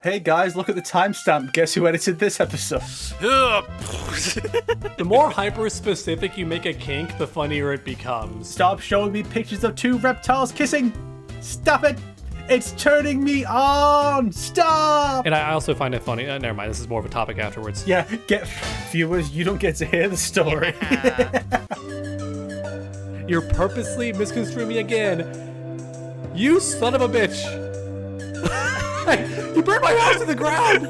Hey guys, look at the timestamp. Guess who edited this episode? The more hyper-specific you make a kink, the funnier it becomes. Stop showing me pictures of two reptiles kissing! Stop it! It's turning me on! Stop! And I also find it funny. Never mind, this is more of a topic afterwards. Yeah, viewers, you don't get to hear the story. You're purposely misconstruing me again. You son of a bitch! You burned my house to the ground!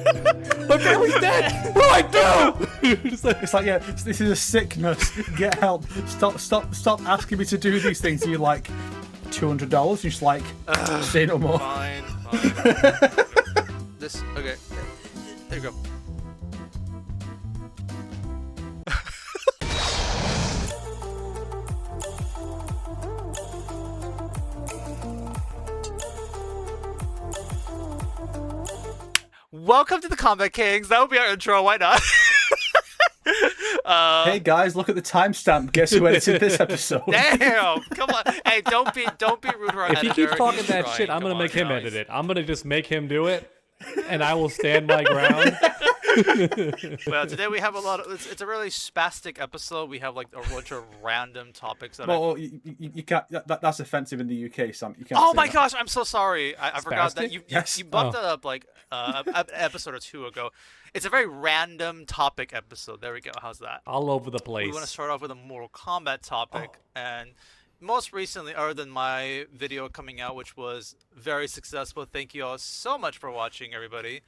My family's dead! What do I do? It's like, yeah, this is a sickness. Get help. Stop asking me to do these things. And you're like, $200? You're just like, say no more. Fine. Okay. There you go. Welcome to the Kombat Kings. That would be our intro. Why not? Hey guys, look at the timestamp. Guess who edited this episode? Damn! Come on. Hey, don't be rude to our If he editor. keeps talking He's that trying. shit, I'm Come gonna on, make him guys. edit it. I'm gonna just make him do it, and I will stand my ground. Well, today we have a lot of. It's a really spastic episode. We have like a bunch of random topics that. Well, you can't. That's offensive in the UK, Sam. You can't. Oh say my that. gosh! I'm so sorry. I forgot that Spastic? you Yes. you bumped that up like an episode or two ago. It's a very random topic episode. There we go. How's that? All over the We want to place. start off with a Mortal Kombat topic, and most recently, other than my video coming out, which was very successful. Thank you all so much for watching, everybody.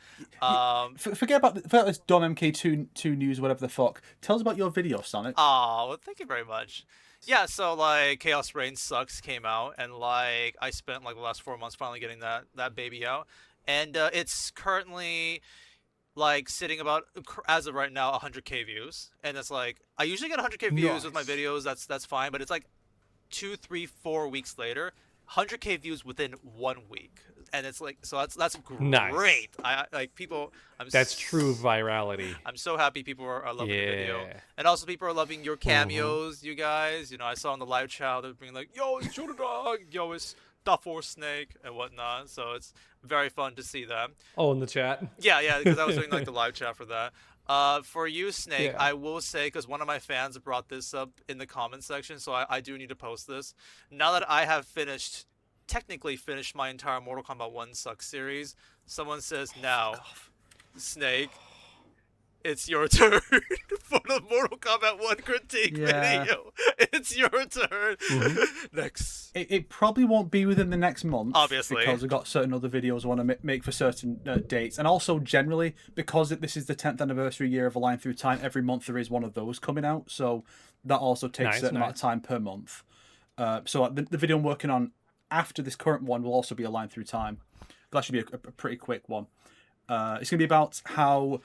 Forget about this dumb MK2 news, whatever the fuck. Tell us about your video, Sonic. Oh, well, thank you very much. Yeah, so like Chaos Reign Sucks came out, and like I spent like the last 4 months finally getting that baby out, and it's currently like sitting about, as of right now, 100k views, and it's like I usually get 100k views with my Nice. videos. That's fine, but it's like 2, 3, 4 weeks later, 100k views within 1 week, and it's like that's great. Nice. I like people. That's true virality. I'm so happy people are loving the video. Yeah. And also people are loving your cameos, you guys. You know, I saw on the live chat they're being like, yo, it's Shoulder Dog, yo, it's Force Snake, and whatnot. So it's very fun to see that. Oh, in the chat. Yeah, because I was doing like the live chat for that. For you, Snake, Yeah. I will say, because one of my fans brought this up in the comment section, so I do need to post this. Now that I have technically finished my entire Mortal Kombat 1 Sucks series, someone says, now, Snake, it's your turn for the Mortal Kombat 1 critique Yeah. video. It's your turn. Next. It probably won't be within the next month, Obviously. because we've got certain other videos I want to make for certain dates, and also generally because this is the 10th anniversary year of A Line Through Time. Every month there is one of those coming out, so that also takes Nice, a certain amount of time per month. So the video I'm working on after this current one will also be A Line Through Time. That should be a pretty quick one. It's going to be about how,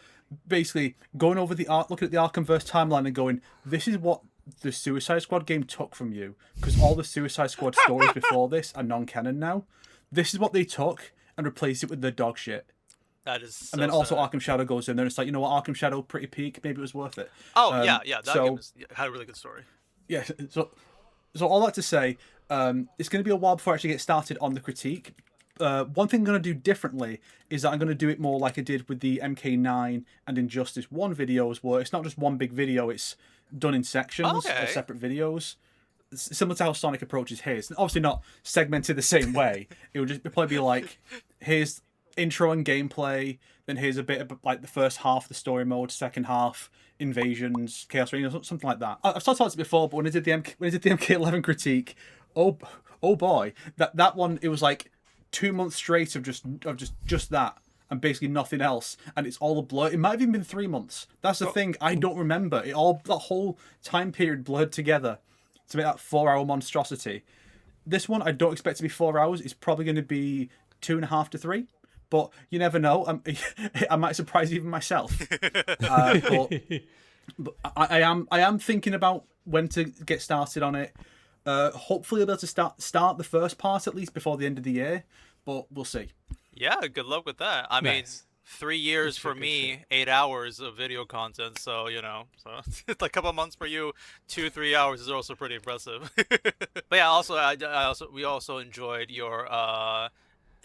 basically, going over the looking at the Arkhamverse timeline and going, this is what the Suicide Squad game took from you, because all the Suicide Squad stories before this are non-canon now. This is what they took and replaced it with the dog shit. That is so And then also sad. Arkham Shadow goes in there, and it's like, you know what, Arkham Shadow, pretty peak, maybe it was worth it. Oh, yeah, that so- game had a really good story. Yeah, so all that to say, it's going to be a while before I actually get started on the critique. One thing I'm going to do differently is that I'm going to do it more like I did with the MK9 and Injustice 1 videos, where it's not just one big video, it's done in sections Okay. or separate videos. Similar to how Sonic approaches his. Obviously not segmented the same way. It would just probably be like, here's intro and gameplay, then here's a bit of like the first half of the story mode, second half, invasions, Chaos Reign, something like that. I've talked about it before, but when I did the MK11 critique, oh boy, that one, it was like 2 months straight of just that, and basically nothing else, and it's all a blur. It might have even been 3 months. That's the thing. I don't remember. That whole time period blurred together to make that 4-hour monstrosity. This one I don't expect to be 4 hours. It's probably going to be 2.5 to 3. But you never know. I might surprise even myself. But I am thinking about when to get started on it. Hopefully I'll be able to start the first part at least before the end of the year. But we'll see. Yeah, good luck with that. I mean, Nice. 3 years for me, 8 hours of video content. So so it's like a couple months for you. 2-3 hours is also pretty impressive. But yeah, we also enjoyed your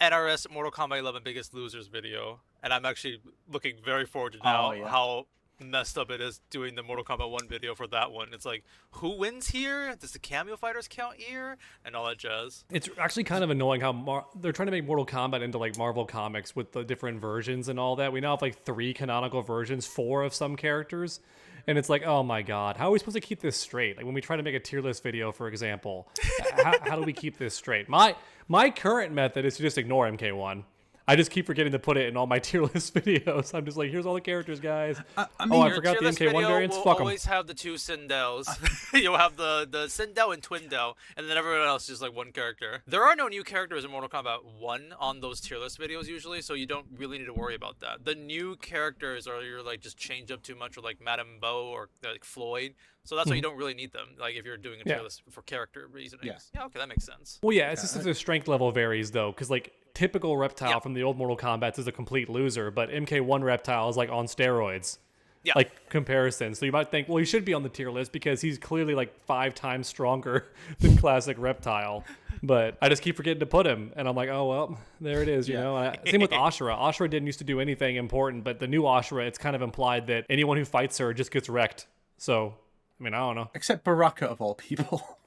NRS Mortal Kombat 11 Biggest Losers video. and I'm actually looking very forward to now Oh, yeah. how messed up it is doing the Mortal Kombat 1 video for that one. It's like, who wins here? Does the cameo fighters count here? And all that jazz. It's actually kind of annoying how they're trying to make Mortal Kombat into like Marvel Comics with the different versions and all that. We now have like 3 canonical versions, 4 of some characters. And it's like, oh my god, how are we supposed to keep this straight? Like when we try to make a tier list video, for example, how do we keep this straight? My current method is to just ignore MK1. I just keep forgetting to put it in all my tier list videos. I'm just like, here's all the characters, guys. I mean, I Your forgot tier the list MK1 video variants. will Fuck them. always have the 2 Sindells. You'll have the Sindel and Twindel, and then everyone else is just like one character. There are no new characters in Mortal Kombat 1 on those tier list videos usually, so you don't really need to worry about that. The new characters are you're like just change up too much, or like Madame Bo or like Floyd. So that's why you don't really need them. Like if you're doing a tier list for character reasonings. Yeah, okay, that makes sense. Well, yeah, it's just that the strength level varies though, because like typical Reptile from the old Mortal Kombat is a complete loser, but MK1 Reptile is like on steroids. Yeah. Like comparison. So you might think, well, he should be on the tier list because he's clearly like 5 times stronger than classic Reptile. But I just keep forgetting to put him, and I'm like, oh well, there it is, you know. And same with Ashura. Ashura didn't used to do anything important, but the new Ashura, it's kind of implied that anyone who fights her just gets wrecked. So, I mean, I don't know. except Baraka of all people.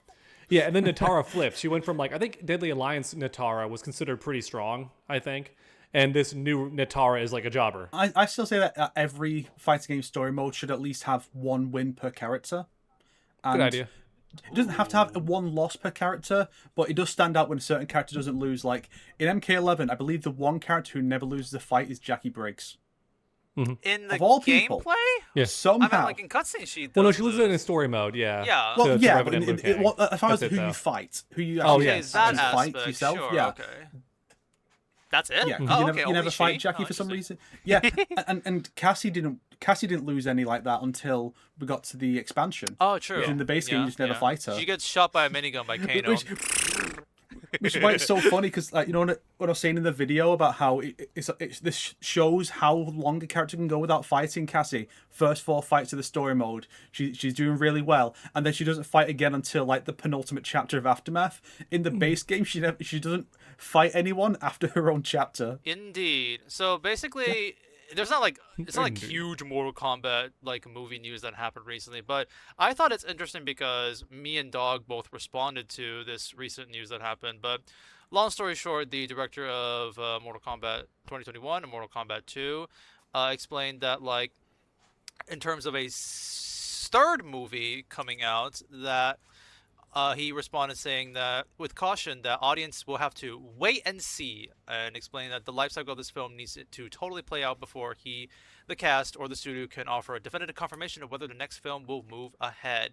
Yeah, and then Natara flipped. She went from like, I think Deadly Alliance Natara was considered pretty strong, I think. And this new Natara is like a jobber. I still say that every fighting game story mode should at least have 1 win per character. And Good idea. It doesn't have to have 1 loss per character, but it does stand out when a certain character doesn't lose. Like in MK11, I believe the one character who never loses a fight is Jackie Briggs. In the Of all gameplay? people. Yeah. Somehow. I mean, like in cutscene, she does Well, no, she loses it lose. in story mode, yeah. Yeah. Well, To yeah, Revenant but Liu Kang. as far as That's who it, you though. fight, who you Oh, actually yeah. Okay, that fight aspect, yourself, sure, yeah. okay. That's it? Yeah, Oh, you okay, never only fight she? Jackie Oh, for some interesting. reason. Yeah, and Cassie didn't lose any like that until we got to the expansion. Oh, true. In the base game, you just never fight her. She gets shot by a minigun by Kano. Which is why it's so funny, because like, you know what I was saying in the video about how this shows how long a character can go without fighting Cassie. First 4 fights of the story mode, she's doing really well, and then she doesn't fight again until like the penultimate chapter of Aftermath. In the base game, she doesn't fight anyone after her own chapter. Indeed. So basically, there's not like it's not like huge Mortal Kombat like movie news that happened recently, but I thought it's interesting because me and Dawg both responded to this recent news that happened. But long story short, the director of Mortal Kombat 2021 and Mortal Kombat 2 explained that like in terms of a third movie coming out that. He responded saying that, with caution, that audience will have to wait and see, and explain that the life cycle of this film needs to totally play out before the cast, or the studio can offer a definitive confirmation of whether the next film will move ahead.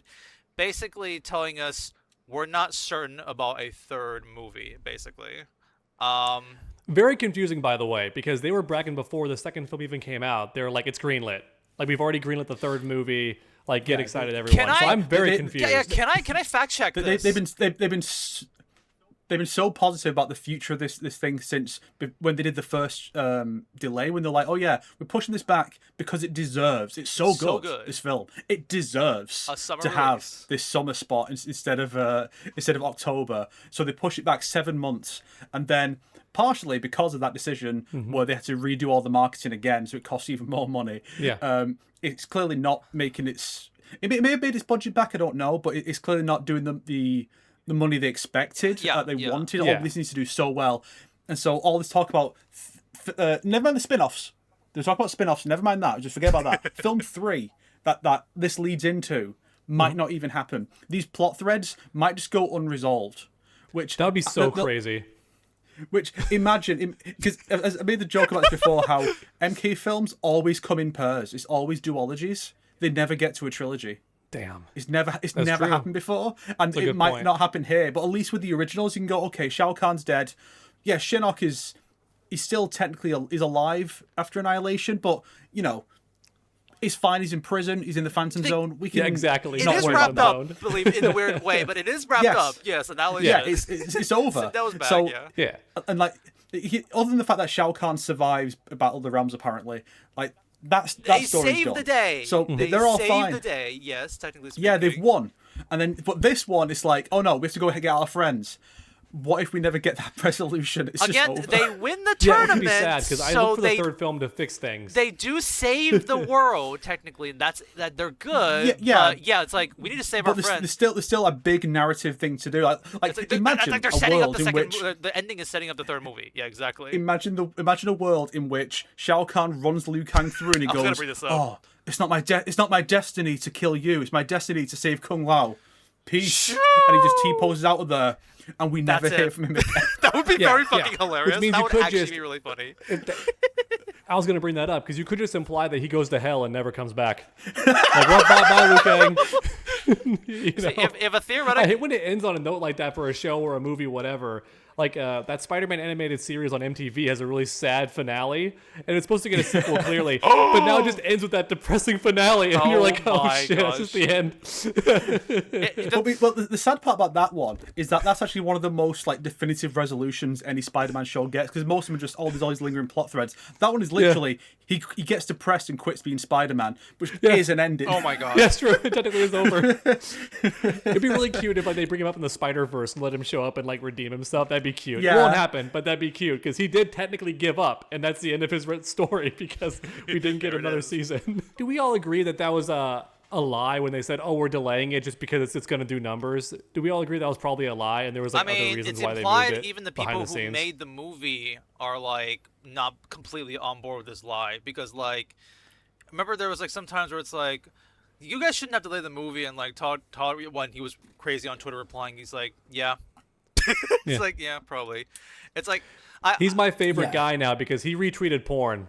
Basically telling us we're not certain about a third movie, basically. Very confusing, by the way, because they were bragging before the second film even came out. They were like, it's greenlit. Like, we've already greenlit the third movie. Like, get excited, everyone. So I'm very confused. Yeah, can I fact check this? They've been so positive about the future of this thing since when they did the first delay, when they're like, oh yeah, we're pushing this back because it deserves. It's so good. This film, it deserves A summer to have release. this summer spot instead of October. So they push it back 7 months, and then partially because of that decision, where they had to redo all the marketing again, so it costs even more money. Yeah. It's clearly not making its. It may have made its budget back. I don't know, but it's clearly not doing the money they expected, that they wanted. Yeah. All this needs to do so well, and so all this talk about never mind the spin-offs. They talk about spin-offs. Never mind that. Just forget about that. Film 3 that this leads into might not even happen. These plot threads might just go unresolved. Which That would be so crazy. Which imagine, because as I made the joke about this before, how MK films always come in pairs. It's always duologies. They never get to a trilogy. Damn. It's never true. happened before, and it good might point. not happen here. But at least with the originals, you can go, okay, Shao Kahn's dead. Yeah, Shinnok he's still technically is alive after Annihilation, but you know, he's fine. He's in prison. He's in the Phantom Zone. We can exactly. It Not is worried wrapped about up, the believe in a weird way, but it is wrapped Yes. up. Yes, and that was Yeah, it's over. That was bad. So, yeah. Yeah. And like, other than the fact that Shao Kahn survives Battle of the Realms, apparently, like that They story's saved done. the day. So they they're all saved fine. the day. Yes, technically speaking. Yeah, they've won. And then, but this one, it's like, oh no, we have to go get our friends. what if we never get that resolution? It's Again, just over. they win the Yeah, it tournament, could be sad because I so look for the third film to fix things. they do save the world technically, and that they're good. Yeah. But yeah, it's like we need to save our But friends. there's still a big narrative thing to do. Like imagine they're a setting up world the in which the ending is setting up the third movie. Yeah, exactly. imagine a world in which Shao Kahn runs Liu Kang through and he I was gonna goes, bring this up. "Oh, it's not my destiny to kill you. It's my destiny to save Kung Lao. Peace." And he just T-poses out of there, and we never That's hear it. from him again. That would be Yeah, very yeah. fucking Which hilarious. means That you would could actually just- be really funny. I was going to bring that up because you could just imply that he goes to hell and never comes back. Like, well, bye, Liu Kang. You know? If a I theoretical hate when it ends on a note like that for a show or a movie, whatever. Like that Spider-Man animated series on MTV has a really sad finale, and it's supposed to get a sequel clearly, but now it just ends with that depressing finale, and you're like, oh my shit, that's just the end. Well, the sad part about that one is that that's actually one of the most like definitive resolutions any Spider-Man show gets, because most of them are just there's always lingering plot threads. That one is literally he gets depressed and quits being Spider-Man, which is an ending. Oh my god. Yeah, it's true. It technically is over. It'd be really cute if like they bring him up in the Spider-Verse and let him show up and like redeem himself. That'd be cute. Yeah. It won't happen, but that'd be cute because he did technically give up, and that's the end of his story because we didn't get There it another is. season. Do we all agree that was a lie when they said, "Oh, we're delaying it just because it's going to do numbers"? Do we all agree that was probably a lie, and there was like I mean, other reasons it's why they implied moved it even the behind people the who scenes? made the movie are like not completely on board with this lie, because like remember there was like sometimes where it's like you guys shouldn't have delayed the movie, and like Todd when he was crazy on Twitter replying, he's like, yeah. It's Yeah. like, yeah, probably. It's like He's my favorite Yeah. guy now because he retweeted porn.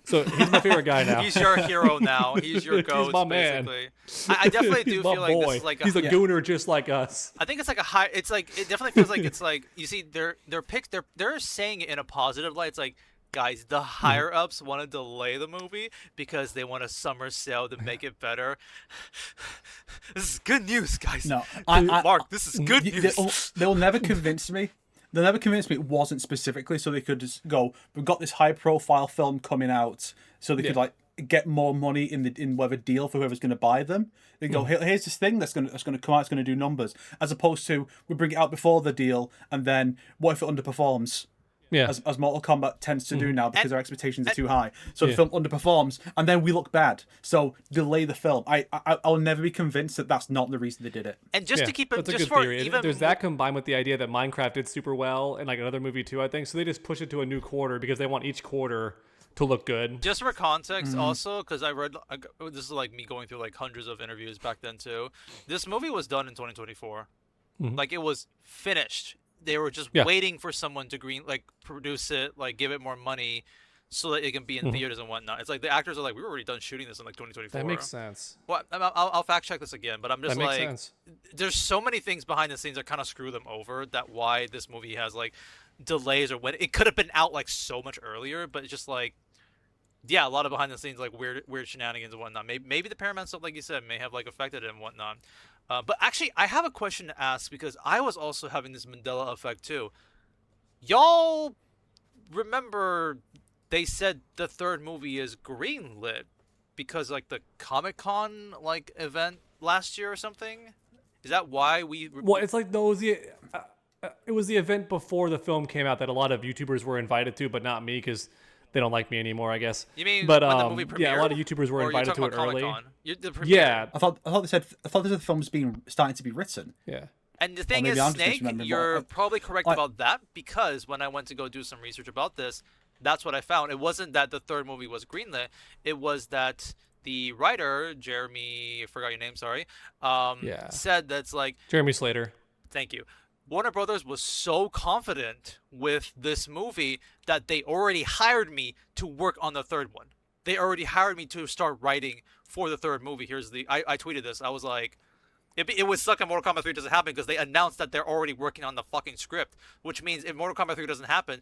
So he's my favorite guy now. he's your hero now. He's your He's ghost, my man. basically. I definitely do He's my feel like boy. this is like He's a Yeah. gooner just like us. I think it's like a high. It's like it definitely feels like it's like you see they're saying it in a positive light. It's like, guys, the higher ups want to delay the movie because they want a summer sale to make it better. This is good news, guys. No, Mark, this is good news. They'll never convince me. They'll never convince me it wasn't specifically so they could just go, we've got this high-profile film coming out, so they could like get more money in whatever deal for whoever's going to buy them. They go, here's this thing that's going to come out, it's going to do numbers, as opposed to we bring it out before the deal, and then what if it underperforms? Yeah. As Mortal Kombat tends to do now because And- our expectations are too high. So the Yeah. film underperforms, and then we look bad. So delay the film. I'll never be convinced that that's not the reason they did it. And just to keep it, that's a just good for theory. even There's that combined with the idea that Minecraft did super well and like another movie too, I think. So they just push it to a new quarter because they want each quarter to look good. Just for context, also, because this is like me going through like hundreds of interviews back then too. This movie was done in 2024. Like it was finished. They were just Yeah. waiting for someone to produce it, like give it more money, so that it can be in theaters and whatnot. It's like the actors are like, we were already done shooting this in like 2024. That makes sense. Well, I'll fact check this again, but I'm just That makes like, sense. there's so many things behind the scenes that kind of screw them over. That why this movie has like delays, or when it could have been out like so much earlier, but it's just like, yeah, a lot of behind the scenes like weird shenanigans and whatnot. Maybe the Paramount stuff, like you said, may have like affected it and whatnot. But actually, I have a question to ask because I was also having this Mandela effect too. Y'all remember they said the third movie is greenlit because like the Comic-Con like event last year or something? Is that why we? Well, it's like those. It was the event before the film came out that a lot of YouTubers were invited to, but not me because they don't like me anymore, I guess. You mean but, when the movie premiered? yeah, a lot of YouTubers were Or you're invited talking to it about early. Comic-Con? The premiere. Yeah, I thought the film's starting to be written. yeah. And the thing maybe is, I'm just Snake, misremembering, you're but probably correct I- about that because when I went to go do some research about this, that's what I found. It wasn't that the third movie was greenlit. It was that the writer, Jeremy, I forgot your name, sorry, Yeah. said that's like, Jeremy Slater. thank you. Warner Brothers was so confident with this movie that they already hired me to work on the third one. They already hired me to start writing for the third movie. I tweeted this. I was like, it would suck if Mortal Kombat 3 doesn't happen because they announced that they're already working on the fucking script, which means if Mortal Kombat 3 doesn't happen,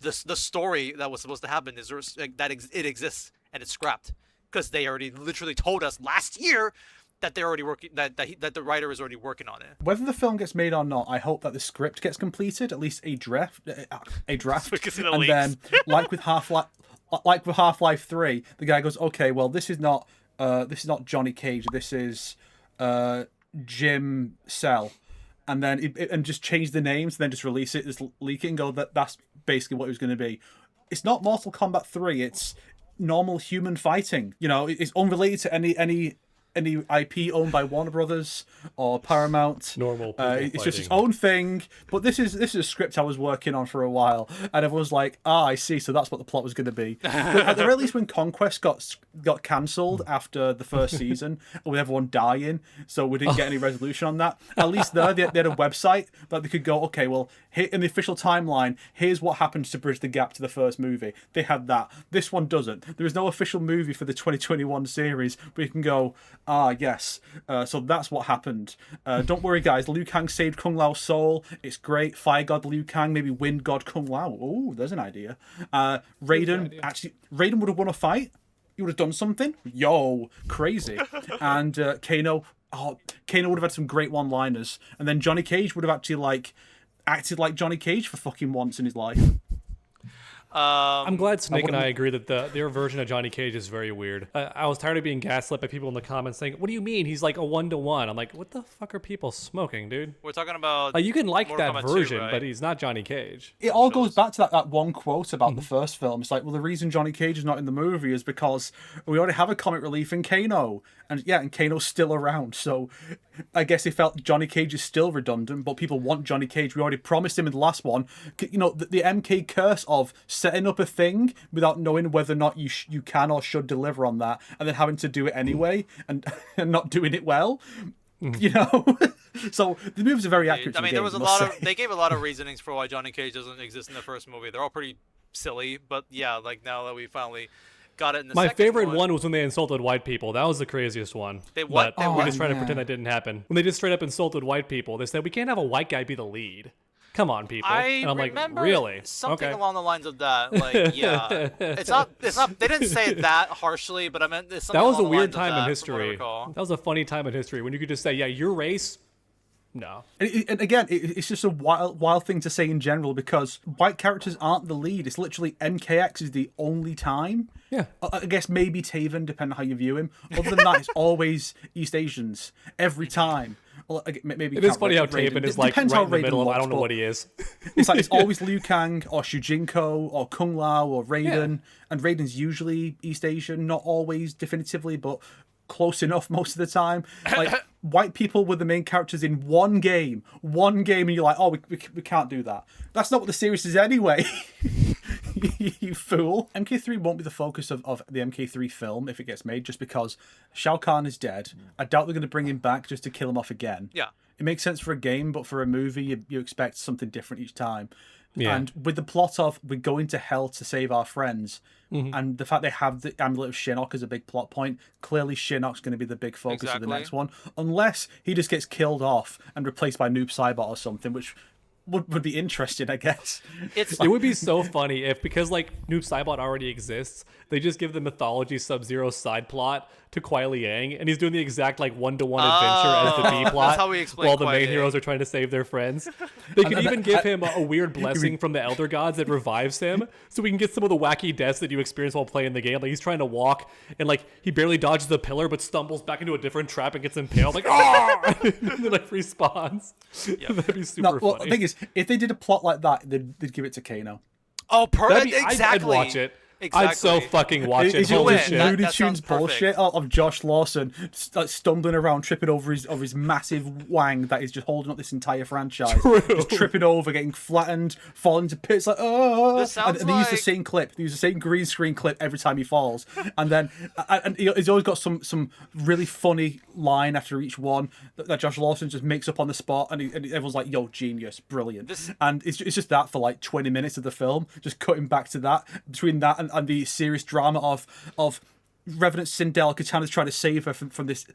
the story that was supposed to happen is it exists and it's scrapped because they already literally told us last year that they're already working that the writer is already working on it. Whether the film gets made or not, I hope that the script gets completed, at least a draft, We can see the and leaks. then like with Half-Life 3, the guy goes, okay, well this is not Johnny Cage, this is Jim Cell, and then and just change the names, and then just release it, just leak it, and go that's basically what it was going to be. It's not Mortal Kombat 3. It's normal human fighting. You know, it's unrelated to any IP owned by Warner Brothers or Paramount. Normal people it's just its own thing. But this is a script I was working on for a while, and everyone's like, I see. So that's what the plot was going to be. But at the very least, when Conquest got cancelled after the first season, with everyone dying, so we didn't get any resolution on that. At least there they had a website that they could go, okay, well, here in the official timeline, here's what happened to bridge the gap to the first movie. They had that. This one doesn't. There is no official movie for the 2021 series, but you can go, yes. So that's what happened. Don't worry, guys. Liu Kang saved Kung Lao's soul. It's great. Fire God Liu Kang, maybe Wind God Kung Lao. Oh, there's an idea. Raiden would have won a fight. He would have done something. Yo, crazy. And Kano would have had some great one-liners. And then Johnny Cage would have actually acted like Johnny Cage for fucking once in his life. I'm glad Snake and I agree that their version of Johnny Cage is very weird. I was tired of being gaslit by people in the comments saying, "What do you mean he's like a 1-to-1?" I'm like, "What the fuck are people smoking, dude?" We're talking about you can like Mortal that Kombat 2, version, right? but he's not Johnny Cage. It all goes back to that one quote about the first film. It's like, well, the reason Johnny Cage is not in the movie is because we already have a comic relief in Kano. And Kano's still around. So I guess they felt Johnny Cage is still redundant, but people want Johnny Cage. We already promised him in the last one. You know, the MK curse of setting up a thing without knowing whether or not you can or should deliver on that, and then having to do it anyway and not doing it well. You know, so the movies are very accurate. I mean, there was they gave a lot of reasonings for why Johnny Cage doesn't exist in the first movie. They're all pretty silly, but yeah, like now that we finally got it in the My second favorite one one was when they insulted white people. That was the craziest one. They But what? we're just trying to pretend that didn't happen. When they just straight up insulted white people, they said, "We can't have a white guy be the lead. Come on, people." And I'm remember like, really? something Okay. along the lines of that. Like, yeah, it's not. They didn't say it that harshly, but I meant it's something That was a along the weird lines of time in that, history. from what I recall. That was a funny time in history when you could just say, "Yeah, your race." No. And again, it's just a wild thing to say in general, because white characters aren't the lead. It's literally MKX is the only time. Yeah. I guess maybe Taven, depending on how you view him. Other than that, it's always East Asians every time. Well, maybe It is funny how Taven is like right in the middle of I don't know what he is. It's like it's always Liu Kang or Shujinko or Kung Lao or Raiden, and Raiden's usually East Asian, not always definitively, but close enough most of the time. Like white people were the main characters in one game, and you're like, oh, we can't do that. That's not what the series is anyway. You fool. MK3 won't be the focus of the MK3 film if it gets made, just because Shao Kahn is dead. I doubt they're going to bring him back just to kill him off again. Yeah. It makes sense for a game, but for a movie, you expect something different each time. Yeah. And with the plot of we're going to hell to save our friends, and the fact they have the amulet of Shinnok as a big plot point, clearly Shinnok's going to be the big focus of the next one, unless he just gets killed off and replaced by Noob Saibot or something, which would be interesting, I guess. It's It would be so funny if, because like Noob Saibot already exists, they just give the Mythology Sub-Zero side plot to Kuai Liang, and he's doing the exact like 1-to-1 adventure as the B plot, That's how we explain while the Kuai main Liang. heroes are trying to save their friends. They could even give him a weird blessing from the Elder Gods that revives him, so we can get some of the wacky deaths that you experience while playing the game. Like he's trying to walk, and like he barely dodges the pillar, but stumbles back into a different trap and gets impaled. Like, oh! And then like respawns. Yeah. That'd be super Well, funny. the thing is, if they did a plot like that, they'd give it to Kano. oh, That'd be- exactly. I'd watch it. Exactly. I'd so fucking watch it. It's Holy just shit. Looney That Tunes sounds perfect. bullshit of Josh Lawson like stumbling around, tripping over his massive wang that is just holding up this entire franchise. Just tripping over, getting flattened, falling to pits like, oh. This sounds and they use the like- same clip. They use the same green screen clip every time he falls. And then and he's always got some really funny line after each one that Josh Lawson just makes up on the spot, and everyone's like, yo, genius, brilliant. And it's just that for like 20 minutes of the film, just cutting back to that, between that and the serious drama of Revenant Sindel. Katana's trying to save her from this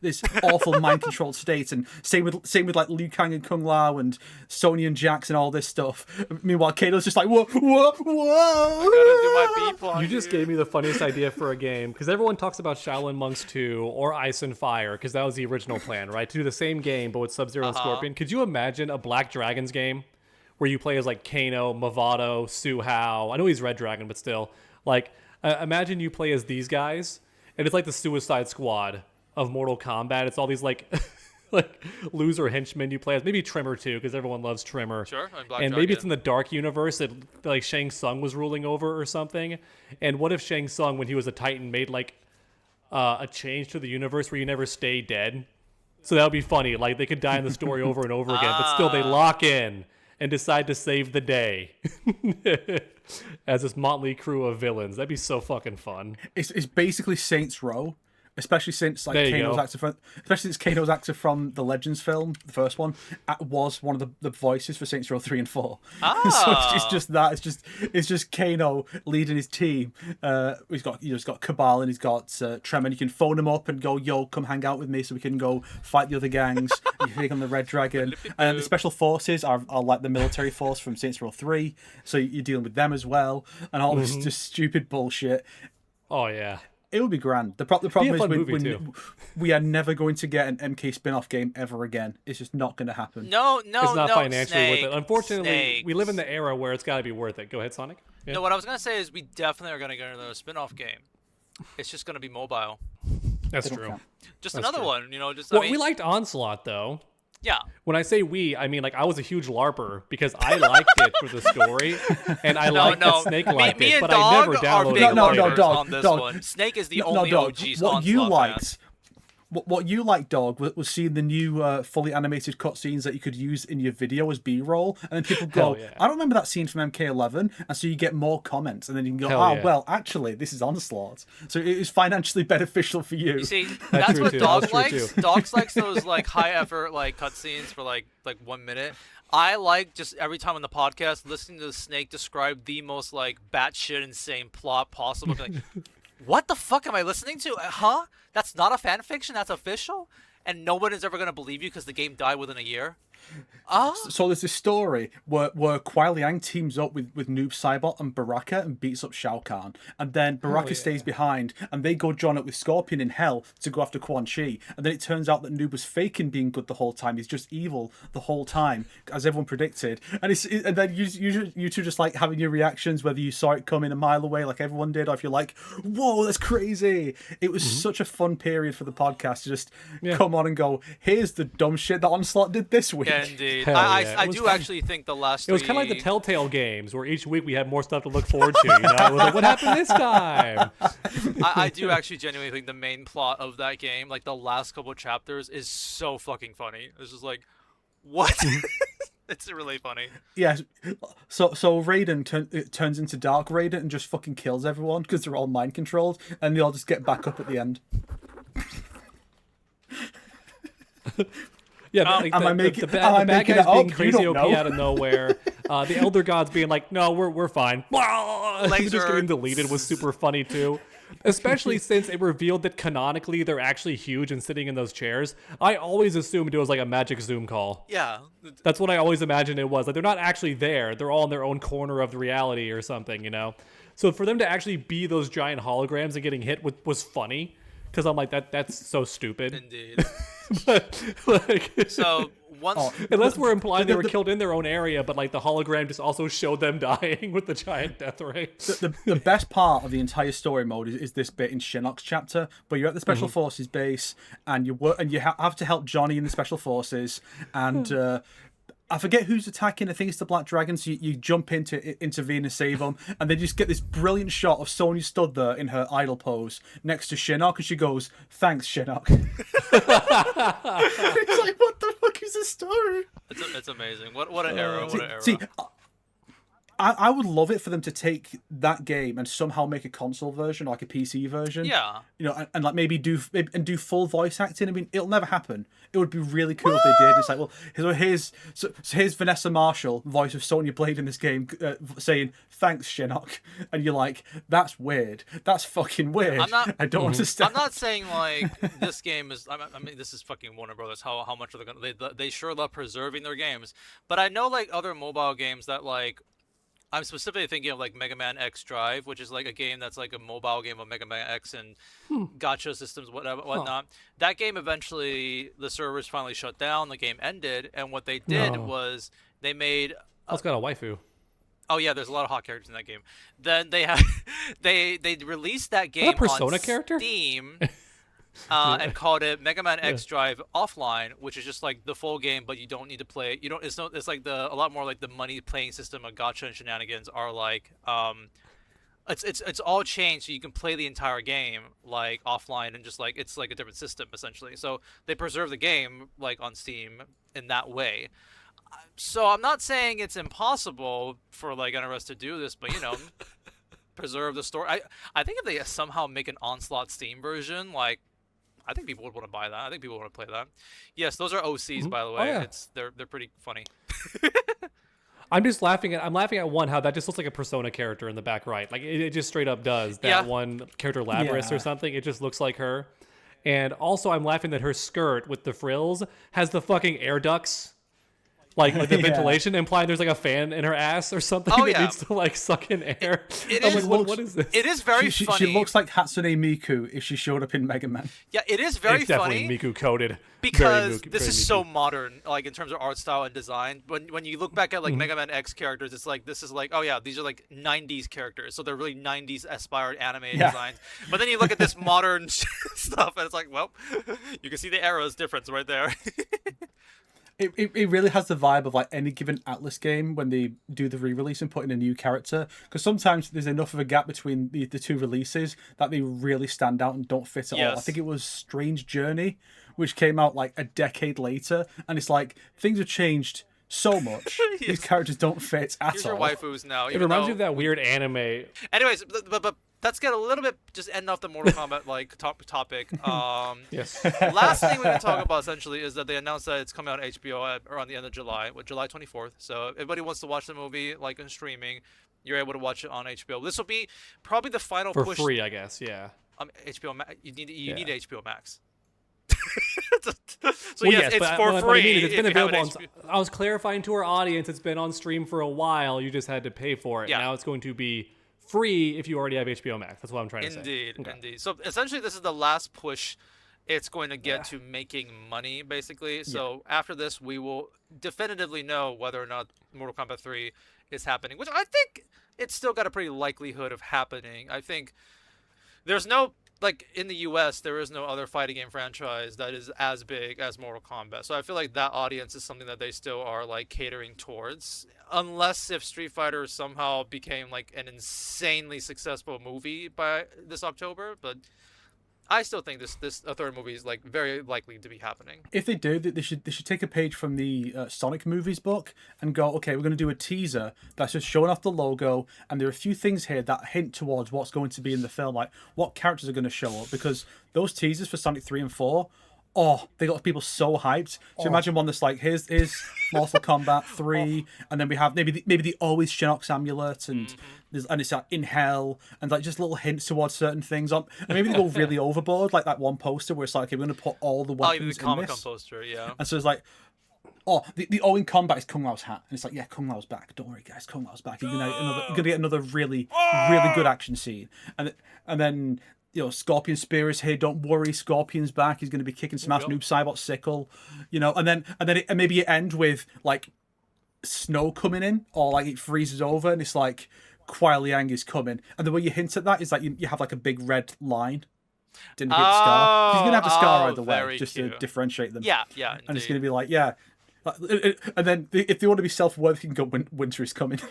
awful mind controlled state, and same with like Liu Kang and Kung Lao and Sonya and Jax and all this stuff. Meanwhile, Kano's just like, whoa. Gotta do my beep on You just gave me the funniest idea for a game, because everyone talks about Shaolin Monks 2 or Ice and Fire, because that was the original plan, right? To do the same game, but with Sub-Zero and Scorpion. Could you imagine a Black Dragons game where you play as like Kano, Mavado, Su Hao? I know he's Red Dragon, but still. Like, imagine you play as these guys, and it's like the Suicide Squad of Mortal Kombat. It's all these like like loser henchman you play as. Maybe Trimmer too, because everyone loves Trimmer. Sure, and Black and maybe Dragon. it's in the Dark universe that like Shang Tsung was ruling over or something. And what if Shang Tsung, when he was a Titan, made like a change to the universe where you never stay dead? So that would be funny. Like they could die in the story over and over again, but still they lock in and decide to save the day as this motley crew of villains. That'd be so fucking fun. It's basically Saints Row, especially since like There you Kano's go. actor Kano's actor from the Legends film, the first one, was one of the voices for Saints Row 3 and 4. So it's just that. It's just Kano leading his team. He's got Cabal and he's got Tremor. And you can phone him up and go, "Yo, come hang out with me so we can go fight the other gangs." You can take on the Red Dragon. And the special forces are like the military force from Saints Row 3, so you're dealing with them as well, and all this just stupid bullshit. Oh yeah. It would be grand. The problem fun movie, is too. we are never going to get an MK spin-off game ever again. It's just not going to happen. No, It's not financially Snake, worth it. Unfortunately, Snake. we live in the era where it's got to be worth it. Go ahead, Sonic. Yeah. No, what I was gonna say is we definitely are gonna get another spin-off game. It's just gonna be mobile. That's They don't true. count. Just That's another true. one, you know. Just Well, I mean, we liked Onslaught though. yeah. When I say we, I mean like I was a huge LARPer because I liked it for the story, and I liked that Snake liked me it, and but Dawg I never are downloaded big it. LARPers Dawg, on this Dawg. one. Snake is the No, only Dawg, OG what you Onslaught fan. liked. What you liked, Dog, was seeing the new fully animated cutscenes that you could use in your video as B-roll, and then people go, Hell yeah. "I don't remember that scene from MK11," and so you get more comments, and then you can go, Hell "Oh, yeah. well, actually, this is Onslaught," so it is financially beneficial for you. You see, that's true what too. Dawg That's true likes. too. Dawg likes those like high effort like cutscenes for like 1 minute. I like just every time on the podcast listening to Snake describe the most like batshit insane plot possible. Like, what the fuck am I listening to? Huh? That's not a fan fiction. That's official. And no one is ever gonna believe you because the game died within a year. So there's this story where Kuai Liang teams up with Noob Saibot and Baraka and beats up Shao Kahn, and then Baraka stays behind, and they go join up with Scorpion in Hell to go after Quan Chi, and then it turns out that Noob was faking being good the whole time. He's just evil the whole time, as everyone predicted. And and then you two just like having your reactions, whether you saw it coming a mile away like everyone did, or if you're like, "Whoa, that's crazy!" It was such a fun period for the podcast to just come on and go, "Here's the dumb shit that Onslaught did this week." Yeah, indeed. Hell yeah. I It was do fun. actually think the last It was kind of like the Telltale games, where each week we had more stuff to look forward to. You know, it was like, what happened this time? I do actually genuinely think the main plot of that game, like the last couple chapters, is so fucking funny. It's just like, what? It's really funny. Yeah, so Raiden turns into Dark Raiden and just fucking kills everyone because they're all mind controlled, and they all just get back up at the end. Yeah, like am I the making bad it guys being up? crazy You don't OP know. out of nowhere. The Elder Gods being like, no, we're fine. Just Laser. getting deleted was super funny too. Especially since it revealed that canonically they're actually huge and sitting in those chairs. I always assumed it was like a magic Zoom call. Yeah. That's what I always imagined it was. Like they're not actually there. They're all in their own corner of the reality or something, you know? So for them to actually be those giant holograms and getting hit was funny. Because I'm like, that's so stupid. Indeed. But, like, So once unless we're implying they were killed in their own area, but like the hologram just also showed them dying with the giant death ray. The best part of the entire story mode is this bit in Shinnok's chapter, where you're at the Special Forces base and you have to help Johnny in the Special Forces, and I forget who's attacking. I think it's the Black Dragon. So you jump in to intervene and save them, and then you just get this brilliant shot of Sonya stood there in her idol pose next to Shinnok, and she goes, "Thanks, Shinnok." It's like, what the fuck is this story? it's amazing. What an era. What an era. See, I would love it for them to take that game and somehow make a console version, like a PC version. Yeah. You know, and like maybe do full voice acting. I mean, it'll never happen. It would be really cool if they did. It's like, well, here's Vanessa Marshall, voice of Sonya Blade in this game, saying "Thanks, Shinnok," and you're like, that's weird. That's fucking weird. I don't understand. I'm not saying like this game is. I mean, this is fucking Warner Brothers. How much are they gonna? They sure love preserving their games. But I know like other mobile games that like. I'm specifically thinking of like Mega Man X Drive, which is like a game that's like a mobile game of Mega Man X and gacha systems, whatnot. That game eventually, the servers finally shut down. The game ended, and what they did was they made. It's got a waifu. Oh yeah, there's a lot of hot characters in that game. Then they had they released that game Persona on character? Steam. and called it Mega Man X Drive Offline, which is just like the full game, but you don't need to play. You don't. It's no. It's like a lot more like the money playing system of gacha and shenanigans are like. It's all changed, so you can play the entire game like offline and just like it's like a different system essentially. So they preserve the game like on Steam in that way. So I'm not saying it's impossible for like NRS to do this, but preserve the story. I think if they somehow make an Onslaught Steam version, like I think people would want to buy that. I think people want to play that. Yes, those are OCs by the way. yeah. They're pretty funny. I'm laughing at one how that just looks like a Persona character in the back right. Like it just straight up does. That one character Labrys or something. It just looks like her. And also I'm laughing that her skirt with the frills has the fucking air ducts. Like the ventilation, implying there's like a fan in her ass or something that needs to like suck in air. I'm like, what is this? It is very funny. She looks like Hatsune Miku if she showed up in Mega Man. Yeah, it is very funny. Definitely Miku coded. Because this is so modern, like in terms of art style and design. When you look back at like Mega Man X characters, it's like this is like these are like 90s characters, so they're really 90s inspired anime designs. But then you look at this modern stuff, and it's like, well, you can see the eras difference right there. It really has the vibe of like any given Atlas game when they do the re-release and put in a new character, because sometimes there's enough of a gap between the two releases that they really stand out and don't fit at all. I think it was Strange Journey, which came out like a decade later, and it's like things have changed so much. These characters don't fit at Here's all. your waifus now. It reminds me of that weird anime. Anyways, but let's get a little bit, just end off the Mortal Kombat like topic. Yes. Last thing we're going to talk about essentially is that they announced that it's coming out on HBO around the end of July, July 24th. So if anybody wants to watch the movie like in streaming, you're able to watch it on HBO. This will be probably the final for push. free, I guess. Yeah. HBO Max. You need HBO Max. So well, yes, it's for free. What I mean is it's been if you have available. I was clarifying to our audience, it's been on stream for a while. You just had to pay for it. Yeah. Now it's going to be free if you already have HBO Max. That's what I'm trying to say. Indeed. So essentially, this is the last push it's going to get to making money, basically. So after this, we will definitively know whether or not Mortal Kombat 3 is happening, which I think it's still got a pretty likelihood of happening. I think there's no, like in the US, there is no other fighting game franchise that is as big as Mortal Kombat. So I feel like that audience is something that they still are like catering towards. Unless if Street Fighter somehow became like an insanely successful movie by this October, but I still think this third movie is like very likely to be happening. If they do, they should take a page from the Sonic movies book and go, okay, we're going to do a teaser that's just showing off the logo, and there are a few things here that hint towards what's going to be in the film, like what characters are going to show up, because those teasers for Sonic 3 and 4, they got people so hyped. So imagine one that's like, here's Mortal Kombat 3, and then we have maybe the always Shinnok's amulet, and it's like in hell, and like just little hints towards certain things on. And maybe they go really overboard, like that one poster where it's like, okay, we're going to put all the weapons the Comic-Con in this. poster, yeah. And so it's like, the all-in combat is Kung Lao's hat, and it's like, yeah, Kung Lao's back. Don't worry, guys, Kung Lao's back. You're gonna get another really good action scene, and then. Scorpion Spear is here. Don't worry, Scorpion's back. He's going to be kicking Smash Noob Saibot's sickle. And then maybe it end with like snow coming in, or like it freezes over, and it's like Kuai Liang is coming. And the way you hint at that is like you have like a big red line. Didn't hit the scar. He's going to have the scar either way, just to differentiate them. Yeah. And it's going to be like, yeah. And then if they want to be self-worthy, you can go Winter is coming.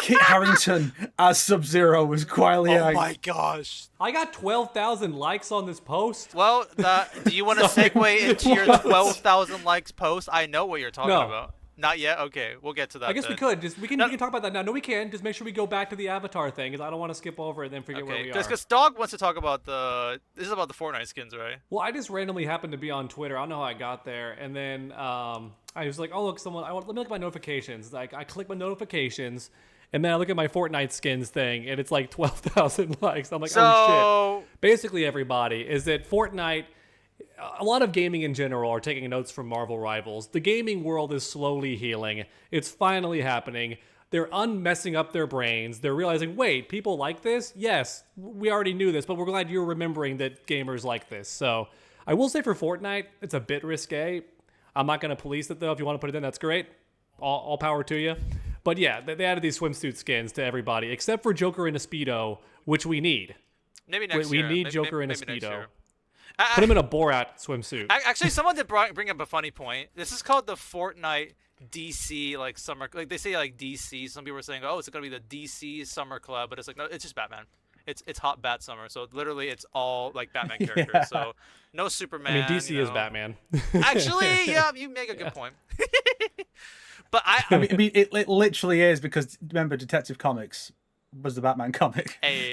Kit Harington as Sub-Zero was Kuai Liang. Oh my gosh. I got 12,000 likes on this post. Well, do you want to segue into your 12,000 likes post? I know what you're talking about. Not yet? Okay, we'll get to that. I guess then. we could. We can talk about that now. No, we can. Just make sure we go back to the Avatar thing, because I don't want to skip over it and then forget where we are. Because Dawg wants to talk about this is about the Fortnite skins, right? Well, I just randomly happened to be on Twitter. I don't know how I got there. And then I was like, oh, look, let me look at my notifications. Like, I click my notifications, and then I look at my Fortnite skins thing, and it's like 12,000 likes. I'm like, oh, shit. Basically, everybody, is that Fortnite... A lot of gaming in general are taking notes from Marvel Rivals. The gaming world is slowly healing. It's finally happening. They're unmessing up their brains. They're realizing, wait, people like this? Yes, we already knew this, but we're glad you're remembering that gamers like this. So I will say for Fortnite, it's a bit risque. I'm not going to police it, though. If you want to put it in, that's great. All power to you. But yeah, they added these swimsuit skins to everybody, except for Joker in a Speedo, which we need. Maybe next We year. need Maybe- Joker in a maybe next Speedo. year. Put him in a Borat swimsuit. Actually, someone did bring up a funny point. This is called the Fortnite DC like summer. Like they say like DC. Some people are saying, oh, it's gonna be the DC Summer Club, but it's like no, it's just Batman. It's hot Bat Summer. So literally, it's all like Batman characters. Yeah. So no Superman. I mean, DC you is know. Batman. Actually, yeah, you make a good point. But I mean, it literally is because remember, Detective Comics was the Batman comic. Hey.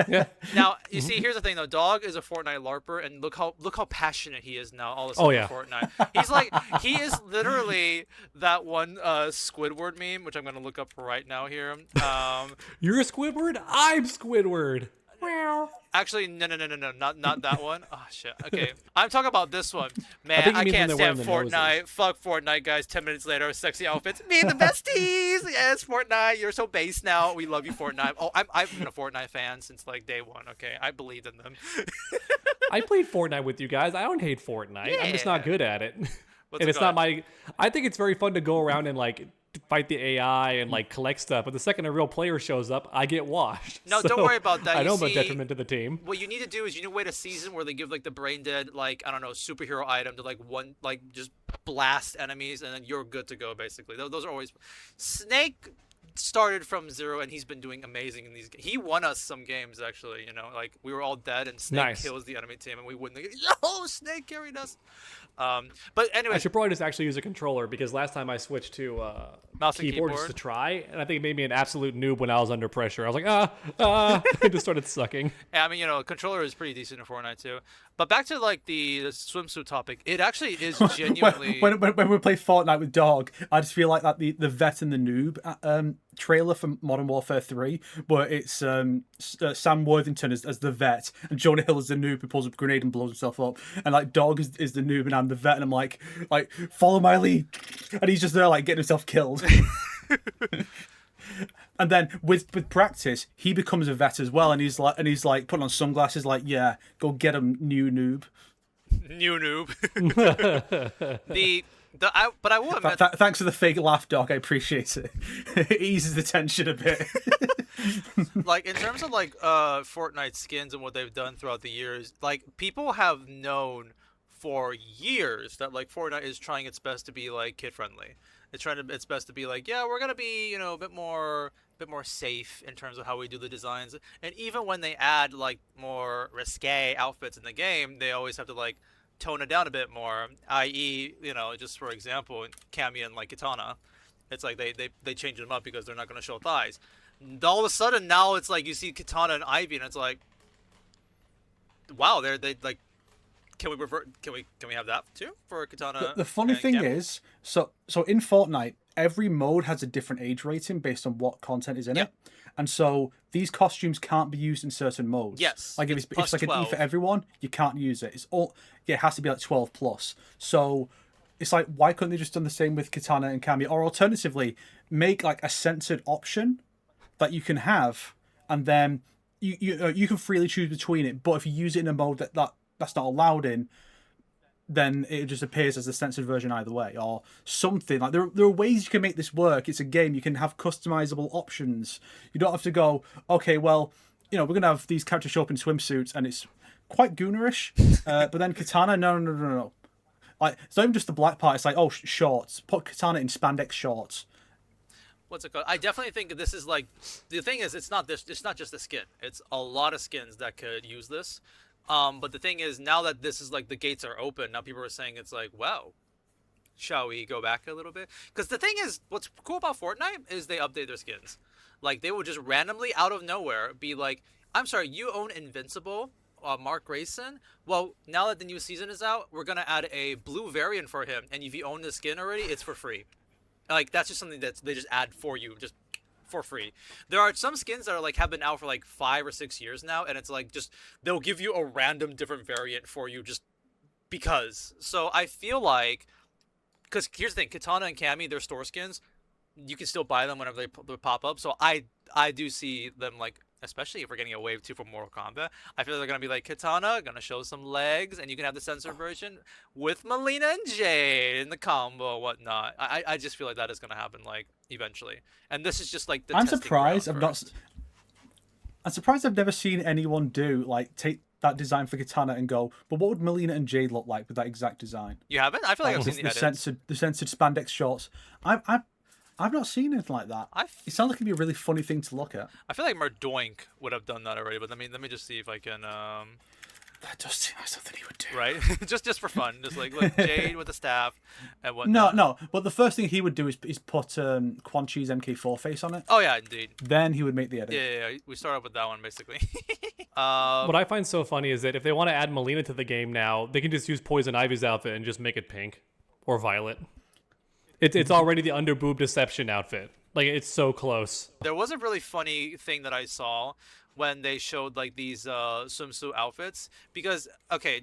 Yeah. Now you see, here's the thing though. Dawg is a Fortnite LARPer, and look how passionate he is now. All of a sudden Oh, yeah. for Fortnite. He's like he is literally that one Squidward meme, which I'm gonna look up right now here. You're a Squidward. I'm Squidward. Actually, no, not that one. Oh shit. Okay, I'm talking about this one. Man, think you I mean can't when they're stand wearing the Fortnite. noses. Fuck Fortnite, guys. 10 minutes later, sexy outfits. Me and the besties. Yes, Fortnite. You're so base now. We love you, Fortnite. Oh, I've been a Fortnite fan since like day one. Okay, I believed in them. I played Fortnite with you guys. I don't hate Fortnite. I'm just not Yeah. good at it. What's And it it's not called? my. I think it's very fun to go around and like fight the AI and like collect stuff. But the second a real player shows up, I get washed. No, So don't worry about that. I You know I'm a see- detriment to the team. What you need to do is you need to wait a season where they give like the brain dead like I don't know superhero item to like one like just blast enemies and then you're good to go basically. Those are always Snake started from zero and he's been doing amazing in these. He won us some games actually. You know, like we were all dead and Snake Nice. kills the enemy team and we win the game. Yo, Snake carried us. But I anyway, should probably just actually use a controller because last time I switched to Mouse and keyboard just keyboard. to try, and I think it made me an absolute noob when I was under pressure. I was like, it just started sucking. I mean, you know, controller is pretty decent in Fortnite too. But back to like the swimsuit topic, it actually is genuinely. when we play Fortnite with Dawg, I just feel like that the vet and the noob trailer from Modern Warfare 3, where it's Sam Worthington as the vet and Jonah Hill as the noob who pulls up a grenade and blows himself up, and like Dawg is the noob and I'm the vet, and I'm like follow my lead, and he's just there like getting himself killed. And then with practice, he becomes a vet as well, and he's like putting on sunglasses, like, yeah, go get him, new noob. New noob. But I will admit, Thanks for the fake laugh, Dawg. I appreciate it. It eases the tension a bit. like in terms of like Fortnite skins and what they've done throughout the years, like people have known for years that like Fortnite is trying its best to be like kid friendly. It's trying its best to be like, yeah, we're gonna be, you know, a bit more safe in terms of how we do the designs. And even when they add like more risque outfits in the game, they always have to like tone it down a bit more. I.e., you know, just for example, Cammy and like Katana, it's like they change them up because they're not gonna show thighs. All of a sudden now it's like you see Katana and Ivy and it's like, wow, they like. Can we revert? Can we have that too for Katana? The funny and thing Cammy? is, so in Fortnite, every mode has a different age rating based on what content is in Yep. it, and so these costumes can't be used in certain modes. Yes, like if it's it's plus like an E 12. for everyone, you can't use it. It's all it has to be like 12 plus. So it's like, why couldn't they just done the same with Katana and Cammy, or alternatively make like a censored option that you can have, and then you can freely choose between it. But if you use it in a mode that's not allowed in, then it just appears as a censored version either way, or something. Like there are ways you can make this work. It's a game. You can have customizable options. You don't have to go, okay, well, you know, we're gonna have these characters show up in swimsuits, and it's quite goonerish. But then Katana, no. Like it's not even just the black part. It's like, oh, shorts. Put Katana in spandex shorts. What's it called? I definitely think this is like the thing is it's not just the skin. It's a lot of skins that could use this. But the thing is, now that this is like the gates are open, now people are saying it's like, wow, shall we go back a little bit? Because the thing is, what's cool about Fortnite is they update their skins. Like they will just randomly out of nowhere be like, I'm sorry, you own Invincible, Mark Grayson. Well, now that the new season is out, we're gonna add a blue variant for him, and if you own the skin already, it's for free. Like that's just something that they just add for you, just for free. There are some skins that are like have been out for like 5 or 6 years now, and it's like just they'll give you a random different variant for you just because. So I feel like, because here's the thing, Katana and Cammy, they're store skins. You can still buy them whenever they pop up. So I do see them like, especially if we're getting a wave 2 for Mortal Kombat, I feel they're gonna be like Katana, gonna show some legs, and you can have the censored version with Melina and Jade in the combo, whatnot. I just feel like that is gonna happen like eventually, and this is just like the I'm testing surprised. ground I'm not. for it. I'm surprised I've never seen anyone do like take that design for Katana and go, but what would Melina and Jade look like with that exact design? You haven't? I feel like I've the, seen the the edits. censored spandex shorts. I've not seen anything like that. It sounds like it'd be a really funny thing to look at. I feel like Merdoink would have done that already, but let me just see if I can. That does seem like something he would do. Right? just for fun, just like look, Jade with the staff and whatnot. No. But the first thing he would do is put Quan Chi's MK4 face on it. Oh yeah, indeed. Then he would make the edit. Yeah. We start off with that one basically. What I find so funny is that if they want to add Melina to the game now, they can just use Poison Ivy's outfit and just make it pink or violet. It's already the underboob deception outfit. Like, it's so close. There was a really funny thing that I saw when they showed like these swimsuit outfits, because okay,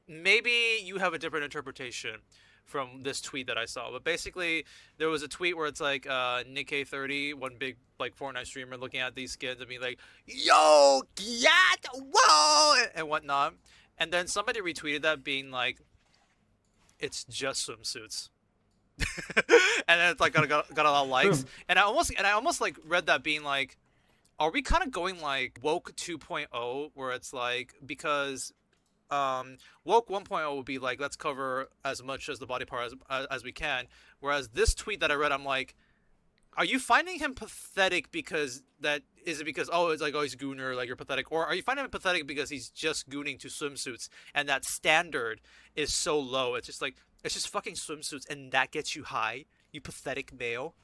maybe you have a different interpretation from this tweet that I saw, but basically there was a tweet where it's like Nikkei30, one big like Fortnite streamer, looking at these skins and being like, yo, yat, whoa, and whatnot, and then somebody retweeted that being like, it's just swimsuits. And then it's like got a lot of likes. And I almost like read that being like, are we kind of going like woke 2.0, where it's like, because woke 1.0 would be like, let's cover as much as the body part as we can, whereas this tweet that I read, I'm like, are you finding him pathetic because is it because it's like, oh, he's gooner, like you're pathetic, or are you finding him pathetic because he's just gooning to swimsuits and that standard is so low? It's just like, it's just fucking swimsuits and that gets you high, you pathetic male.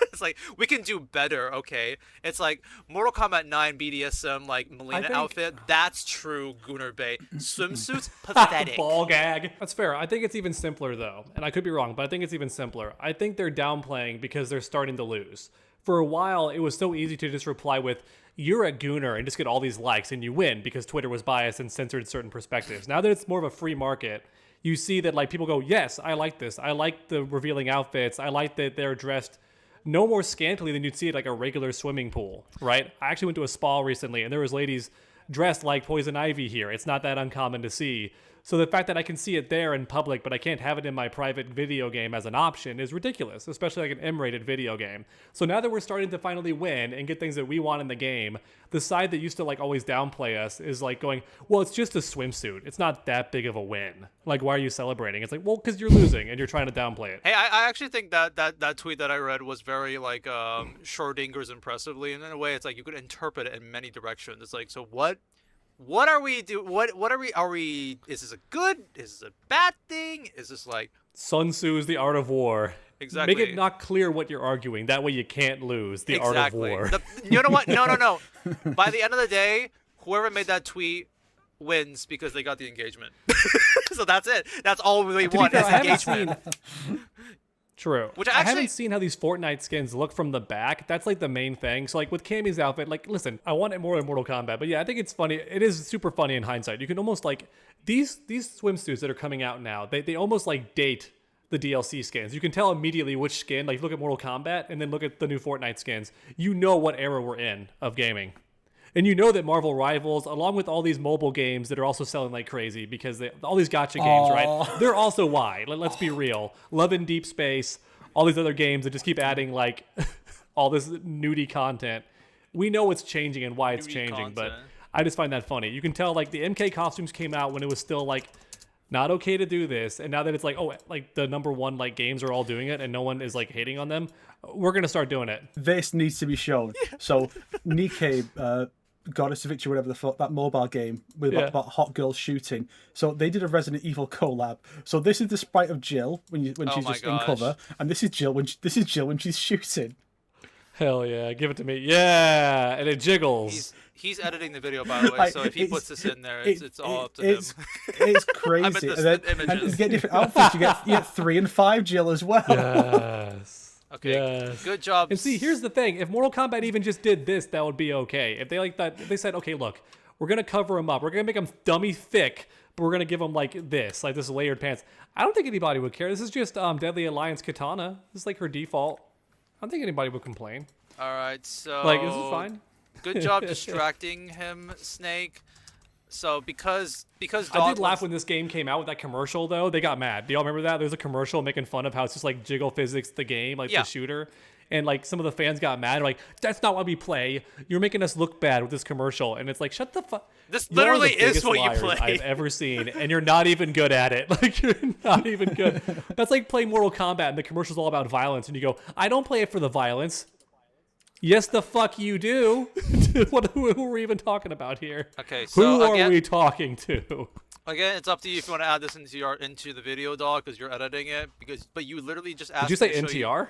It's like, we can do better, okay? It's like Mortal Kombat 9 BDSM like Melina outfit, that's true gooner bait. Swimsuits, pathetic. Ball gag. That's fair. I think it's even simpler though, and I could be wrong, but I think it's even simpler. I think they're downplaying because they're starting to lose. For a while, it was so easy to just reply with, you're a gooner, and just get all these likes and you win because Twitter was biased and censored certain perspectives. Now that it's more of a free market, you see that like people go, yes, I like this. I like the revealing outfits. I like that they're dressed no more scantily than you'd see at like a regular swimming pool, right? I actually went to a spa recently and there was ladies dressed like Poison Ivy here. It's not that uncommon to see. So the fact that I can see it there in public, but I can't have it in my private video game as an option is ridiculous, especially like an M-rated video game. So now that we're starting to finally win and get things that we want in the game, the side that used to like always downplay us is like going, well, it's just a swimsuit. It's not that big of a win. Like, why are you celebrating? It's like, well, because you're losing and you're trying to downplay it. Hey, I actually think that tweet that I read was very like Schrodinger's impressively, and in a way it's like you could interpret it in many directions. It's like, so what are we do? What are we? Is this a good? Is this a bad thing? Is this like Sun Tzu's The Art of War? Exactly. Make it not clear what you're arguing. That way you can't lose. The Art of War. You know what? No. By the end of the day, whoever made that tweet wins because they got the engagement. So that's it. That's all we want is engagement. True. Which I haven't seen how these Fortnite skins look from the back. That's like the main thing. So like with Cammy's outfit, like listen, I want it more in Mortal Kombat, but yeah, I think it's funny. It is super funny in hindsight. You can almost like these swimsuits that are coming out now, they almost like date the DLC skins. You can tell immediately which skin, like look at Mortal Kombat and then look at the new Fortnite skins. You know what era we're in of gaming. And you know that Marvel Rivals, along with all these mobile games that are also selling like crazy because all these gacha games, right? They're also why. Let's be real. Love in Deep Space, all these other games that just keep adding like all this nudie content. We know what's changing and why it's changing, but I just find that funny. You can tell like the MK costumes came out when it was still like not okay to do this, and now that it's like, oh, like the #1 like games are all doing it and no one is like hating on them, we're gonna start doing it. This needs to be shown. So Nikkei, Goddess of Victory, whatever the fuck, that mobile game with about hot girls shooting. So they did a Resident Evil collab. So this is the sprite of Jill when she's just in cover, and this is Jill when she's shooting. Hell yeah, give it to me. Yeah, and it jiggles. He's editing the video, by the way, so if he puts this in there, it's all up to him. It's crazy. I meant and you get different outfits. You get 3 and 5 Jill as well. Yes. Okay, yes. Good job. And see, here's the thing. If Mortal Kombat even just did this, that would be okay. If they like that, if they said, okay, look, we're going to cover him up. We're going to make him dummy thick, but we're going to give him like this layered pants. I don't think anybody would care. This is just Deadly Alliance Katana. This is like her default. I don't think anybody would complain. All right, so like, this is fine. Good job distracting him, Snake. So because I did laugh when this game came out with that commercial though. They got mad. Do y'all remember that? There's a commercial making fun of how it's just like jiggle physics the game, like the shooter. and like some of the fans got mad, like, that's not why we play. You're making us look bad with this commercial, and it's like, shut the fuck. This literally is what you play. I've ever seen, and you're not even good at it. Like, you're not even good. That's like playing Mortal Kombat, and the commercial's all about violence, and you go, I don't play it for the violence. Yes, the fuck you do. Who are we even talking about here? Okay, so who again, are we talking to? Again, it's up to you if you want to add this into the video, Dawg, because you're editing it. But you literally just asked. Did you say me to show you- NTR?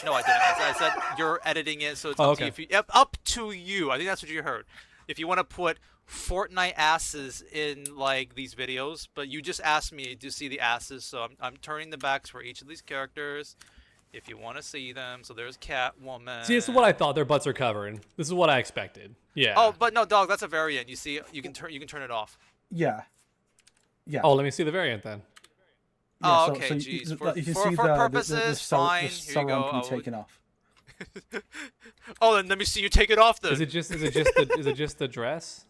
No, I didn't. I said you're editing it, so it's up to you. If you. Up to you. I think that's what you heard. If you want to put Fortnite asses in like these videos, but you just asked me to see the asses, so I'm turning the backs for each of these characters. If you want to see them, so there's Catwoman. See, this is what I thought their butts are covering. This is what I expected. Yeah. Oh, but no, Dawg, that's a variant. You see, you can turn it off. Yeah. Yeah. Oh, let me see the variant then. Yeah, Oh, okay, you jeez. can For see purposes, fine. The Here you go. can be taken off. Oh, then let me see you take it off then. Is it just the dress?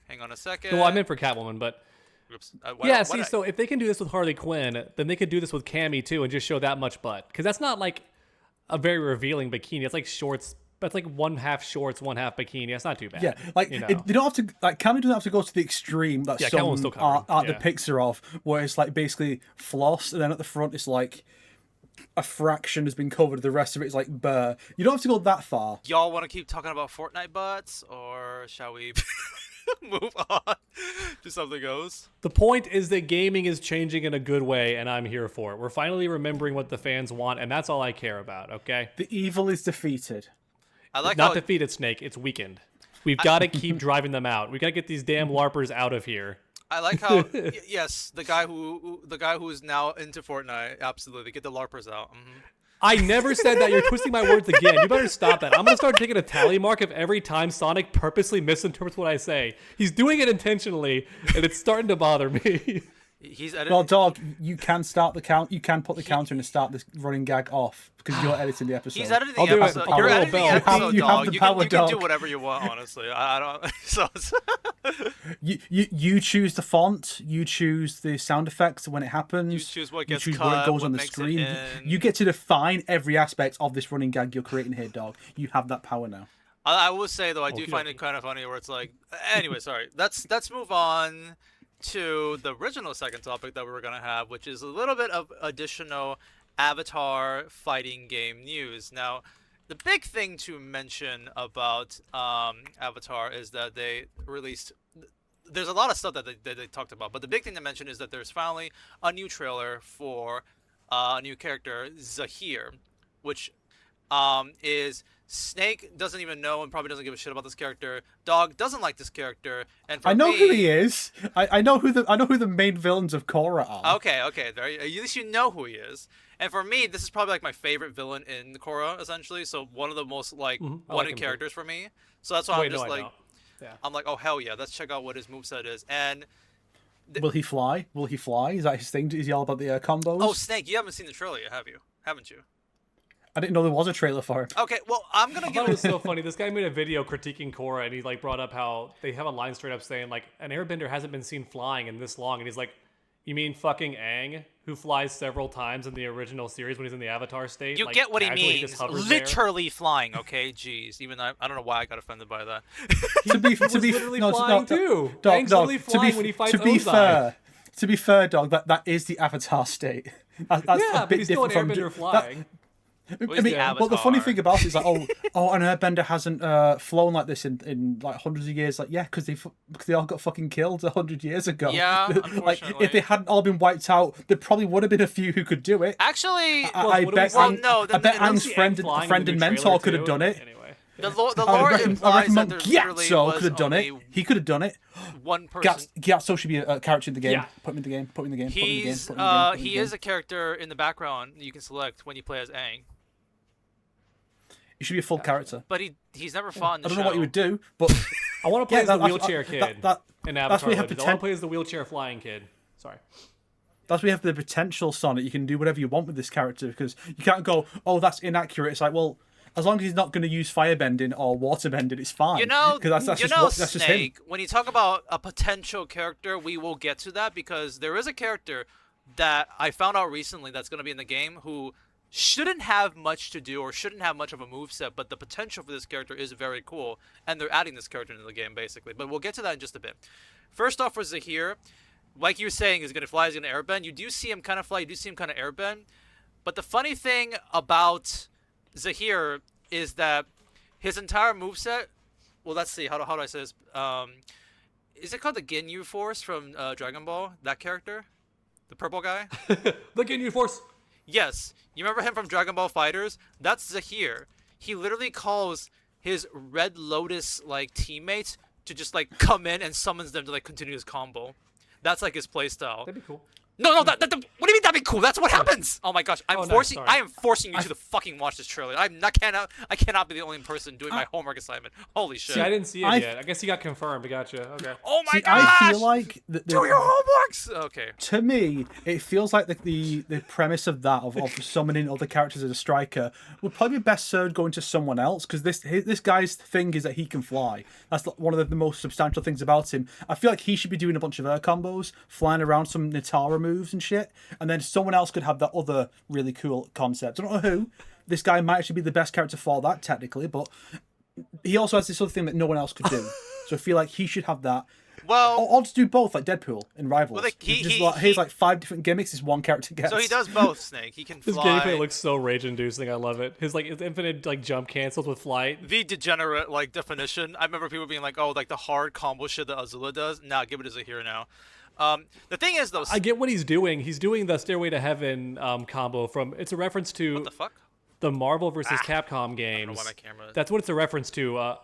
Hang on a second. Well, I meant for Catwoman, but Oops. so if they can do this with Harley Quinn, then they could do this with Cammy too, and just show that much butt, because that's not like a very revealing bikini. It's like shorts. That's like one half shorts, one half bikini. That's not too bad. Yeah, like you know? they don't have to. Like Cammy doesn't have to go to the extreme that Catwoman's some still covered. art Yeah. depicts her of, where it's like basically floss, and then at the front it's like a fraction has been covered. The rest of it is like bare. You don't have to go that far. Y'all want to keep talking about Fortnite butts, or shall we move on to something else? The point is that gaming is changing in a good way, and I'm here for it. We're finally remembering what the fans want, and that's all I care about. Okay. The evil is defeated. I like Not how defeated, Snake. It's weakened. We've got to keep driving them out. We got to get these damn LARPers out of here. I like how yes, the guy who is now into Fortnite, absolutely get the LARPers out. I never said that. You're twisting my words again. You better stop that. I'm going to start taking a tally mark of every time Sonic purposely misinterprets what I say. He's doing it intentionally, and it's starting to bother me. He's editing. Well, Dawg, you can start the count. You can put the counter in and start this running gag off because you're editing the episode. He's editing I'll the do it. episode. I'll You're do a editing the bell. episode, You have Dawg. the You power, can do Dawg. whatever you want, honestly. I don't. So You choose the font. You choose the sound effects when it happens. you choose what gets you choose cut, where it goes what on the makes it screen. in. You get to define every aspect of this running gag you're creating here, Dawg. You have that power now. I will say though, I do find Okey-dokey. it kind of funny where it's like. Anyway, sorry. Let's move on to the original second topic that we were gonna have, which is a little bit of additional Avatar fighting game news. Now, the big thing to mention about Avatar is that they released. There's a lot of stuff that they talked about, but the big thing to mention is that there's finally a new trailer for a new character, Zahir, which is Snake doesn't even know and probably doesn't give a shit about this character. Dawg doesn't like this character, and for I know me, who he is. I know who the main villains of Korra are. Okay, at least you know who he is. And for me, this is probably like my favorite villain in Korra, essentially. So one of the most like I like wanted him too. characters for me. So that's why Wait, I'm just no, I like, don't. Yeah. I'm like, oh hell yeah, let's check out what his moveset is. And Will he fly? Will he fly? Is that his thing? Is he all about the combos? oh, Snake, you haven't seen the trailer yet, have you? Haven't you? I didn't know there was a trailer for him. Okay, well I'm gonna I give thought it it. was so funny. This guy made a video critiquing Korra, and he like brought up how they have a line straight up saying like an airbender hasn't been seen flying in this long, and he's like, you mean fucking Aang, who flies several times in the original series when he's in the Avatar state? You like, get what he casually means. just hovers there? Literally flying. Okay, jeez. Even I don't know why I got offended by that. To be was literally flying too. Dawg, Aang's literally flying when he fights Ozai. To be fair, Dawg, that is the Avatar state. That's Yeah, a but bit he's still an different airbender from flying. I Where's mean, the well, the funny Avatar? thing about it is like, an airbender hasn't flown like this in like hundreds of years. Like, yeah, because they all got fucking killed 100 years ago. Yeah, like, unfortunately. if they hadn't all been wiped out, there probably would have been a few who could do it. Actually, I what do we bet see? Well, no, I bet then Aang's See Aang friend flying in and the new mentor trailer, could have too. done it. Anyway. the I lore reckon implies that Monk there literally Gyatso was could have done it. only He could have done it. one person. Gyatso should be a character in the game. Yeah. Put him in the game. Put him in the game. Put him in the game. He's Put him in the game. Put him in he the game. is a character in the background you can select when you play as Aang, He should be a full character. but he's never fought in the I don't show. know what you would do, but I want to play Yeah, as the that's- wheelchair that- kid that- in that's Avatar where you have Legends. I want to play as the wheelchair flying kid. Sorry. that's where you have the potential, Sonic. You can do whatever you want with this character because you can't go, oh, that's inaccurate. It's like, well, as long as he's not going to use firebending or waterbending, it's fine. You know, because that's just what, that's just him. Snake. When you talk about a potential character, we will get to that because there is a character that I found out recently that's going to be in the game who shouldn't have much to do or shouldn't have much of a moveset, but the potential for this character is very cool, and they're adding this character into the game, basically. But we'll get to that in just a bit. First off, for Zahir, like you were saying, he's going to fly, he's going to airbend. You do see him kind of fly, you do see him kind of airbend. But the funny thing about Zahir is that his entire moveset, well, let's see, how do I say this? Is it called the Ginyu Force from Dragon Ball, that character? The purple guy? The Ginyu Force. Yes. You remember him from Dragon Ball Fighters? That's Zahir. He literally calls his Red Lotus like teammates to just like come in and summons them to like continue his combo. That's like his playstyle. That'd be cool. No, what do you mean that'd be cool? That's what happens. Oh my gosh, I am forcing you to fucking watch this trailer. I cannot be the only person doing my homework assignment. Holy shit. See, I didn't see it yet. I guess he got confirmed. Gotcha. Okay. Oh my gosh. I feel like do your homeworks. Okay. To me, it feels like the premise of that of summoning other characters as a striker would probably be best served going to someone else, because this guy's thing is that he can fly. That's one of the most substantial things about him. I feel like he should be doing a bunch of air combos, flying around some Nitara moves and shit, and then someone else could have that other really cool concept. I don't know who. This guy might actually be the best character for that, technically, but he also has this other thing that no one else could do. So I feel like he should have that. Well, I'll just do both, like Deadpool in Rivals. Well, like, here's like 5 different gimmicks this one character gets. So he does both, Snake. He can His fly. gameplay looks so rage-inducing. I love it. His infinite jump cancels with flight. The degenerate definition. I remember people being like, "Oh, like the hard combo shit that Azula does." Nah, give it a Zahir now. The thing is, though, I get what he's doing. He's doing the Stairway to Heaven combo from. It's a reference to what the fuck? The Marvel versus Capcom games. I don't know why my camera. That's what it's a reference to.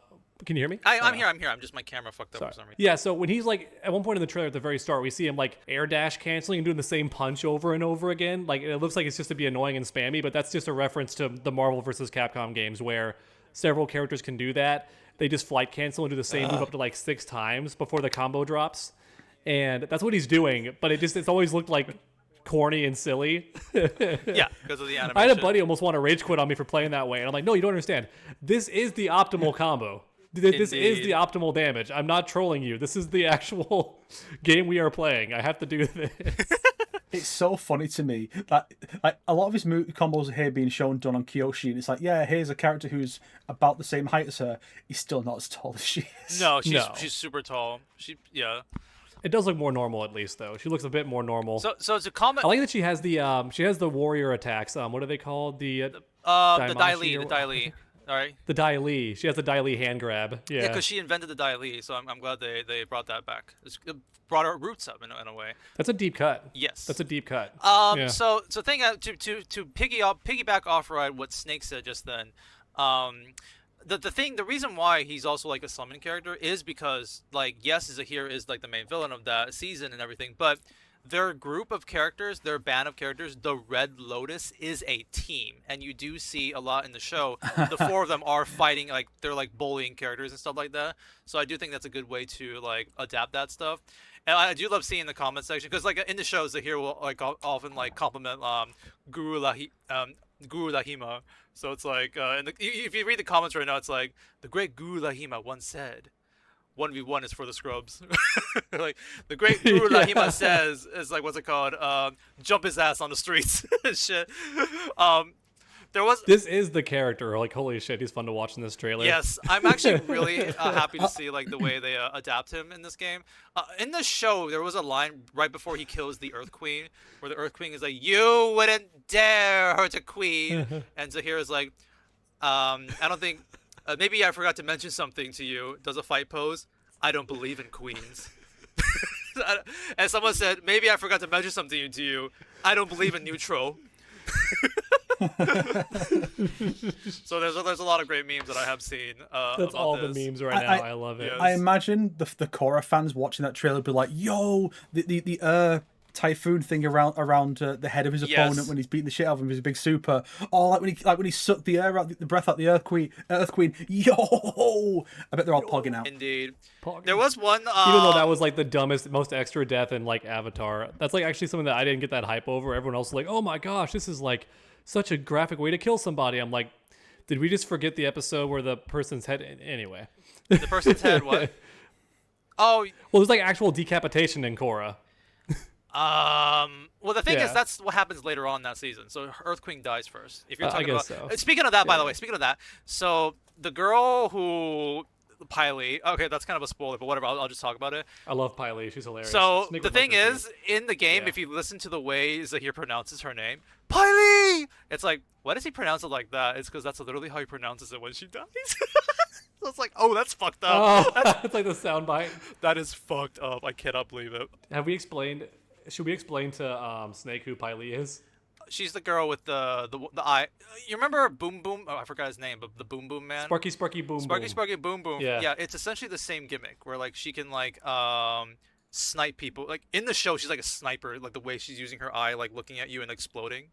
Can you hear me? I'm here. I'm just my camera fucked up for some reason. Yeah, so when he's like at one point in the trailer at the very start, we see him like air dash canceling and doing the same punch over and over again. Like it looks like it's just to be annoying and spammy, but that's just a reference to the Marvel versus Capcom games where several characters can do that. They just flight cancel and do the same move up to like 6 times before the combo drops. And that's what he's doing, but it's always looked like corny and silly. Yeah, because of the animation. I had a buddy almost want to rage quit on me for playing that way, and I'm like, no, you don't understand. This is the optimal combo. This is the optimal damage. I'm not trolling you. This is the actual game we are playing. I have to do this. It's so funny to me that like a lot of his combos are here being shown done on Kyoshi, and it's like, yeah, here's a character who's about the same height as her. He's still not as tall as she is. No, she's super tall. It does look more normal, at least, though. She looks a bit more normal. So it's a comment. I like that she has the warrior attacks. What are they called? The Dai Li. All right. The Dai Li. She has the Dai Li hand grab. Yeah, because she invented the Dai Li, so I'm glad they brought that back. It brought her roots up in a way. That's a deep cut. Yes. That's a deep cut. Yeah. So to piggyback off what Snake said just then. The reason why he's also like a summon character is because like yes, Zahir is like the main villain of that season and everything, but their group of characters, their band of characters, the Red Lotus is a team, and you do see a lot in the show. The 4 of them are fighting, like they're like bullying characters and stuff like that. So I do think that's a good way to like adapt that stuff. And I do love seeing the comment section because like in the shows, Zahir will like often like compliment Guru Lahima. So it's like if you read the comments right now, it's like the great Guru Lahima once said, 1v1 is for the scrubs. Like the great Guru Lahima says is like, what's it called? Jump his ass on the streets and shit. This is the character. Like holy shit, he's fun to watch in this trailer. Yes, I'm actually really happy to see like the way they adapt him in this game. In the show, there was a line right before he kills the Earth Queen, where the Earth Queen is like, "You wouldn't dare hurt a queen," and Zahir is like, "I don't think." Maybe I forgot to mention something to you. Does a fight pose? I don't believe in queens. And someone said, maybe I forgot to mention something to you. I don't believe in neutral. So there's a lot of great memes that I have seen. That's all the memes right now. I love it. Yes. I imagine the Korra fans watching that trailer be like, "Yo, the typhoon thing around the head of his opponent when he's beating the shit out of him is a big super. Oh, like when he sucked the air out, the breath out the Earth Queen. Yo, I bet they're all pogging out. Indeed. Pogging. There was one. Even though that was like the dumbest, most extra death in like Avatar. That's like actually something that I didn't get that hype over. Everyone else was like, oh my gosh, this is like such a graphic way to kill somebody. I'm like, did we just forget the episode where the person's head? Anyway. The person's head. What? Oh. Well, there's like actual decapitation in Korra. Well, the thing Yeah. is, that's what happens later on in that season. So Earth Queen dies first. If you're I talking guess about. so. Speaking of that, by Yeah. the way, speaking of that, so the girl who. Piley. Okay, that's kind of a spoiler, but whatever. I'll just talk about it. I love Piley. She's hilarious. So Sneak the with my thing sister. is, in the game, Yeah. if you listen to the way Zahir pronounces her name, Piley, it's like, why does he pronounce it like that? It's because that's literally how he pronounces it when she dies. So it's like, oh, that's fucked up. Oh, it's like the soundbite. That is fucked up. I cannot believe it. Have we explained? Should we explain to Snake who Piley is? She's the girl with the eye. You remember Boom Boom? Oh, I forgot his name, but the Boom Boom man. Sparky Boom Sparky Boom. Sparky Boom Boom. Yeah. Yeah, it's essentially the same gimmick where like she can like snipe people. Like in the show, she's like a sniper. Like the way she's using her eye, like looking at you and exploding.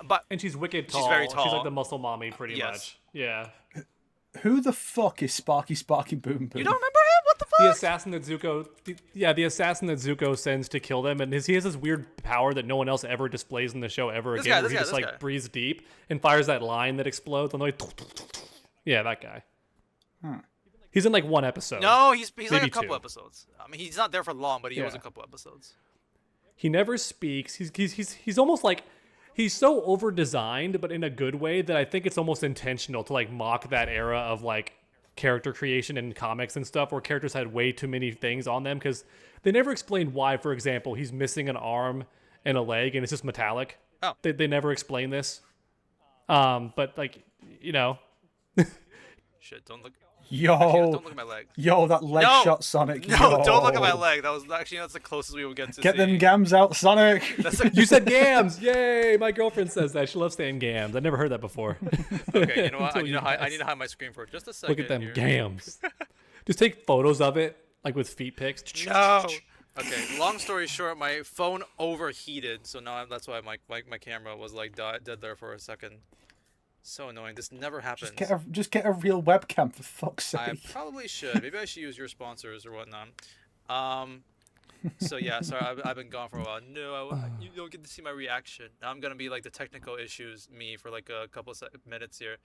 But And she's wicked tall. She's very She's tall. like the muscle mommy, pretty Yes. much. Yeah. Who the fuck is Sparky Boom Boom? you don't remember him? What the fuck? The assassin that Zuko, the assassin that Zuko sends to kill them, and he has this weird power that no one else ever displays in the show ever This again, guy, where this he guy, just this like guy. breathes deep and fires that line that explodes. And like, yeah, that guy. He's in like one episode. No, he's like Maybe a couple two. episodes. I mean, he's not there for long, but he was Yeah. a couple episodes. He never speaks. He's almost like he's so over designed, but in a good way that I think it's almost intentional to like mock that era of like character creation in comics and stuff where characters had way too many things on them because they never explained why, for example, he's missing an arm and a leg and it's just metallic. Oh. They never explain this. But like, you know, Shit, don't look. Yo, Actually, don't look at my leg. yo, that leg No! shot, Sonic. No, yo. don't look at my leg. That was actually that's the closest we will get to Get seeing. them gams out, Sonic. That's a, you said gams. Yay. My girlfriend says that. She loves saying gams. I never heard that before. okay. You know what? I Until need, you I guys. need to hide my screen for just a second. Look at them here. gams. Just take photos of it, like with feet pics. No. Okay. Long story short, my phone overheated, so now that's why my camera was like dead there for a second. So annoying. This never happens. Just get a real webcam for fuck's I sake. probably should. Maybe I should use your sponsors or whatnot. So yeah, sorry, I've been gone for a while. No, you don't get to see my reaction. Now I'm gonna be like the technical issues me for like a couple of minutes here.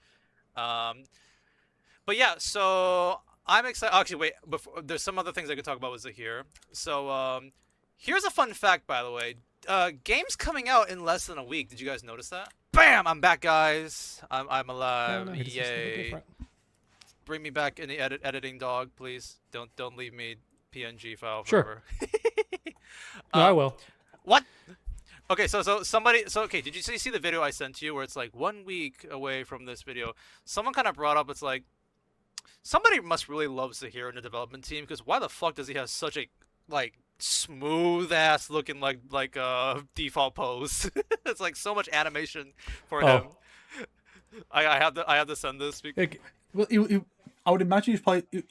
But yeah, so I'm excited. Actually, wait. Before, there's some other things I could talk about with Zahir. So here's a fun fact, by the way. Game's coming out in less than a week. Did you guys notice that? Bam! I'm back, guys. I'm alive. No, it's just a little Yay! different. Bring me back in the editing, dog, please. Don't leave me PNG file Sure. forever. No, I will. What? Okay, so okay, did you see the video I sent to you where it's like 1 week away from this video? Someone kind of brought up, it's like somebody must really love Zahir in the development team because why the fuck does he have such a like smooth ass looking like default pose? It's like so much animation for him. I have to send this. Like, Well, I would imagine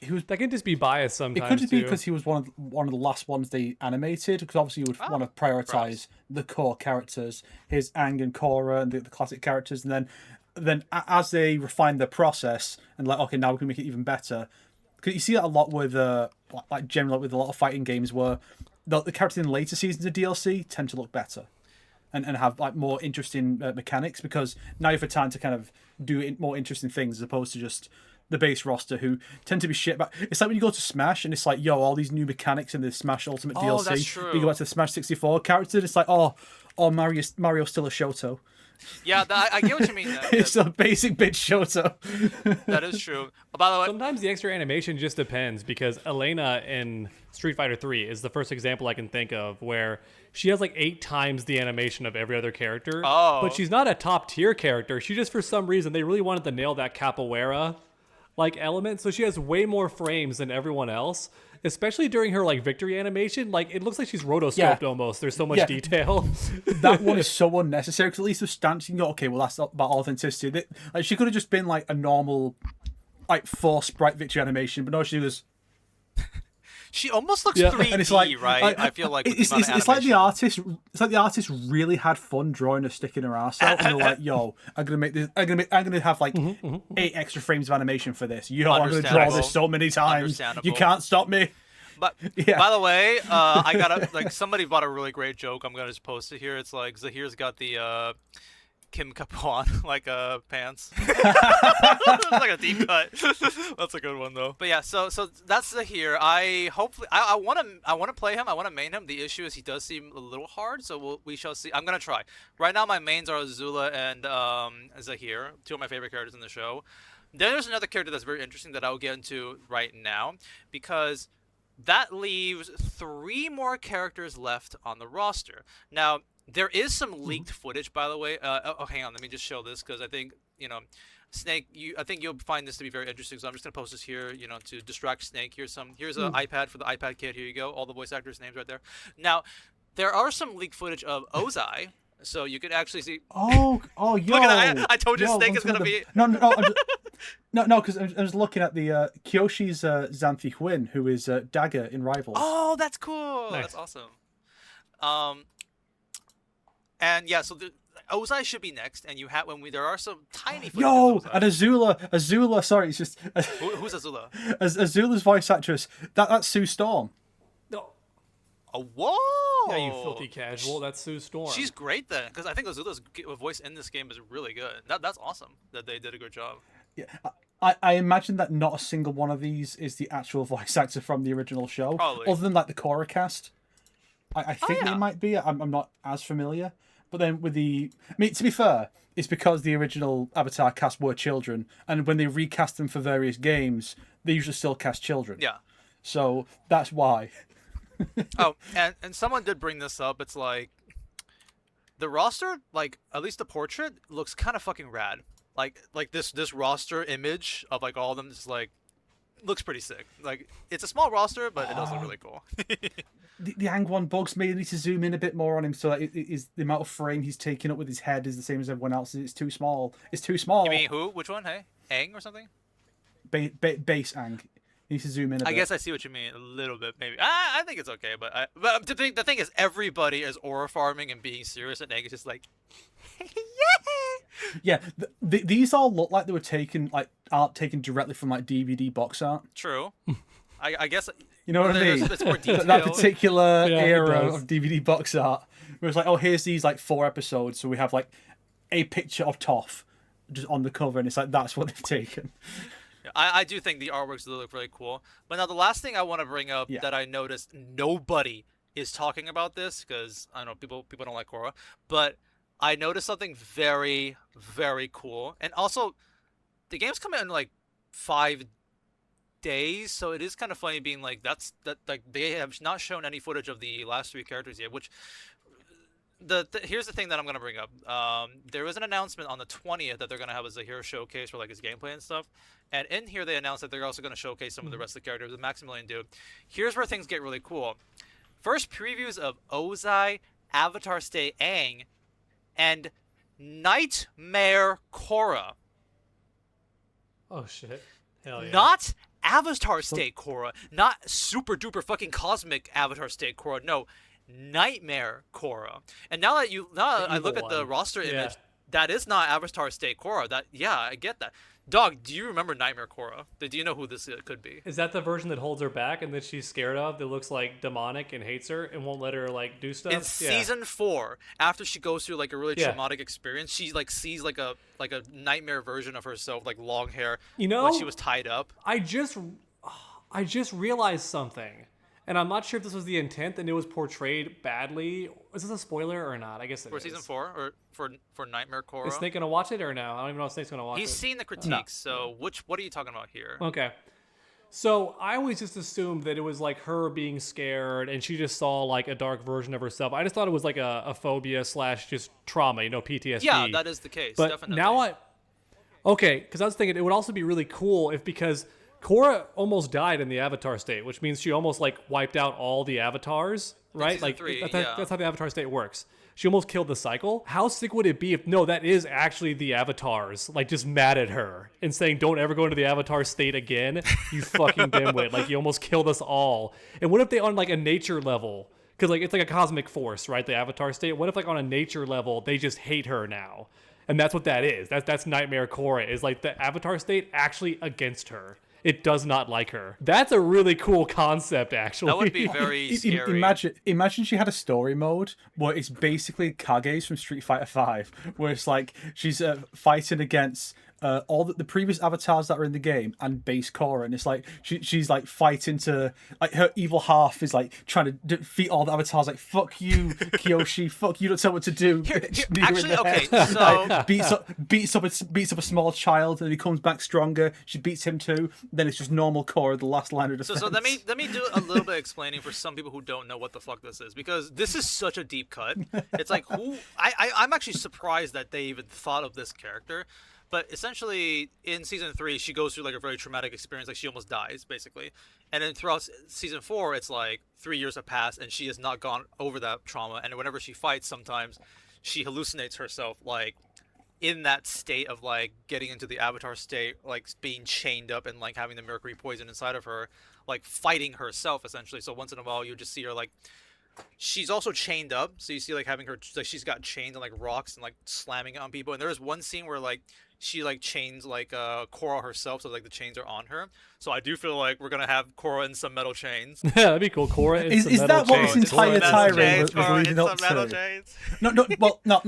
he was. that can just be biased It sometimes. could just be too. because he was one of the last ones they animated. Because obviously you would want to prioritize perhaps. the core characters, his Aang and Korra and the classic characters, and then as they refine the process and like, okay, now we can make it even better. Because you see that a lot with like generally with a lot of fighting games where the characters in later seasons of DLC tend to look better. And have like more interesting mechanics because now you have time to kind of do more interesting things as opposed to just the base roster who tend to be shit. But it's like when you go to Smash and it's like, yo, all these new mechanics in the Smash Ultimate DLC. that's true. You go back to the Smash 64 character, and it's like, oh, Mario's still a Shoto. Yeah, I get what you mean. It's a basic bitch Shoto. That is true. By the way, Sometimes the extra animation just depends because Elena in Street Fighter 3 is the first example I can think of where she has like 8 times the animation of every other character. Oh. But she's not a top tier character. She just, for some reason, they really wanted to nail that capoeira like element. So she has way more frames than everyone else, especially during her like victory animation. Like it looks like she's rotoscoped Yeah. almost. There's so much Yeah. detail. That one is so unnecessary because at least with stance, you can go, okay, well, that's not about authenticity. Like, she could have just been like a normal, like, 4 sprite victory animation, but no, she was. she almost looks Yeah. 3D, And it's like, right? I feel like with the it's amount of like the animation. artist really had fun drawing her sticking her ass out, and they're like, "Yo, I'm gonna make this. I'm gonna have like 8 extra frames of animation for this. Yo, I'm gonna draw Understandable. this so many times. Understandable. You can't stop me." But Yeah. by the way, I got like somebody bought a really great joke. I'm gonna just post it here. It's like Zahir's got the Kim Kapuan like pants. It's like a deep cut. That's a good one though. But yeah, so that's the here. I want to play him. I want to main him. The issue is he does seem a little hard, so we shall see. I'm gonna try. Right now my mains are Azula and Zahir, two of my favorite characters in the show. Then there's another character that's very interesting that I'll get into right now, because that leaves 3 more characters left on the roster. Now, there is some leaked footage, by the way. Hang on, let me just show this, because I think, Snake, I think you'll find this to be very interesting, so I'm just going to post this here, to distract Snake. Here's an iPad for the iPad kid. Here you go. All the voice actors' names right there. Now, there are some leaked footage of Ozai, so you can actually see... Oh, yo. Look at that. I told you Snake is going to be... No, because I was looking at the Kyoshi's Xanthi Huyn, who is Dagger in Rivals. Oh, that's cool. Nice. That's awesome. And yeah, so Ozai should be next, and there are some tiny footage of Ozai. And Azula, sorry, it's just... Who's Azula? Azula's voice actress, that's Sue Storm. No. Oh, whoa! Yeah, you filthy casual. That's Sue Storm. She's great then, because I think Azula's voice in this game is really good. That's awesome that they did a good job. Yeah, I imagine that not a single one of these is the actual voice actor from the original show. Probably. Other than like the Korra cast. I think they might be. I'm not as familiar. But then with to be fair, it's because the original Avatar cast were children, and when they recast them for various games, they usually still cast children. Yeah. So that's why. Oh, and someone did bring this up. It's like the roster, like at least the portrait, looks kind of fucking rad. Like this roster image of like all of them just like looks pretty sick. Like it's a small roster, but it does look really cool. The Ang one bugs me. I need to zoom in a bit more on him so that the amount of frame he's taking up with his head is the same as everyone else's. It's too small. It's too small. You mean who? Which one? Hey, Aang or something? Base Ang. You need to zoom in a bit. I guess I see what you mean a little bit, maybe. I think it's okay, but the thing is, everybody is aura farming and being serious, and Aang is just like, yeah. These all look like they were taken art taken directly from like DVD box art. True. I guess. You know what I mean? It's more detailed. That particular Yeah, era of DVD box art, where it's like, oh, here's these like 4 episodes, so we have like a picture of Toph just on the cover, and it's like that's what they've taken. I do think the artworks do look really cool. But now the last thing I want to bring up that I noticed nobody is talking about this, because I don't know people don't like Korra, but I noticed something very, very cool. And also, the game's coming in like 5 days, so it is kind of funny being like like they have not shown any footage of the last 3 characters yet, which here's the thing that I'm gonna bring up. There was an announcement on the 20th that they're gonna have a Zahir showcase for like his gameplay and stuff, and in here they announced that they're also gonna showcase some of the rest of the characters. The Maximilian dude. Here's where things get really cool. First previews of Ozai, Avatar State Aang, and Nightmare Korra. Oh shit! Hell yeah! Not Avatar State Korra, not super duper fucking cosmic Avatar State Korra. No. Nightmare Korra. And now that I look at the roster image, that is not Avatar State Korra. I get that. Dog, do you remember Nightmare Korra? Do you know who this could be? Is that the version that holds her back and that she's scared of, that looks like demonic and hates her and won't let her like do stuff? In season 4, after she goes through like a really traumatic experience, she like sees like a nightmare version of herself, like long hair, when she was tied up. I just realized something. And I'm not sure if this was the intent and it was portrayed badly. Is this a spoiler or not? I guess it for is. Season 4 or for Nightmare Korra. Is Snake gonna watch it or no? I don't even know if Snake's gonna watch it. He's seen the critiques, so what are you talking about here? Okay. So I always just assumed that it was like her being scared and she just saw like a dark version of herself. I just thought it was like a phobia / just trauma, PTSD. Yeah, that is the case. But definitely. Now because I was thinking it would also be really cool because Korra almost died in the Avatar state, which means she almost like wiped out all the avatars, right? Like 3, that's how the Avatar state works. She almost killed the cycle. How sick would it be if that is actually the avatars, like just mad at her and saying, "Don't ever go into the Avatar state again, you fucking dimwit! Like you almost killed us all." And what if they on like a nature level? Because like it's like a cosmic force, right? The Avatar state. What if like on a nature level they just hate her now? And that's what that is. That's Nightmare Korra is like the Avatar state actually against her. it does not like her. That's a really cool concept, actually. That would be very scary. Imagine she had a story mode where it's basically Kage's from Street Fighter V, where it's like she's fighting against all the previous avatars that are in the game and base Korra, and it's like she's like fighting to, like, her evil half is like trying to defeat all the avatars, like, fuck you, Kyoshi, fuck you, don't tell what to do. Actually, okay, so like, beats up a small child and he comes back stronger. She beats him too. Then it's just normal Korra, the last line of defense. So let me do a little bit of explaining for some people who don't know what the fuck this is, because this is such a deep cut. It's like, I'm actually surprised that they even thought of this character. But essentially, in season 3, she goes through like a very traumatic experience, like she almost dies, basically. And then throughout season 4, it's like 3 years have passed, and she has not gone over that trauma. And whenever she fights, sometimes she hallucinates herself, like, in that state of like getting into the avatar state, like being chained up and like having the mercury poison inside of her, like fighting herself essentially. So once in a while, you just see her like. She's also chained up, so you see like having her, like, she's got chains and like rocks and like slamming it on people. And there is one scene where like she like chains like Korra herself, so like the chains are on her. So I do feel like we're gonna have Korra in some metal chains. Yeah, that'd be cool. Korra in some Is metal that what chains. this entire tirade was Korra leading in up some metal to? chains.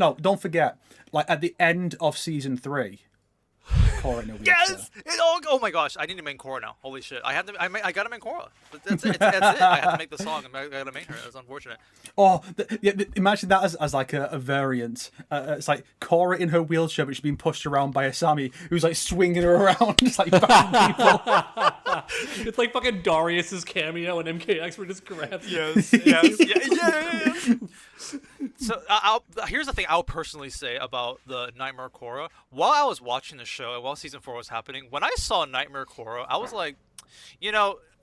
No, don't forget, like at the end of season 3, Korra in a wheelchair. Yes! Oh my gosh, I need to make Korra now. Holy shit. I gotta make Korra. That's it. That's it. I have to make the song. I gotta make her. That's unfortunate. Oh, imagine that as like a variant. It's like Korra in her wheelchair, but she's being pushed around by Asami, who's like swinging her around, just like banging people. It's like fucking Darius's cameo in MKX where just grabs. Yes. Yeah. So here's the thing I'll personally say about the Nightmare Korra. While I was watching the show and while season 4 was happening, when I saw Nightmare Korra, I was like,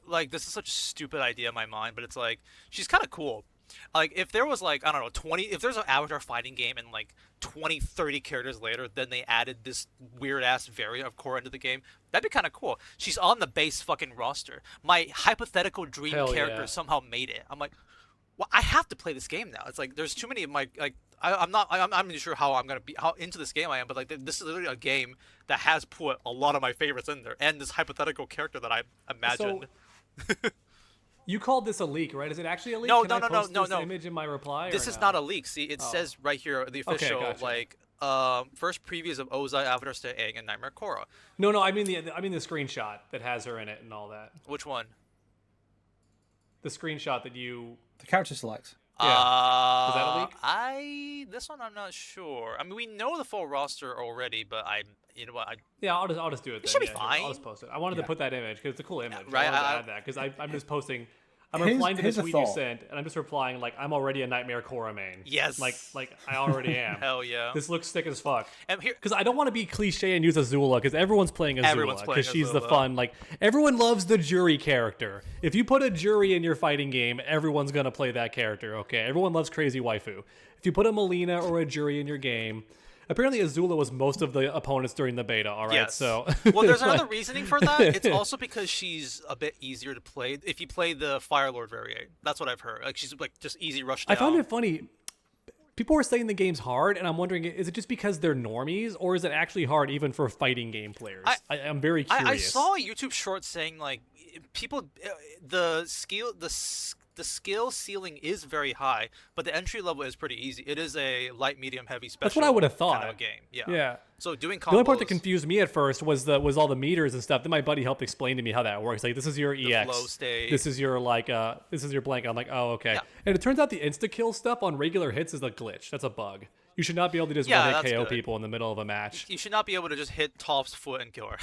like, this is such a stupid idea in my mind, but it's like, she's kind of cool. Like, if there was like, I don't know, if there's an Avatar fighting game and like 20, 30 characters later, then they added this weird ass variant of Korra into the game, that'd be kind of cool. She's on the base fucking roster. My hypothetical dream character somehow made it. I'm like, well, I have to play this game now. It's like there's too many of my like. I'm not sure how I'm gonna be how into this game I am, but like this is literally a game that has put a lot of my favorites in there, and this hypothetical character that I imagined. So, you called this a leak, right? Is it actually a leak? No, Can I post no. this image in my reply. This is not a leak. See, it says right here the official like first previews of Ozai, Avatar State Aang, and Nightmare Korra. No, I mean the screenshot that has her in it and all that. Which one? The screenshot that you. The character select. Yeah. Is that a leak? This one I'm not sure. I mean, we know the full roster already, but you know what? Yeah, I'll just do it. It should be fine. I'll just post it. I wanted to put that image because it's a cool image. Right. I wanted to add that because I'm just posting. I'm replying to the tweet you sent, and I'm just replying like I'm already a Nightmare Korra main. Yes. Like I already am. Hell yeah. This looks sick as fuck. And here, because I don't want to be cliche and use Azula because everyone's playing Azula because she's the fun. Like everyone loves the Jury character. If you put a Jury in your fighting game, everyone's gonna play that character. Okay. Everyone loves crazy waifu. If you put a Melina or a Jury in your game. Apparently, Azula was most of the opponents during the beta, all right? Yes. So, well, there's another reasoning for that. It's also because she's a bit easier to play if you play the Fire Lord variant. That's what I've heard. Like, she's like just easy rush down. I found it funny. People were saying the game's hard, and I'm wondering, is it just because they're normies, or is it actually hard even for fighting game players? I'm very curious. I saw a YouTube short saying, like, people, the skill ceiling is very high, but the entry level is pretty easy. It is a light, medium, heavy special. That's what I would have thought. Kind of a game. Yeah. So doing combos. The only part that confused me at first was all the meters and stuff. Then my buddy helped explain to me how that works. Like, this is your EX. Flow state. This is your this is your blank. I'm like, oh, okay. Yeah. And it turns out the insta kill stuff on regular hits is a glitch. That's a bug. You should not be able to just one-hit KO people in the middle of a match. You should not be able to just hit Toph's foot and kill her.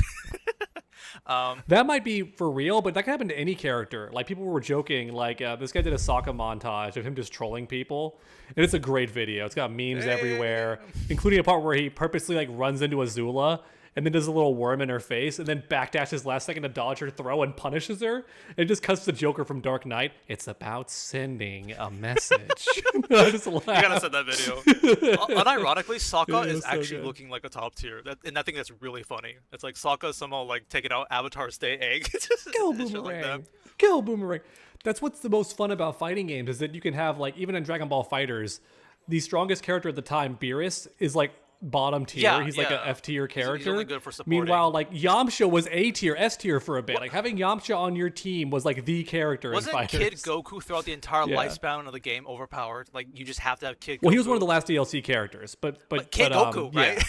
That might be for real, but that can happen to any character. Like, people were joking, like, this guy did a Sokka montage of him just trolling people, and it's a great video. It's got memes everywhere, including a part where he purposely, like, runs into Azula, and then does a little worm in her face, and then backdashes last second to dodge her throw and punishes her. And it just cuts the Joker from Dark Knight. It's about sending a message. I just laughed. You gotta send that video. Unironically, Sokka is actually looking like a top tier, and I think that's really funny. It's like Sokka somehow like taking out Avatar State Egg. Kill Boomerang. Kill Boomerang. That's what's the most fun about fighting games is that you can have, like, even in Dragon Ball FighterZ, the strongest character at the time, Beerus, is like bottom tier. Yeah, He's like yeah. a F tier character. He's only good for supporting. Meanwhile, like Yamcha was A tier, S tier for a bit. Like having Yamcha on your team was like the character Wasn't in Kid fighters. Goku throughout the entire Yeah. lifespan of the game overpowered? Like you just have to have Kid. Well, Goku. he was one of the last DLC characters, but Kid Goku, yeah. right?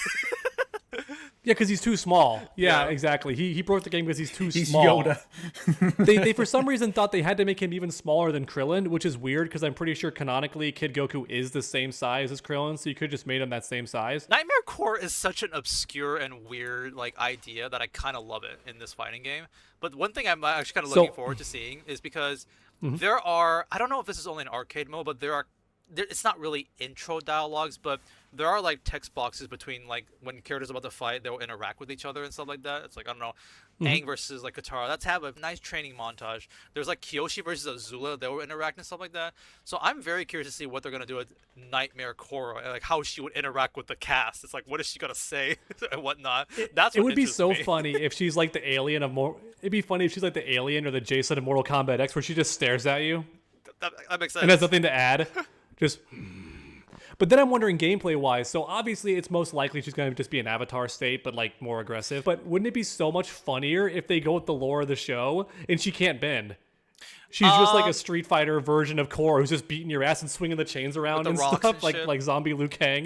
Yeah, because he's too small. Yeah, Yeah. exactly. He broke the game because he's too He's small. Yoda. They for some reason thought they had to make him even smaller than Krillin, which is weird because I'm pretty sure canonically Kid Goku is the same size as Krillin, so you could just made him that same size. Nightmare Core is such an obscure and weird like idea that I kind of love it in this fighting game. But one thing I'm actually kind of looking forward to seeing is because there are, I don't know if this is only in arcade mode, but it's not really intro dialogues, but there are like text boxes between like when characters are about to fight, they'll interact with each other and stuff like that. It's like, I don't know, Aang versus like Katara. Let's have a nice training montage. There's like Kyoshi versus Azula. They will interact and stuff like that. So I'm very curious to see what they're gonna do with Nightmare Korra and like how she would interact with the cast. It's like, what is she gonna say and whatnot. That's what It would be interests so me. funny if she's like the alien of more. It'd be funny if she's like the alien or the Jason of Mortal Kombat X, where she just stares at you That makes sense. and has nothing to add. Just. But then I'm wondering gameplay wise. So obviously it's most likely she's going to just be an avatar state, but like more aggressive. But wouldn't it be so much funnier if they go with the lore of the show and she can't bend? She's just like a Street Fighter version of Korra who's just beating your ass and swinging the chains around the and rocks stuff, and like shit. like zombie Liu Kang.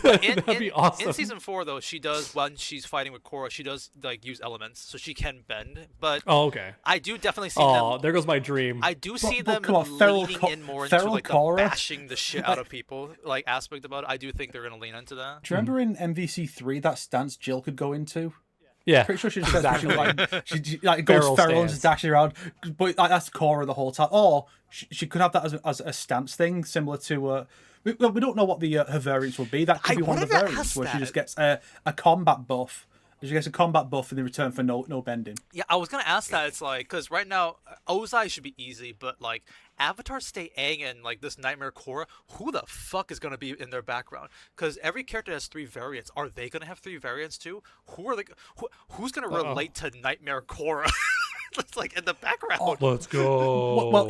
That'd be awesome. In season 4, though, she does when she's fighting with Korra, she does like use elements, so she can bend. But Oh, okay. I do definitely see Oh, them. there goes my dream. I do see but them come on, feral leaning Co- in more into feral like the Korra? bashing the shit out of people like aspect about it. I do think they're gonna lean into that. Do you remember in MVC3 that stance Jill could go into? Yeah. Pretty sure she just says she like goes Feral feral and stance. just dashes around, but like, that's Korra the whole time. Or she could have that as a stance thing, similar to. We don't know what the her variants will be. That could I be one of the wanted to variants ask where she that. just gets a combat buff. She gets a combat buff in return for no bending. Yeah, I was gonna ask that. It's like because right now Ozai should be easy, but like Avatar State Aang and like this Nightmare Korra, who the fuck is gonna be in their background? Because every character has 3 variants. Are they gonna have 3 variants too? Who's gonna relate to Nightmare Korra? It's like in the background. Let's go.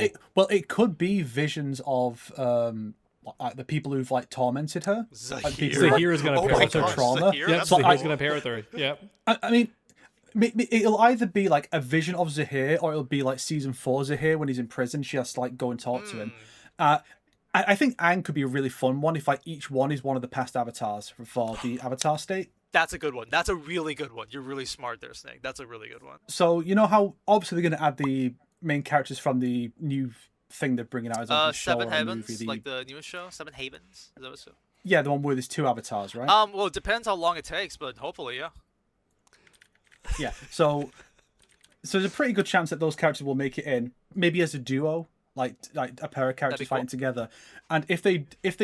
It could be visions of like the people who've like tormented her. Like, people who, like, Zahir is gonna Oh pair my with her gosh, trauma. Zahir? Yep, That's so Zahir's I- gonna pair with her. Yep. I mean, it'll either be like a vision of Zahir, or it'll be like season 4 Zahir when he's in prison. She has to like go and talk to him. I think Aang could be a really fun one if like each one is one of the past avatars for the Avatar state. That's a good one. That's a really good one. You're really smart there, Snake. That's a really good one. So you know how obviously they're going to add the main characters from the new thing they're bringing out as a show Seven or a Heavens, movie. like the newest show, Seven Havens. Is that what it's called? Yeah, the one where there's 2 avatars, right? Well, it depends how long it takes, but hopefully, yeah. Yeah. So there's a pretty good chance that those characters will make it in, maybe as a duo, like a pair of characters cool. fighting together. And if they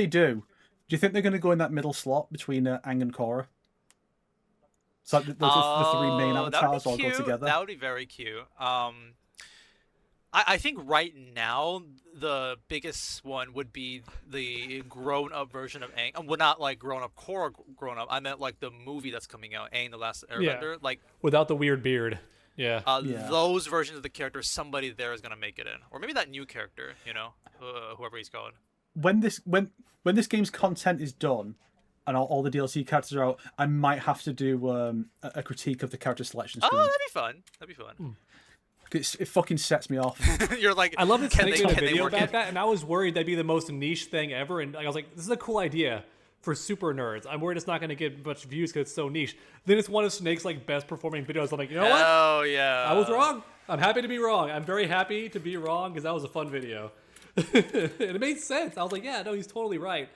do you think they're going to go in that middle slot between Aang and Korra? So like, the 3 main That would be avatars all go cute. together. That would be very cute. I think right now the biggest one would be the grown-up version of Aang. Well, not like grown-up Korra grown-up. I meant like the movie that's coming out, Aang the Last Airbender. Like Without the weird beard. Yeah. Yeah. those versions of the characters, somebody there is gonna make it in, or maybe that new character. You know, whoever he's called. When this game's content is done and all the DLC characters are out, I might have to do a critique of the character selection Oh, screen. that'd be fun. That'd be fun. It fucking sets me off. You're like, I love that can Snake they, made a can they video work about it? that, and I was worried that'd be the most niche thing ever. And I was like, this is a cool idea for super nerds. I'm worried it's not going to get much views because it's so niche. Then it's one of Snake's like best performing videos. I'm like, you know what? Oh yeah. I was wrong. I'm happy to be wrong. I'm very happy to be wrong because that was a fun video. And it made sense. I was like, yeah, no, he's totally right.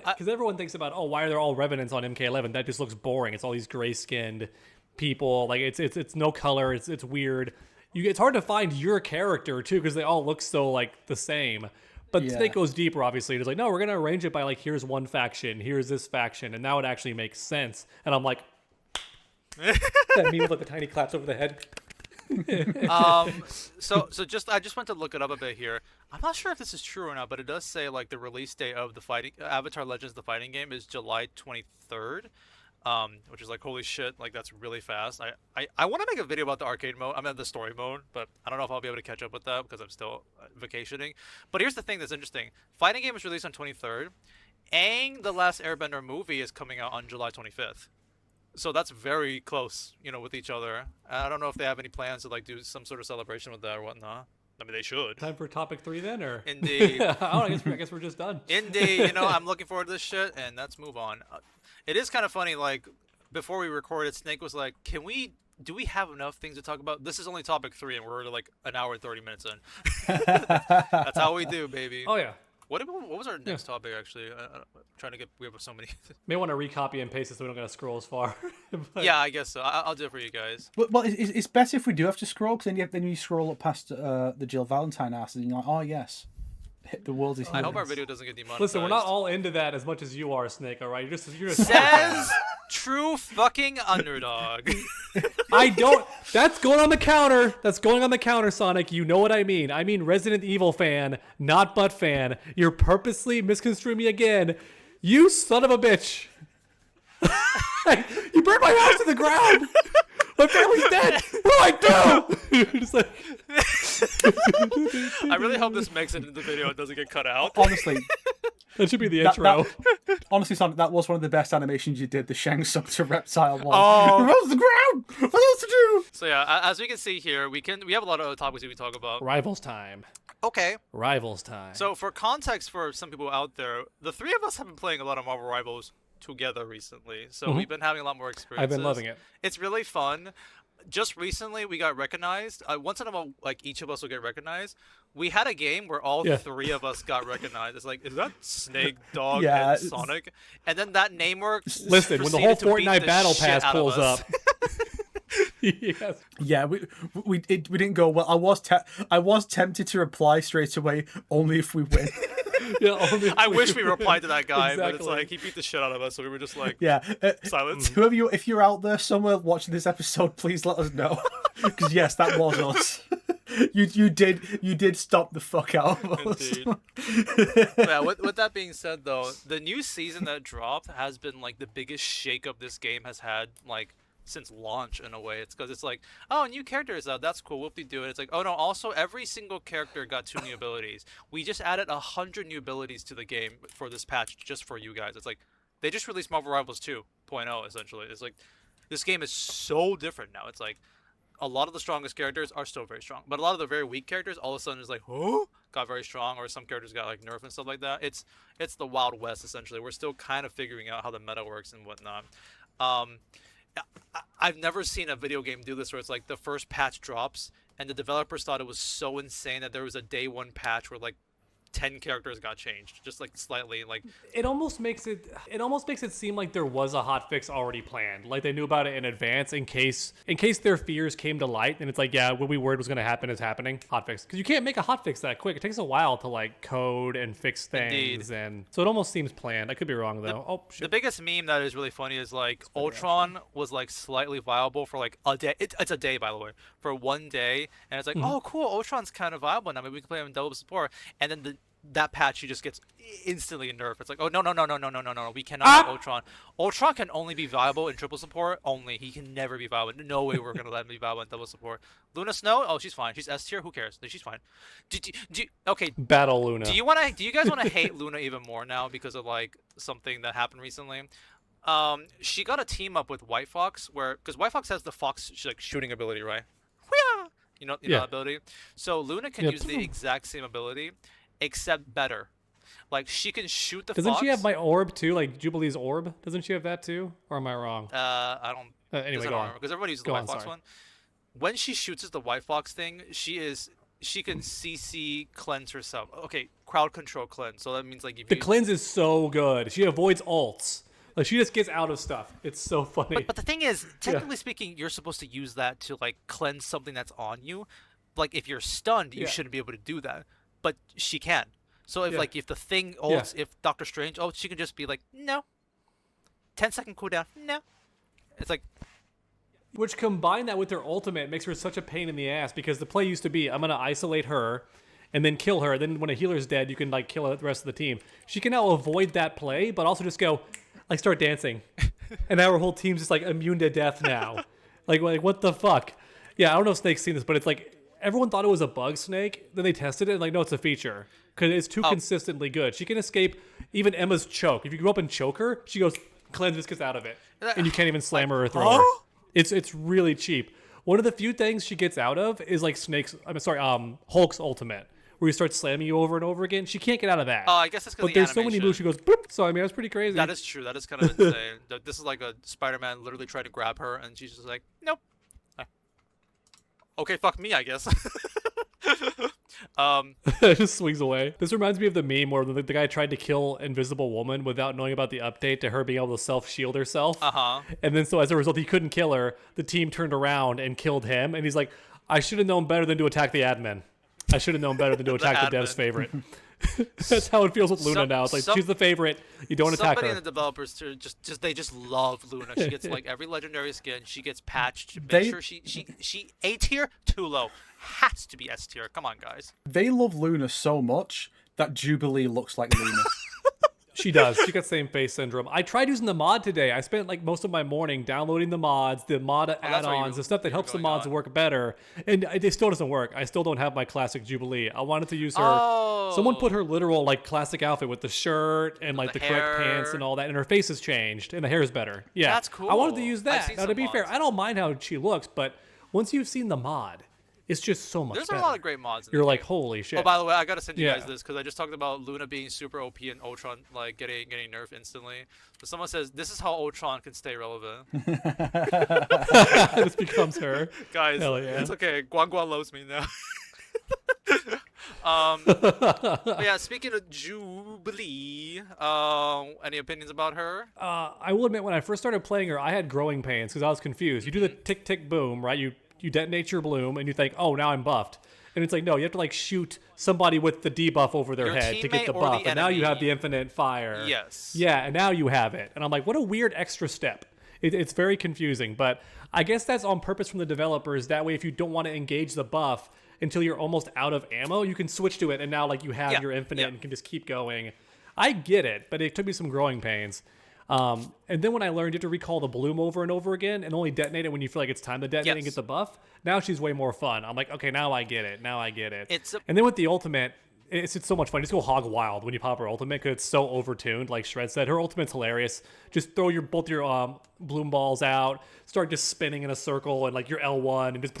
Because everyone thinks about, why are there all revenants on MK11? That just looks boring. It's all these gray-skinned people. Like it's no color. It's weird. It's hard to find your character too because they all look so like the same. But Yeah. Snake goes deeper. Obviously, it's like, no, we're gonna arrange it by like, here's one faction, here's this faction, and now it actually makes sense. And I'm like, that meme with like the tiny claps over the head. So I just went to look it up a bit here. I'm not sure if this is true or not, but it does say like the release date of the fighting Avatar Legends the fighting game is July 23rd. Which is like, holy shit, like that's really fast. I want to make a video about the arcade mode. I'm at the story mode, but I don't know if I'll be able to catch up with that because I'm still vacationing. But here's the thing that's interesting. Fighting game was released on 23rd. Aang, The Last Airbender movie is coming out on July 25th. So that's very close, with each other. I don't know if they have any plans to like do some sort of celebration with that or whatnot. I mean, they should. Time for topic 3 then, or? Indeed. I guess we're just done. Indeed. I'm looking forward to this shit, and let's move on. It is kind of funny, like, before we recorded, Snake was like, do we have enough things to talk about? This is only topic 3, and we're already like an hour and 30 minutes in. That's how we do, baby. Oh, yeah. What was our next topic, actually? I'm trying to we have so many. May want to recopy and paste it so we don't gotta scroll as far. But... Yeah, I guess so. I'll do it for you guys. Well, it's better if we do have to scroll, because then you scroll up past the Jill Valentine ass, and you're like, oh yes, the world is. I hope our video doesn't get demonetized. Listen, we're not all into that as much as you are, Snake. All right, you're just says true fucking underdog. I don't. That's going on the counter. That's going on the counter, Sonic. You know what I mean. I mean Resident Evil fan, not butt fan. You're purposely misconstruing me again. You son of a bitch. You burned my house to the ground. My family's dead. What do I do? Just like... I really hope this makes it into the video and doesn't get cut out. Honestly. That should be the intro. Honestly, Sonic, that was one of the best animations you did, the Shang Tsung to Reptile one. Oh. Rose the ground! What else to do? So yeah, as we can see here, we have a lot of other topics we can talk about. Rivals time. Okay. Rivals time. So for context for some people out there, the three of us have been playing a lot of Marvel Rivals together recently. So we've been having a lot more experiences. I've been loving it. It's really fun. Just recently, we got recognized. Once in a while, like, each of us will get recognized. We had a game where all three of us got recognized. It's like, is that Snake, Dog, and Sonic? And then that name work. Listen, when the whole Fortnite Battle Pass pulls up. Yes. Yeah, we didn't go well. I was tempted to reply straight away, only if we win. I wish we replied to that guy, but it's like he beat the shit out of us, so we were just like, silence. Whoever you, if you're out there somewhere watching this episode, please let us know, because yes, that was us. You did stop the fuck out of us. Indeed. Yeah. With that being said, though, the new season that dropped has been like the biggest shakeup this game has had, like, since launch, in a way. It's because it's like, oh, new characters out, that's cool, whoop-de-doo. And it's like, oh no, also every single character got 2 new abilities. We just added 100 new abilities to the game for this patch, just for you guys. It's like, they just released Marvel Rivals 2.0, essentially. It's like, this game is so different now. It's like, a lot of the strongest characters are still very strong, but a lot of the very weak characters, all of a sudden, is like, oh, got very strong, or some characters got like nerfed and stuff like that. It's the Wild West, essentially. We're still kind of figuring out how the meta works and whatnot. I've never seen a video game do this where it's like the first patch drops and the developers thought it was so insane that there was a day 1 patch where like 10 characters got changed, just like slightly. Like, it almost makes it seem like there was a hotfix already planned, like they knew about it in advance in case their fears came to light. And it's like, yeah, what we worried was going to happen is happening. Hotfix, because you can't make a hotfix that quick. It takes a while to like code and fix things. Indeed. And so it almost seems planned. I could be wrong though. The biggest meme that is really funny is like Ultron was like slightly viable for like a day. It's a day, by the way, for 1 day, and it's like, oh cool, Ultron's kind of viable now. Maybe we can play him in double support. And then that patch, he just gets instantly nerfed. It's like, oh no, we cannot have Ultron. Ultron can only be viable in triple support only. He can never be viable. No way we're gonna let him be viable in double support. Luna Snow, oh, she's fine. She's S tier. Who cares? She's fine. Okay. Battle Luna. Do you guys want to hate Luna even more now because of like something that happened recently? She got a team up with White Fox, because White Fox has the fox like shooting ability, right? You know that ability. So Luna can use the exact same ability, except better. Like, she can shoot the fox. Doesn't she have my orb too? Like Jubilee's orb? Doesn't she have that too? Or am I wrong? I don't. Anyway, go on. Because everybody uses the White Fox one. When she shoots the White Fox thing, she can CC cleanse herself. Okay, crowd control cleanse. So that means like if the cleanse is so good. She avoids ults. Like, she just gets out of stuff. It's so funny. But the thing is, technically speaking, you're supposed to use that to like cleanse something that's on you. Like, if you're stunned, you shouldn't be able to do that. But she can. So if the thing ults, if Doctor Strange ults, she can just be like, no. 10-second cooldown, no. It's like, which, combine that with her ultimate, makes her such a pain in the ass, because the play used to be, I'm gonna isolate her and then kill her. Then when a healer's dead, you can like kill the rest of the team. She can now avoid that play, but also just go like start dancing, and now her whole team's just like immune to death now. like what the fuck? Yeah, I don't know if Snake's seen this, but it's like, everyone thought it was a bug, Snake. Then they tested it, and like, no, it's a feature. Because it's too consistently good. She can escape Even Emma's choke. If you go up and choke her, she goes, cleanse this gets out of it. And you can't even slam her or throw her. It's really cheap. One of the few things she gets out of is like Hulk's ultimate, where he starts slamming you over and over again. She can't get out of that. I guess that's because But there's so many moves she goes, boop. So I mean, that's pretty crazy. That is true. That is kind of insane. This is like a Spider-Man literally tried to grab her, and she's just like, nope. Okay, fuck me, I guess. It just swings away. This reminds me of the meme where the guy tried to kill Invisible Woman without knowing about the update to her being able to self-shield herself. And then so as a result, he couldn't kill her. The team turned around and killed him. And he's like, I should have known better than to attack the admin. I should have known better than to attack the dev's favorite. That's how it feels with Luna now. It's like, she's the favorite. You don't attack her. Somebody in the developers they just love Luna. She gets like every legendary skin. She gets patched. Make sure she A tier, too low. Has to be S tier. Come on, guys. They love Luna so much that Jubilee looks like Luna. She does. She got same face syndrome. I tried using the mod today. I spent like most of my morning downloading the mods, the mod add-ons, the stuff that helps the mods work better. And it still doesn't work. I still don't have my classic Jubilee. I wanted to use her. Someone put her literal like classic outfit with the shirt and like the correct pants and all that. And her face has changed and the hair is better. Yeah. That's cool. I wanted to use that. Now, to be fair, I don't mind how she looks, but once you've seen the mod, it's just so much better. There's a lot of great mods. You're like, holy shit. Oh, by the way, I gotta send you guys this because I just talked about Luna being super OP and Ultron like getting nerfed instantly. But someone says this is how Ultron can stay relevant. This becomes her. Guys, it's okay. Guan Guan loves me now. But yeah, speaking of Jubilee, any opinions about her? I will admit, when I first started playing her, I had growing pains because I was confused. You do the tick tick boom, right? You detonate your bloom and you think, oh, now I'm buffed. And it's like, no, you have to like shoot somebody with the debuff over their head to get the buff. And now you have the infinite fire. Yes. Yeah, and now you have it. And I'm like, what a weird extra step. It's very confusing. But I guess that's on purpose from the developers. That way, if you don't want to engage the buff until you're almost out of ammo, you can switch to it. And now like you have your infinite and can just keep going. I get it, but it took me some growing pains. And then when I learned you have to recall the bloom over and over again and only detonate it when you feel like it's time to detonate and get the buff, now she's way more fun. I'm like, okay, now I get it. And then with the ultimate, it's so much fun. Just go hog wild when you pop her ultimate because it's so overtuned. Like Shred said, her ultimate's hilarious. Just throw both your bloom balls out, start just spinning in a circle and like your L1 and just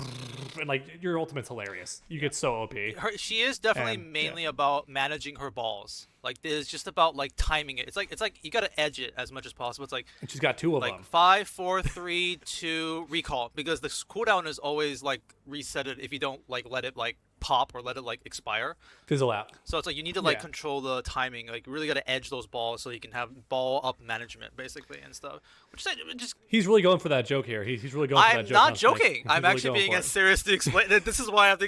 and like your ultimate's hilarious. You get so OP. She is definitely mainly about managing her balls. Like it's just about like timing it. It's like you gotta edge it as much as possible. It's like and she's got two of them. Like 5, 4, 3, 2, recall because the cooldown is always like resetted if you don't like let it like pop or let it like expire. Fizzle out. So it's like you need to like control the timing. Like you really gotta edge those balls so you can have ball up management basically and stuff. Which just he's really going for that joke here. He's really going for that joke. I'm not joking. I'm actually being as serious to explain. This is why I have to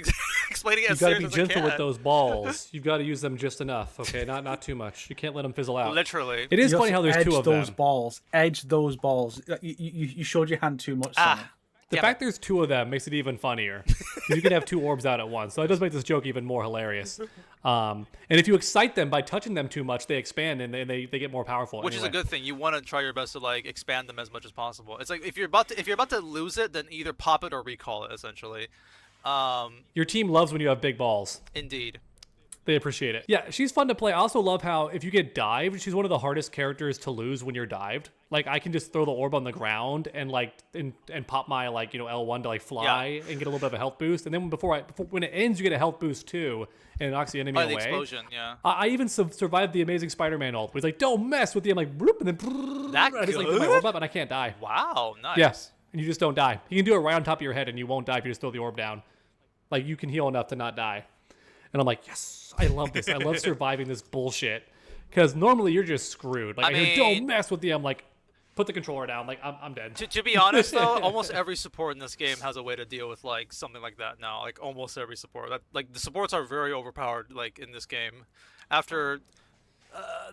explain it as serious as I can. You gotta be gentle with those balls. You've got to use them just enough. Okay, not too much. You can't let them fizzle out. Literally. It is funny how there's two of them. Edge those balls. You showed your hand too much. The fact there's two of them makes it even funnier. You can have two orbs out at once. So it does make this joke even more hilarious. And if you excite them by touching them too much, they expand and they get more powerful. Which is a good thing. You want to try your best to like expand them as much as possible. It's like if you're about to lose it, then either pop it or recall it essentially. Your team loves when you have big balls. Indeed. They appreciate it. Yeah, she's fun to play. I also love how if you get dived, she's one of the hardest characters to lose when you're dived. Like I can just throw the orb on the ground and like and pop my like L1 to like fly and get a little bit of a health boost. And then when it ends, you get a health boost too, and it knocks the enemy away. The explosion, yeah. I even survived the Amazing Spider-Man ult. Where he's like, "Don't mess with the," I'm like, bloop, and then I just like put my orb up and I can't die. Wow, nice. Yeah, and you just don't die. You can do it right on top of your head and you won't die if you just throw the orb down. Like you can heal enough to not die. And I'm like, yes, I love this. I love surviving this bullshit. Because normally you're just screwed. Like, I hear, don't mess with the. I'm like, put the controller down. Like, I'm dead. To be honest, though, almost every support in this game has a way to deal with, like, something like that now. Like, almost every support. Like, the supports are very overpowered, like, in this game. After...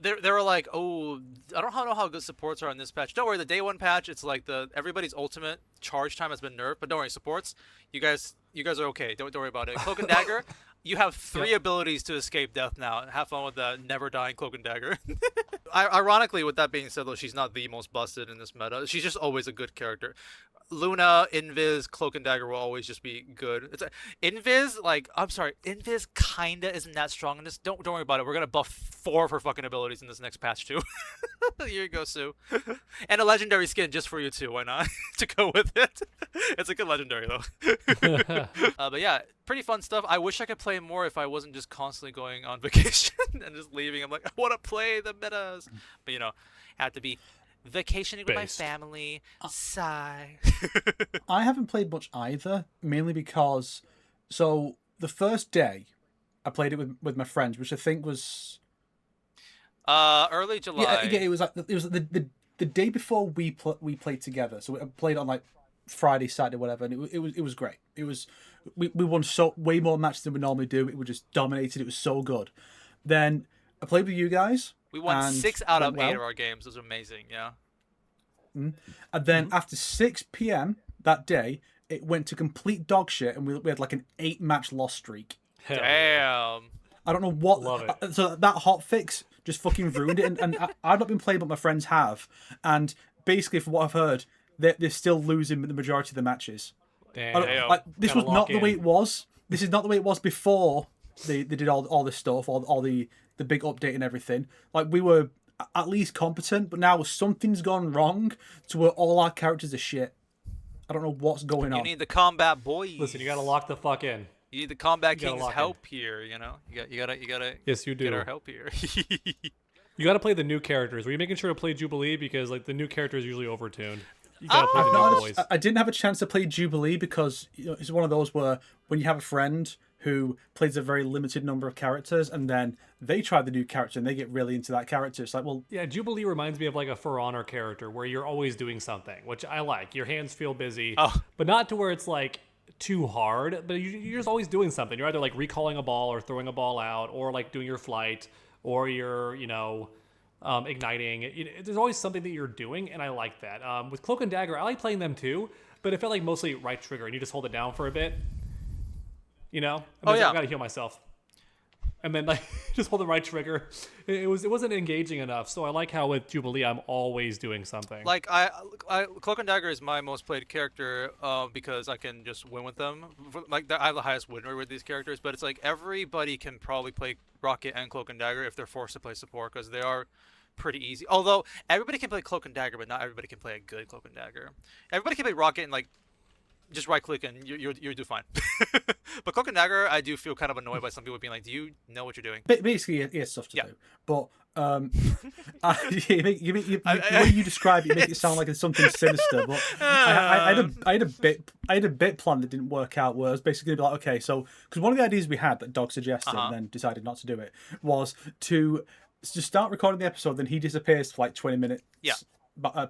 they were like, oh, I don't know how good supports are in this patch. Don't worry, the day one patch, it's like everybody's ultimate charge time has been nerfed. But don't worry, supports, you guys are okay. Don't worry about it. Cloak and Dagger... You have 3 abilities to escape death now. Have fun with that never dying Cloak and Dagger. Ironically, with that being said, though, she's not the most busted in this meta. She's just always a good character. Luna, Invis, Cloak and Dagger will always just be good. It's Invis, like I'm sorry, Invis kinda isn't that strong in this. Don't worry about it. We're gonna buff 4 of her fucking abilities in this next patch too. Here you go, Sue. And a legendary skin just for you too. Why not? To go with it. It's a good legendary though. But yeah, pretty fun stuff. I wish I could play more if I wasn't just constantly going on vacation and just leaving. I'm like, I want to play the metas, but you know, had to be vacationing with my Based. family. Sigh. I haven't played much either, mainly because so the first day I played it with my friends, which I think was Early July. yeah, it was like the day before we played together. So we played on like Friday, Saturday, whatever, and it was great. It was we won way more matches than we normally do. It was just dominated. It was so good. Then I played with you guys. We won and 6 out of went 8 well. of our games. It was amazing. Yeah. And then after 6 p.m. that day, it went to complete dog shit, and we had like an 8-match loss streak. Hell yeah. Damn. I don't know what. Love it. So that hot fix just fucking ruined it, and I've not been playing, but my friends have, and basically, from what I've heard, they're still losing the majority of the matches. Damn. Like this Gotta was not lock the way in. it was. This is not the way it was before they did all this stuff, all the big update and everything. Like we were at least competent, but now something's gone wrong to where all our characters are shit. I don't know what's going You on. need the combat boys. Listen, you gotta lock the fuck in. You need the combat gotta king's lock in. help here. You know. You gotta. Yes, you do. Get our help here. You gotta play the new characters. Were you making sure to play Jubilee because like the new character is usually overtuned? You gotta play the new boys. I didn't have a chance to play Jubilee because it's one of those where when you have a friend who plays a very limited number of characters and then they try the new character and they get really into that character, it's like, well, Yeah, Jubilee reminds me of like a For Honor character where you're always doing something, which I like. Your hands feel busy, but not to where it's like too hard. But you're just always doing something. You're either like recalling a ball or throwing a ball out, or like doing your flight, or you're igniting. There's always something that you're doing, and I like that. With Cloak and Dagger, I like playing them too, but it felt like mostly right trigger, and you just hold it down for a bit. You know? I gotta heal myself. And then like just hold the right trigger. It wasn't engaging enough. So I like how with Jubilee I'm always doing something. Like I Cloak and Dagger is my most played character because I can just win with them. Like I have the highest win rate with these characters, but it's like everybody can probably play Rocket and Cloak and Dagger if they're forced to play support because they are pretty easy. Although everybody can play Cloak and Dagger, but not everybody can play a good Cloak and Dagger. Everybody can play Rocket and like just right click and you do fine. But Cloak and Dagger, I do feel kind of annoyed by some people being like, "Do you know what you're doing?" basically, it's stuff to do. But the way you describe it, you make it sound like it's something sinister. But I had a bit plan that didn't work out. Where I was basically like, okay, so because one of the ideas we had that Dog suggested and then decided not to do it was to start recording the episode. Then he disappears for like 20 minutes.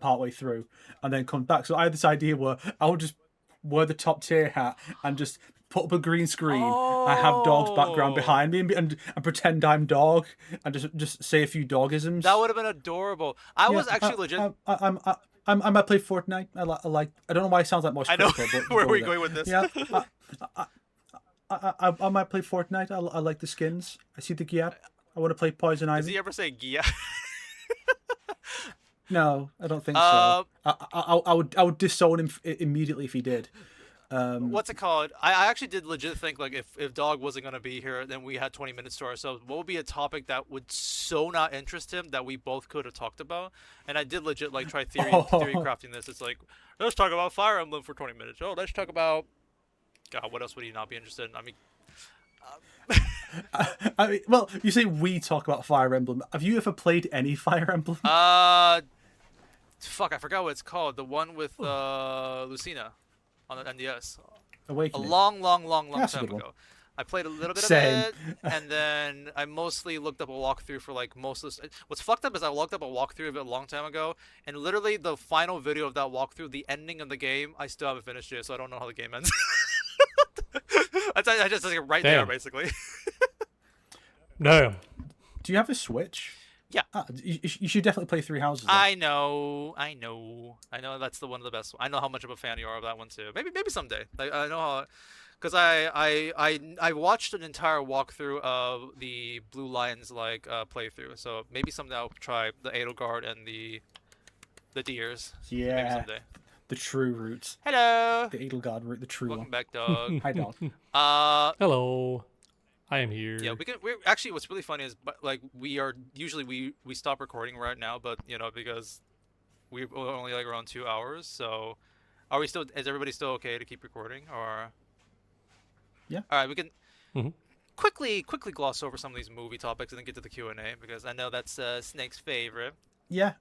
Partway through, and then comes back. So I had this idea where I would just wear the top tier hat and just put up a green screen. I have Dog's background behind me and pretend I'm Dog and just say a few dogisms. That would have been adorable. I was actually legit. I might play Fortnite. I like. I don't know why it sounds like most. I know. But Where are we going with this? Yeah. I might play Fortnite. I like the skins. I see the gear. I want to play Poison Ivy. Does he ever say Gia? No, I don't think so. I would disown him immediately if he did. What's it called? I actually did legit think like if Dog wasn't gonna be here, then we had 20 minutes to ourselves. What would be a topic that would so not interest him that we both could have talked about? And I did legit like try theory crafting this. It's like let's talk about Fire Emblem for 20 minutes. Oh, let's talk about God. What else would he not be interested in? I mean. Well, you say we talk about Fire Emblem. Have you ever played any Fire Emblem? Fuck, I forgot what it's called. The one with Lucina on the NDS. Awakening. A long That's a time good one. ago. I played a little bit Same. of it, and then I mostly looked up a walkthrough for like most of this. What's fucked up is I looked up a walkthrough of it a long time ago, and literally the final video of that walkthrough, the ending of the game, I still haven't finished it, so I don't know how the game ends. I just like right there, Damn. basically. No. Do you have a Switch? Yeah. You should definitely play Three Houses. I know. That's the one of the best. I know how much of a fan you are of that one too. Maybe someday. I know how, because I watched an entire walkthrough of the Blue Lions playthrough. So maybe someday I'll try the Edelgard and the Deers. Maybe Yeah. someday. the true route. Hello. The Edelgard route, the true Welcome one. back, Dog. Hi, dog. Hello. I am here. Yeah, we're actually, what's really funny is, like, we stop recording right now, but because we're only like around 2 hours. So, is everybody still okay to keep recording, or? Yeah. All right, we can Mhm. quickly gloss over some of these movie topics and then get to the Q&A, because I know that's Snake's favorite. Yeah.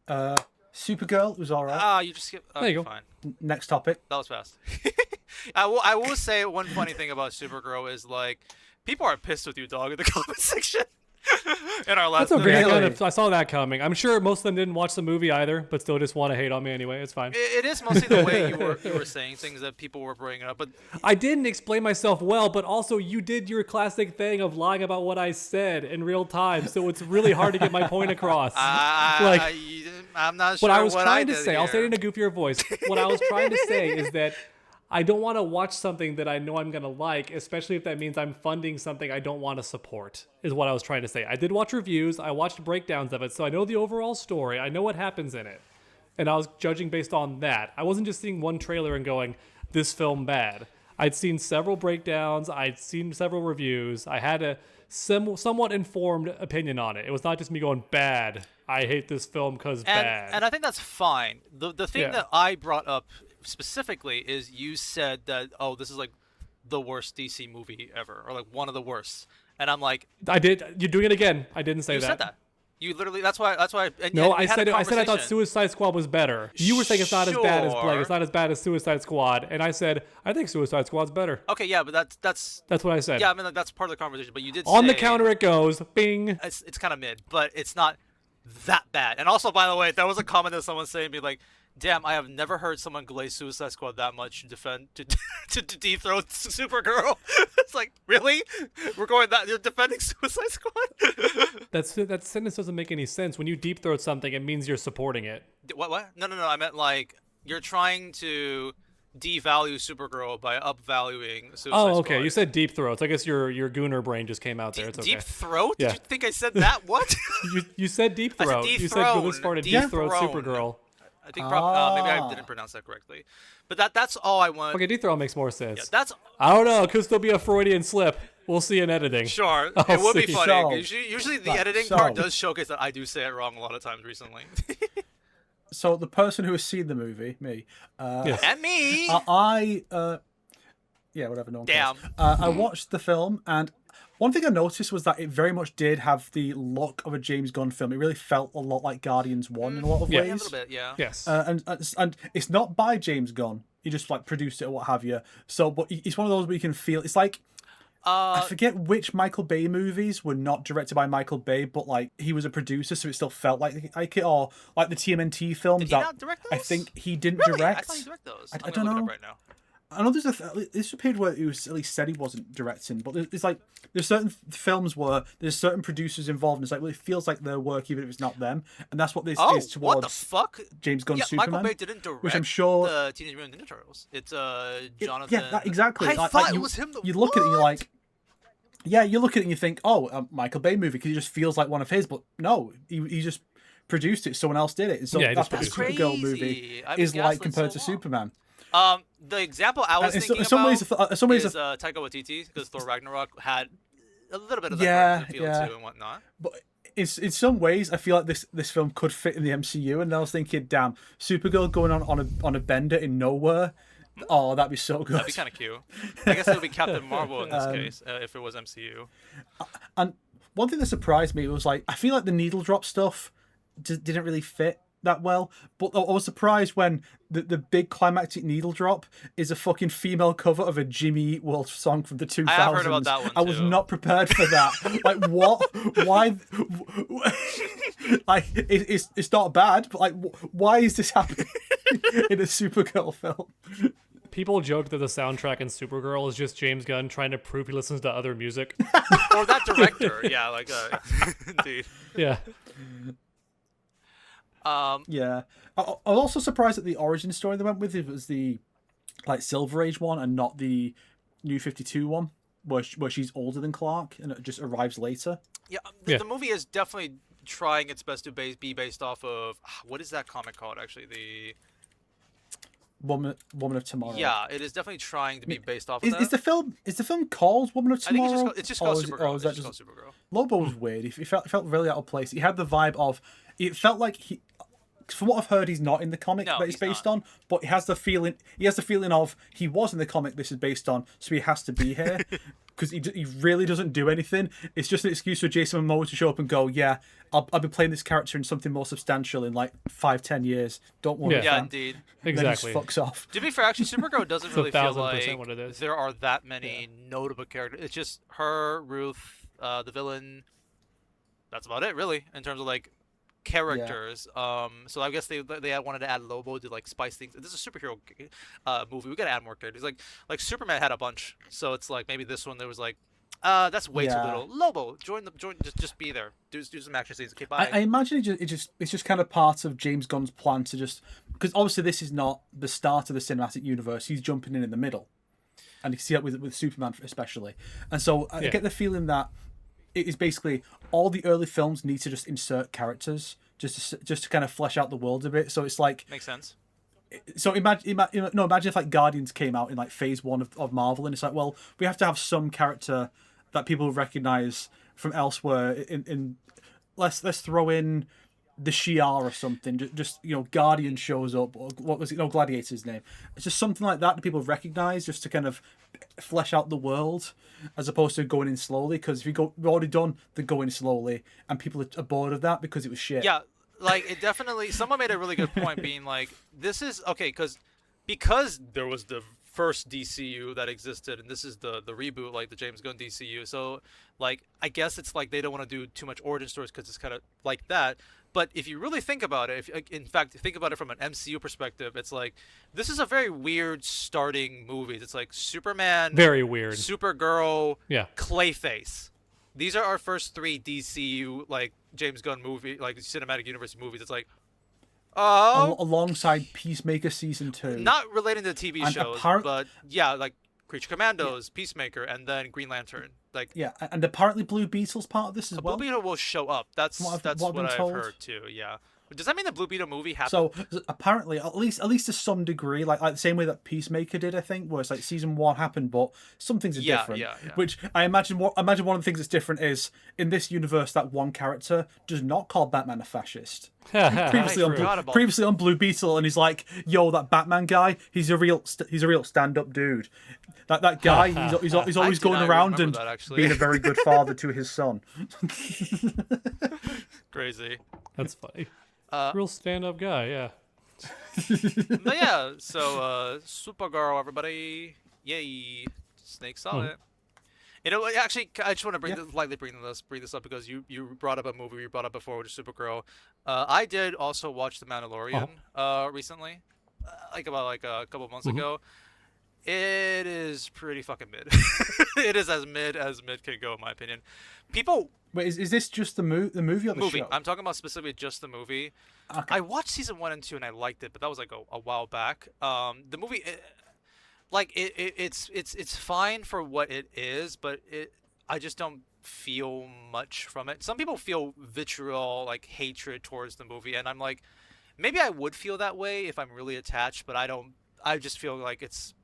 Supergirl was alright. Ah, you just skip. There you go. Fine. Next topic. That was fast. I will say one funny thing about Supergirl is, like, people are pissed with you, Dog, in the comment section. In our last That's okay. Really? I saw that coming. I'm sure most of them didn't watch the movie either, but still just want to hate on me anyway. It's fine. It is mostly the way you were saying things that people were bringing up, but I didn't explain myself well, but also you did your classic thing of lying about what I said in real time, so it's really hard to get my point across. I'm not sure what I was what trying I to did say, I'll say it here. in a goofier voice. What I was trying to say is that I don't want to watch something that I know I'm going to like, especially if that means I'm funding something I don't want to support, is what I was trying to say. I did watch reviews, I watched breakdowns of it, so I know the overall story, I know what happens in it. And I was judging based on that. I wasn't just seeing one trailer and going, this film bad. I'd seen several breakdowns, I'd seen several reviews, I had a somewhat informed opinion on it. It was not just me going, bad, I hate this film because bad. And I think that's fine. The thing Yeah. that I brought up specifically is you said that, oh, this is like the worst DC movie ever, or like one of the worst. And I'm like, I did. You're doing it again. I didn't say you that. said that. You literally. That's why. And, No, and we I had said a it. I said I thought conversation. Suicide Squad was better. You were saying it's not as bad as Blake. Sure. It's not as bad as Suicide Squad, and I said I think Suicide Squad's better. Okay, yeah, but that's That's what I said. yeah. I mean, like, that's part of the conversation. But you did On say the counter it goes. Bing. It's kind of mid, but it's not that bad. And also, by the way, that was a comment that someone saying me like, "Damn, I have never heard someone glaze Suicide Squad that much to defend to dethrone Supergirl." It's like, really? We're going that you're defending Suicide Squad? That sentence doesn't make any sense. When you deep throat something, it means you're supporting it. What? No. I meant like you're trying to devalue Supergirl by upvaluing Suicide Squad. Oh, okay. You said deep throats. I guess your gooner brain just came out there. It's okay. Deep throat? Yeah. Did you think I said that? What? You said deep I said throat. You said for this far to deep throat dethrone. Supergirl. I think maybe I didn't pronounce that correctly, but that's all I want. Okay, deep throat makes more sense. Yeah, that's I don't know. Could still be a Freudian slip. We'll see in editing. sure. I'll It would be see. funny. So- Usually the Right, editing so- part does showcase that I do say it wrong a lot of times recently. So the person who has seen the movie, me, Yes. And me. yeah, whatever. No one Damn. cares. I watched the film, and one thing I noticed was that it very much did have the look of a James Gunn film. It really felt a lot like Guardians 1 in a lot of Yeah. ways. Yeah, a little bit, yeah. Yes. And it's not by James Gunn. He just like produced it or what have you. So, but it's one of those where you can feel. It's like I forget which Michael Bay movies were not directed by Michael Bay, but like he was a producer, so it still felt like it, or like the TMNT films. Did he that not direct I those? think he didn't Really? I direct. thought he directed those. I I'm don't gonna look it know. up right now. I know there's this a period where he was at least said he wasn't directing, but there's like there's certain films where there's certain producers involved, and it's like well, it feels like their work even if it's not them, and that's what this Oh, is what the towards fuck? James Gunn's Yeah, Superman. Michael Bay didn't direct which I'm sure- the Teenage Mutant Ninja Turtles. It's Jonathan. Yeah, that, exactly. I Like, thought you, it was him. You look at it and you're like, yeah, you look at it and you think, oh, a Michael Bay movie because it just feels like one of his, but no, he just produced it. Someone else did it. And so Yeah, he that's just what the produced Supergirl it. movie Crazy. I've is been like gaslit compared so to long. Superman. The example I was In thinking some about ways, is Taika Waititi, because Thor Ragnarok had a little bit of Yeah, that feel yeah. too and whatnot. but in some ways, I feel like this film could fit in the MCU. And I was thinking, damn, Supergirl going on a bender in nowhere. Oh, that'd be so good. That'd be kind of cute. I guess it would be Captain Marvel in this case, if it was MCU. And one thing that surprised me was like I feel like the needle drop stuff didn't really fit that well. But I was surprised when the big climactic needle drop is a fucking female cover of a Jimmy Eat World song from the 2000s. I have heard about that one, I was too. not prepared for that. Like what? Why? Like it's not bad, but like why is this happening in a Supergirl film? People joke that the soundtrack in Supergirl is just James Gunn trying to prove he listens to other music. Or that director, yeah, like indeed. Yeah. Yeah, I'm also surprised that the origin story they went with it was the like Silver Age one and not the New 52 one, where she's older than Clark and it just arrives later. Yeah, Yeah. the movie is definitely trying its best to be based off of what is that comic called? Actually, Woman of Tomorrow. Yeah, it is definitely trying to be based off of that. Is the film called Woman of Tomorrow? I think it's just called Supergirl. Is that it's just called Supergirl. Lobo was weird. He felt really out of place. He had the vibe of. It felt like he. From what I've heard, he's not in the comic that it's based on, but he has the feeling. He has the feeling of he was in the comic this is based on, so he has to be here because he really doesn't do anything. It's just an excuse for Jason Momoa to show up and go, "Yeah, I'll be playing this character in something more substantial in like 5-10 years. Don't worry." Yeah, fam." indeed. Exactly. Then he just fucks off. To be fair, actually, Supergirl doesn't really feel like what it is. there are that many notable characters. It's just her, Ruth, the villain. That's about it, really, in terms of like characters. So I guess they wanted to add Lobo to like spice things. This is a superhero movie. We gotta add more characters. Like Superman had a bunch, so it's like maybe this one there was like, that's way too little. Lobo, join. Just be there. Do some action scenes. Okay, bye. I imagine it's just kind of part of James Gunn's plan to just because obviously this is not the start of the cinematic universe. He's jumping in the middle, and you can see that with Superman especially. And so I get the feeling that it is basically all the early films need to just insert characters just to kind of flesh out the world a bit. So it's like makes sense. So imagine if like Guardians came out in like phase 1 of Marvel, and it's like, well, we have to have some character that people recognize from elsewhere. In let's throw in the Shi'ar or something. Just Guardian shows up. Or what was it? No, Gladiator's name. It's just something like that people recognize, just to kind of flesh out the world, as opposed to going in slowly. Because we've already done the going slowly, and people are bored of that because it was shit. Yeah. Like, it definitely... Someone made a really good point being like, this is... Okay, because there was the first DCU that existed, and this is the reboot, like, the James Gunn DCU. So, like, I guess it's like they don't want to do too much origin stories because it's kind of like that. But if you really think about it, in fact, think about it from an MCU perspective, it's like, this is a very weird starting movie. It's like Superman... Very weird. Supergirl... Yeah. Clayface. These are our first 3 DCU, like, James Gunn movie, like, cinematic universe movies. It's like, alongside Peacemaker season 2. Not relating to the TV And shows, but yeah, like Creature Commandos, Peacemaker, and then Green Lantern. Like, yeah, and apparently Blue Beetle's part of this as well. Blue Beetle will show up. That's what I've heard too. Yeah. Does that mean the Blue Beetle movie happened? So apparently, at least to some degree, like the same way that Peacemaker did, I think, where it's like season 1 happened, but some things are different. Yeah. Which I imagine one of the things that's different is in this universe that one character does not call Batman a fascist. Previously on Blue Beetle, and he's like, "Yo, that Batman guy, he's a real stand-up dude. That guy, he's always going around and being a very good father to his son." Crazy. That's funny. Real stand-up guy, yeah. But yeah, so Supergirl, everybody, yay! Snake saw it. You know, actually, I just want to bring this up because you brought up a movie you brought up before, which is Supergirl. I did also watch The Mandalorian recently, about a couple of months ago. It is pretty fucking mid. It is as mid can go, in my opinion. People. Wait, is this just the movie or the show? I'm talking about specifically just the movie. Okay. I watched season 1 and 2 and I liked it, but that was like a while back. The movie, it's fine for what it is, but I just don't feel much from it. Some people feel vitriol, like hatred towards the movie, and I'm like, maybe I would feel that way if I'm really attached, but I don't. I just feel like it's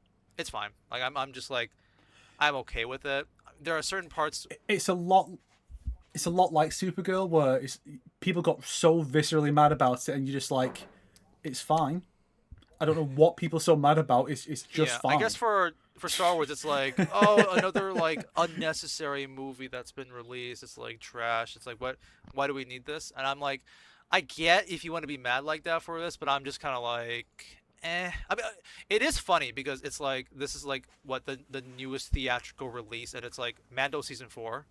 fine. Like I'm just like, I'm okay with it. There are certain parts. It's a lot like Supergirl, where people got so viscerally mad about it, and you're just like, it's fine. I don't know what people are so mad about. It's just fine. I guess for Star Wars, it's like, oh, another like unnecessary movie that's been released. It's like trash. It's like, what? Why do we need this? And I'm like, I get if you want to be mad like that for this, but I'm just kind of like, I mean, it is funny because it's like, this is like what the newest theatrical release, and it's like Mando season 4.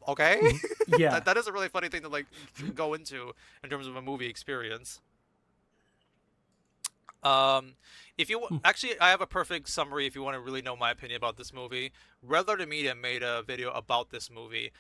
Okay. Yeah. that is a really funny thing to like go into in terms of a movie experience. If you actually, I have a perfect summary if you want to really know my opinion about this movie. Red Letter Media made a video about this movie.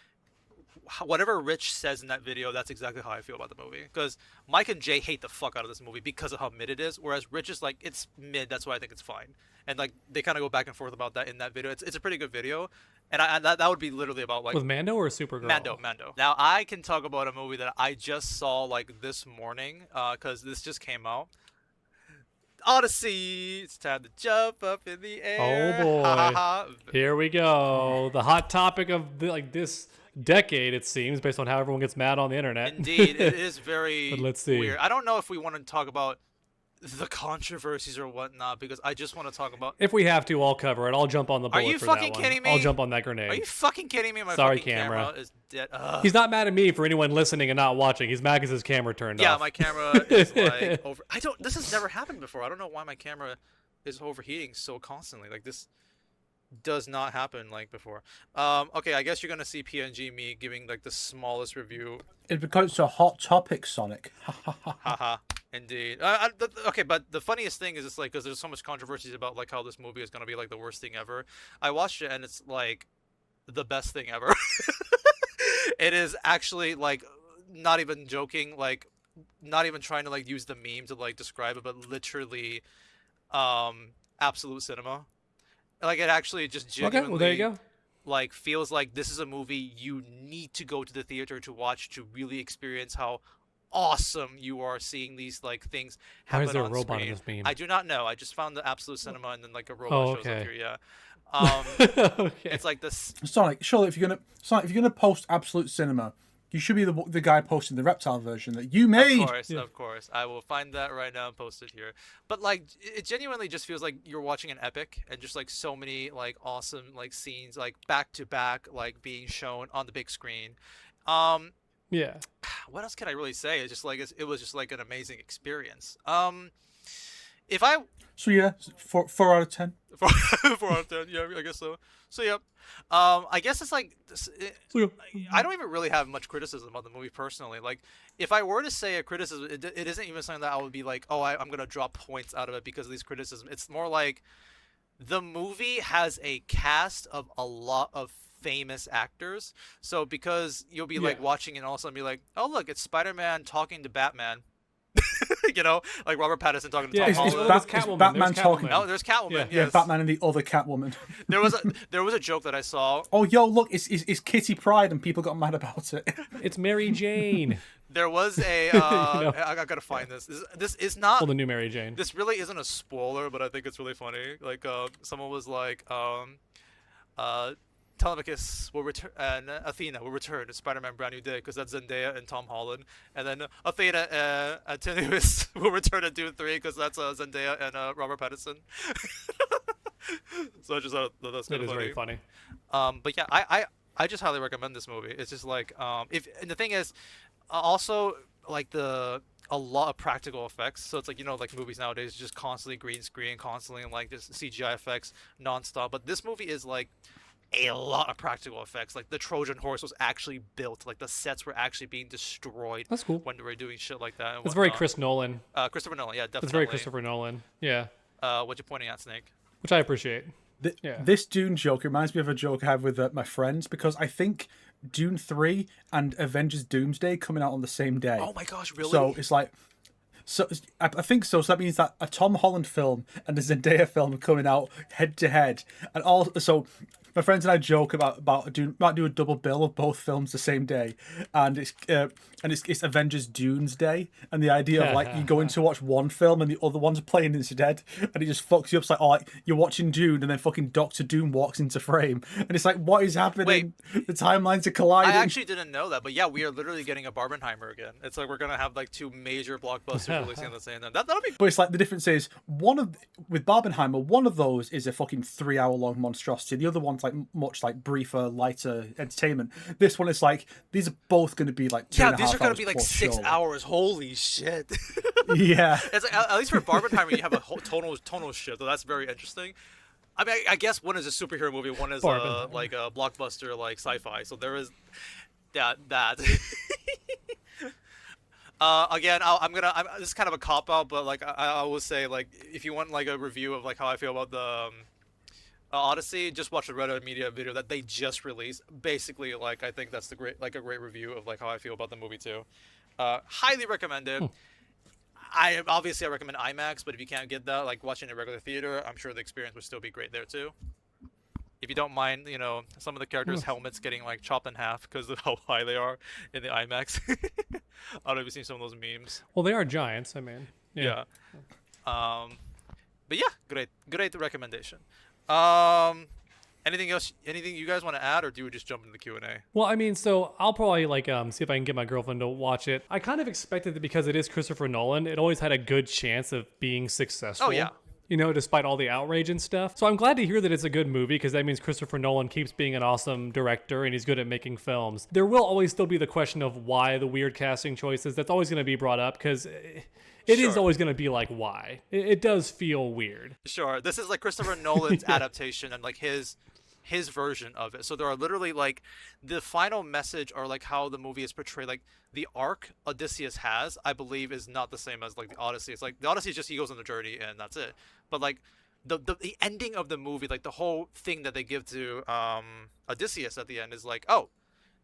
Whatever Rich says in that video, that's exactly how I feel about the movie. Because Mike and Jay hate the fuck out of this movie because of how mid it is, whereas Rich is like, it's mid, that's why I think it's fine. And like they kind of go back and forth about that in that video. It's a pretty good video, and that would be literally about like with Mando or Supergirl. Mando. Now I can talk about a movie that I just saw like this morning, because this just came out. Odyssey. It's time to jump up in the air. Oh boy. Ha, ha, ha. Here we go. The hot topic of this decade, it seems, based on how everyone gets mad on the internet. Indeed, it is very But let's see. weird. I don't know if we want to talk about the controversies or whatnot, because I just want to talk about. If we have to, I'll cover it. I'll jump on the bullet you for fucking that one. kidding me? I'll jump on that grenade. Are you fucking kidding me? My Sorry, fucking camera is dead. Ugh. He's not mad at me for anyone listening and not watching. He's mad because his camera turned Yeah, off. my camera is like over. This has never happened before. I don't know why my camera is overheating so constantly. Like this does not happen like before. Okay, I guess you're gonna see PNG me giving like the smallest review. It's because it's a hot topic, Sonic. Haha. Indeed. Okay, but the funniest thing is, it's like, because there's so much controversy about like how this movie is gonna be like the worst thing ever. I watched it and it's like the best thing ever. It is actually like, not even joking, like not even trying to like use the meme to like describe it, but literally, absolute cinema. Like it actually just genuinely. Okay, well there you go. Like feels like this is a movie you need to go to the theater to watch to really experience how awesome you are seeing these like things happen. Why is there on a robot screen. in this meme? I do not know. I just found the absolute cinema and then like a robot shows up here. Yeah. Okay. It's like this. Sonic, surely if you're gonna post Absolute Cinema, you should be the guy posting the reptile version that you made. Of course. I will find that right now and post it here. But like, it genuinely just feels like you're watching an epic, and just like so many like awesome like scenes like back to back like being shown on the big screen. Yeah. What else can I really say? It's just like it was just like an amazing experience. If I So yeah, 4 out of 10. 4 out of 10, yeah, I guess so. So yeah, I guess it's like I don't even really have much criticism of the movie personally. Like, if I were to say a criticism, it isn't even something that I would be like, oh, I'm gonna drop points out of it because of these criticisms. It's more like the movie has a cast of a lot of famous actors. So because you'll be like watching and all of a sudden be like, oh look, it's Spider-Man talking to Batman. You know, like Robert Pattinson talking to Tom Holland. It's Batman talking. Oh, there's Catwoman. Yeah, Yes. Batman and the other Catwoman. There was a joke that I saw. Oh, yo, look, it's Kitty Pryde, and people got mad about it. It's Mary Jane. There was a. I gotta find this. This is not. Well, the new Mary Jane. This really isn't a spoiler, but I think it's really funny. Like, someone was like, Telemachus will return, and Athena will return to Spider-Man Brand New Day, because that's Zendaya and Tom Holland. And then Athena and Antinous will return to Dune 3, because that's Zendaya and Robert Pattinson. So I just thought that's kind of funny. Very funny. But yeah, I just highly recommend this movie. It's just like, and the thing is, also like a lot of practical effects. So it's like, you know, like movies nowadays just constantly green screen, constantly like just CGI effects nonstop. But this movie is like a lot of practical effects. Like the Trojan horse was actually built. Like the sets were actually being destroyed. That's cool. When they were doing shit like that. It's very Chris Nolan. Christopher Nolan, yeah, definitely. It's very Christopher Nolan. Yeah. What you pointing at, Snake? Which I appreciate. This Dune joke reminds me of a joke I have with my friends, because I think Dune 3 and Avengers Doomsday coming out on the same day. Oh my gosh, really? So it's like, I think so. So that means that a Tom Holland film and a Zendaya film are coming out head to head, and so my friends and I joke about might do a double bill of both films the same day, and it's Avengers Doomsday, and the idea of like you go in to watch one film and the other one's playing instead, and it just fucks you up. It's like, oh, like, you're watching Dune and then fucking Doctor Doom walks into frame, and it's like, what is happening? Wait, the timelines are colliding. I actually didn't know that, but yeah, we are literally getting a Barbenheimer again. It's like we're gonna have like two major blockbusters releasing at the same time. That'll be. But it's like the difference is with Barbenheimer, one of those is a fucking 3-hour long monstrosity. The other one's like much like briefer, lighter entertainment. This one is like, these are both going to be like 2.5 hours. These are going to be like 6 surely. hours. Holy shit. Yeah. It's like, at least for Barbenheimer, you have a whole tonal shift, so that's very interesting. I mean, I guess one is a superhero movie, one is like a blockbuster, like sci-fi. So there is that. Again, this is kind of a cop out, but like I will say, like, if you want like a review of like how I feel about the Odyssey, just watch the Reddit Media video that they just released. Basically, like, I think that's a great review of like how I feel about the movie too. Highly recommended. I recommend IMAX, but if you can't get that, like watching a regular theater, I'm sure the experience would still be great there too. If you don't mind, you know, some of the characters' helmets getting like chopped in half because of how high they are in the IMAX. I don't know if you've seen some of those memes. Well, they are giants. I mean, yeah. But yeah, great recommendation. Um, anything else? Anything you guys want to add, or do we just jump into the Q&A? Well, I mean, so I'll probably like see if I can get my girlfriend to watch it. I kind of expected that because it is Christopher Nolan, it always had a good chance of being successful. Oh, yeah. You know, despite all the outrage and stuff. So I'm glad to hear that it's a good movie because that means Christopher Nolan keeps being an awesome director and he's good at making films. There will always still be the question of why the weird casting choices. That's always going to be brought up because it is always going to be like, why? It does feel weird. Sure, this is like Christopher Nolan's adaptation and like his version of it. So there are literally like the final message or like how the movie is portrayed. Like the arc Odysseus has, I believe, is not the same as like the Odyssey. It's like the Odyssey is just he goes on the journey and that's it. But like the ending of the movie, like the whole thing that they give to Odysseus at the end is like, oh,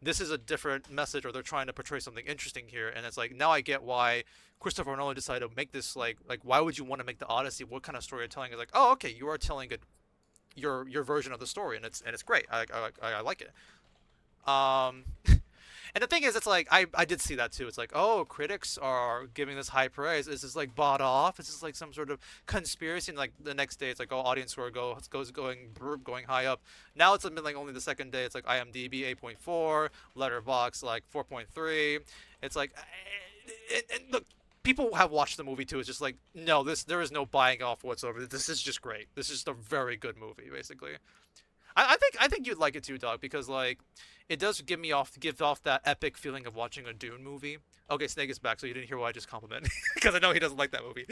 this is a different message, or they're trying to portray something interesting here. And it's like, now I get why Christopher Nolan decided to make this like why would you want to make the Odyssey? What kind of story you're telling? Is like, oh, okay, you are telling it your version of the story, and it's great. I like it. And the thing is, it's like I did see that too. It's like, oh, critics are giving this high praise. Is this like bought off? Is this like some sort of conspiracy? And like the next day, it's like, oh, audience score going high up. Now it's been like only the second day. It's like IMDb 8.4, Letterboxd like 4.3. It's like, and look, people have watched the movie too. It's just like, no, there is no buying off whatsoever. This is just great. This is just a very good movie, basically. I think you'd like it too, Dog, because like it does give off that epic feeling of watching a Dune movie. Okay, Snake is back, so you didn't hear what I just complimented because I know he doesn't like that movie.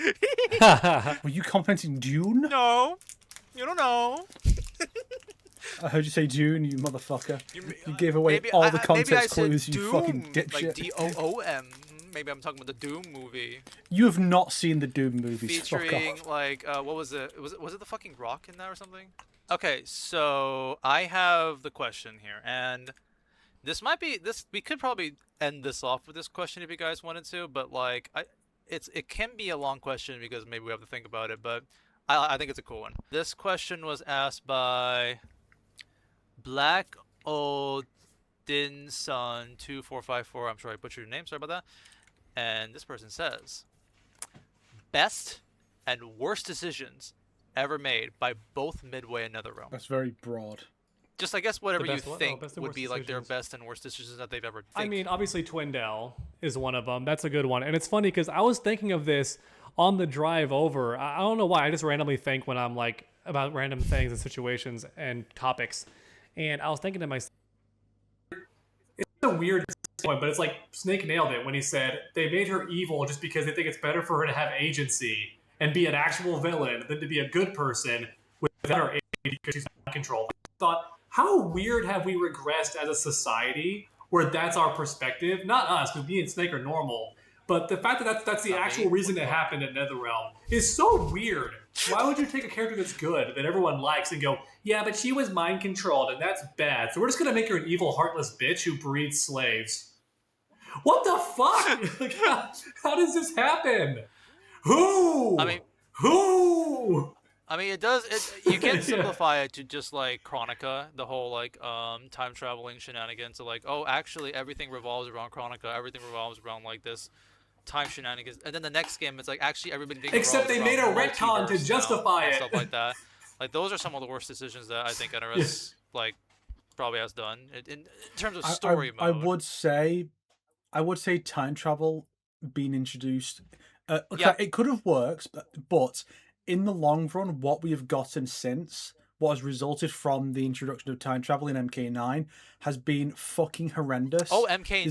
Were you complimenting Dune? No, you don't know. I heard you say Dune, you motherfucker. You gave away all the context clues, you fucking dipshit. Like Doom. Maybe I'm talking about the Doom movie. You have not seen the Doom movies. Featuring like what was it? Was it the fucking Rock in that or something? Okay, so I have the question here, and this might be this. We could probably end this off with this question if you guys wanted to, but like it can be a long question because maybe we have to think about it, but I think it's a cool one. This question was asked by Black Odinson 2454. I'm sure I butchered your name. Sorry about that. And this person says, best and worst decisions ever made by both Midway and NetherRealm. That's very broad. Just, I guess, whatever you think would be like their best and worst decisions that they've ever taken. I mean, obviously Twindell is one of them. That's a good one. And it's funny because I was thinking of this on the drive over. I don't know why. I just randomly think when I'm like about random things and situations and topics. And I was thinking to myself, it's a weird point, but it's like Snake nailed it when he said they made her evil just because they think it's better for her to have agency and be an actual villain than to be a good person without her agency because she's not in control. I thought, how weird have we regressed as a society where that's our perspective? Not us, because me and Snake are normal. But the fact that that's the actual reason it happened at NetherRealm is so weird. Why would you take a character that's good, that everyone likes, and go, yeah, but she was mind-controlled, and that's bad, so we're just going to make her an evil, heartless bitch who breeds slaves? What the fuck? Like, how does this happen? Who? I mean, it does. You can simplify it to just like Chronica, the whole like time traveling shenanigans. So like, oh, actually, everything revolves around Chronica. Everything revolves around like this time shenanigans. And then the next game, it's like actually everybody. Except they made a retcon to justify it. Stuff like that. Like those are some of the worst decisions that I think NRS like probably has done in terms of story mode. I would say time travel being introduced. It could have worked, but in the long run, what we have gotten since, what has resulted from the introduction of time travel in MK9, has been fucking horrendous. Oh,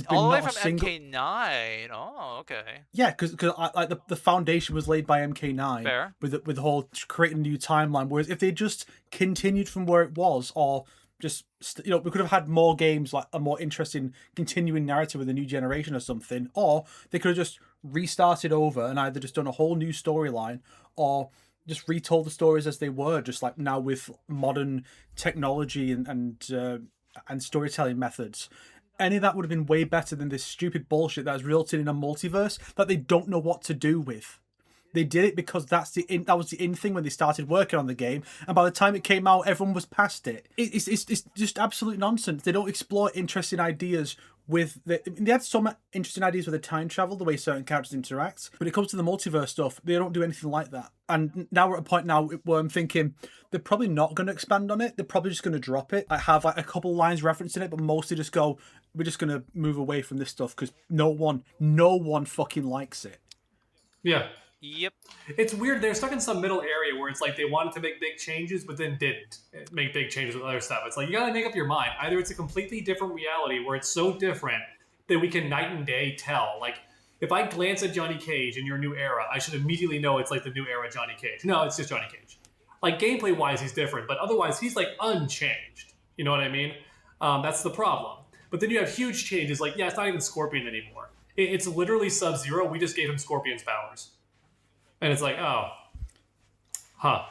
all the way from MK9. Oh, okay. Yeah, because like the foundation was laid by MK9. Fair. With the whole creating a new timeline. Whereas if they just continued from where it was, or just we could have had more games, like a more interesting continuing narrative with a new generation or something, or they could have just restarted over and either just done a whole new storyline or just retold the stories as they were, just like now with modern technology and storytelling methods. Any of that would have been way better than this stupid bullshit that has resulted in a multiverse that they don't know what to do with. They did it because that was the in thing when they started working on the game, and by the time it came out, everyone was past it. It's just absolute nonsense. They don't explore interesting ideas with they had some interesting ideas with the time travel, the way certain characters interact. When it comes to the multiverse stuff, they don't do anything like that. And now we're at a point now where I'm thinking they're probably not going to expand on it. They're probably just going to drop it. I have like a couple lines referencing it, but mostly just go, we're just going to move away from this stuff because no one fucking likes it. Yeah. Yep. It's weird. They're stuck in some middle area where it's like they wanted to make big changes, but then didn't make big changes with other stuff. It's like, you gotta make up your mind. Either it's a completely different reality where it's so different that we can night and day tell. Like, if I glance at Johnny Cage in your new era, I should immediately know it's like the new era Johnny Cage. No, it's just Johnny Cage. Like, gameplay-wise, he's different, but otherwise, he's like unchanged. You know what I mean? That's the problem. But then you have huge changes. Like, yeah, it's not even Scorpion anymore. It's literally Sub-Zero. We just gave him Scorpion's powers. And it's like, oh, huh,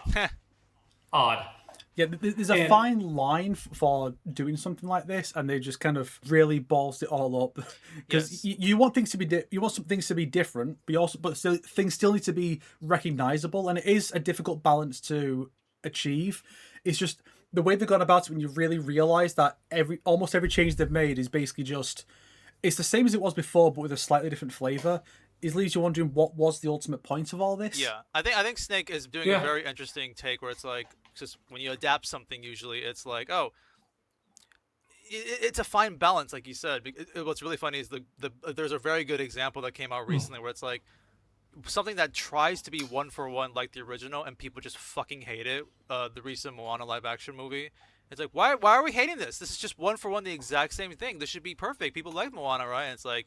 odd. Yeah, there's a fine line for doing something like this, and they just kind of really balls it all up. Because you want things to be you want some things to be different, but things still need to be recognizable, and it is a difficult balance to achieve. It's just the way they've gone about it when you really realize that almost every change they've made is basically just it's the same as it was before, but with a slightly different flavor. It leaves you wondering what was the ultimate point of all this. Yeah, I think Snake is doing a very interesting take where it's like, just when you adapt something, usually it's like, oh, it's a fine balance, like you said. What's really funny is there's a very good example that came out recently where it's like something that tries to be one for one like the original, and people just fucking hate it. The recent Moana live action movie. It's like, why are we hating this? This is just one for one the exact same thing. This should be perfect. People like Moana, right? And it's like,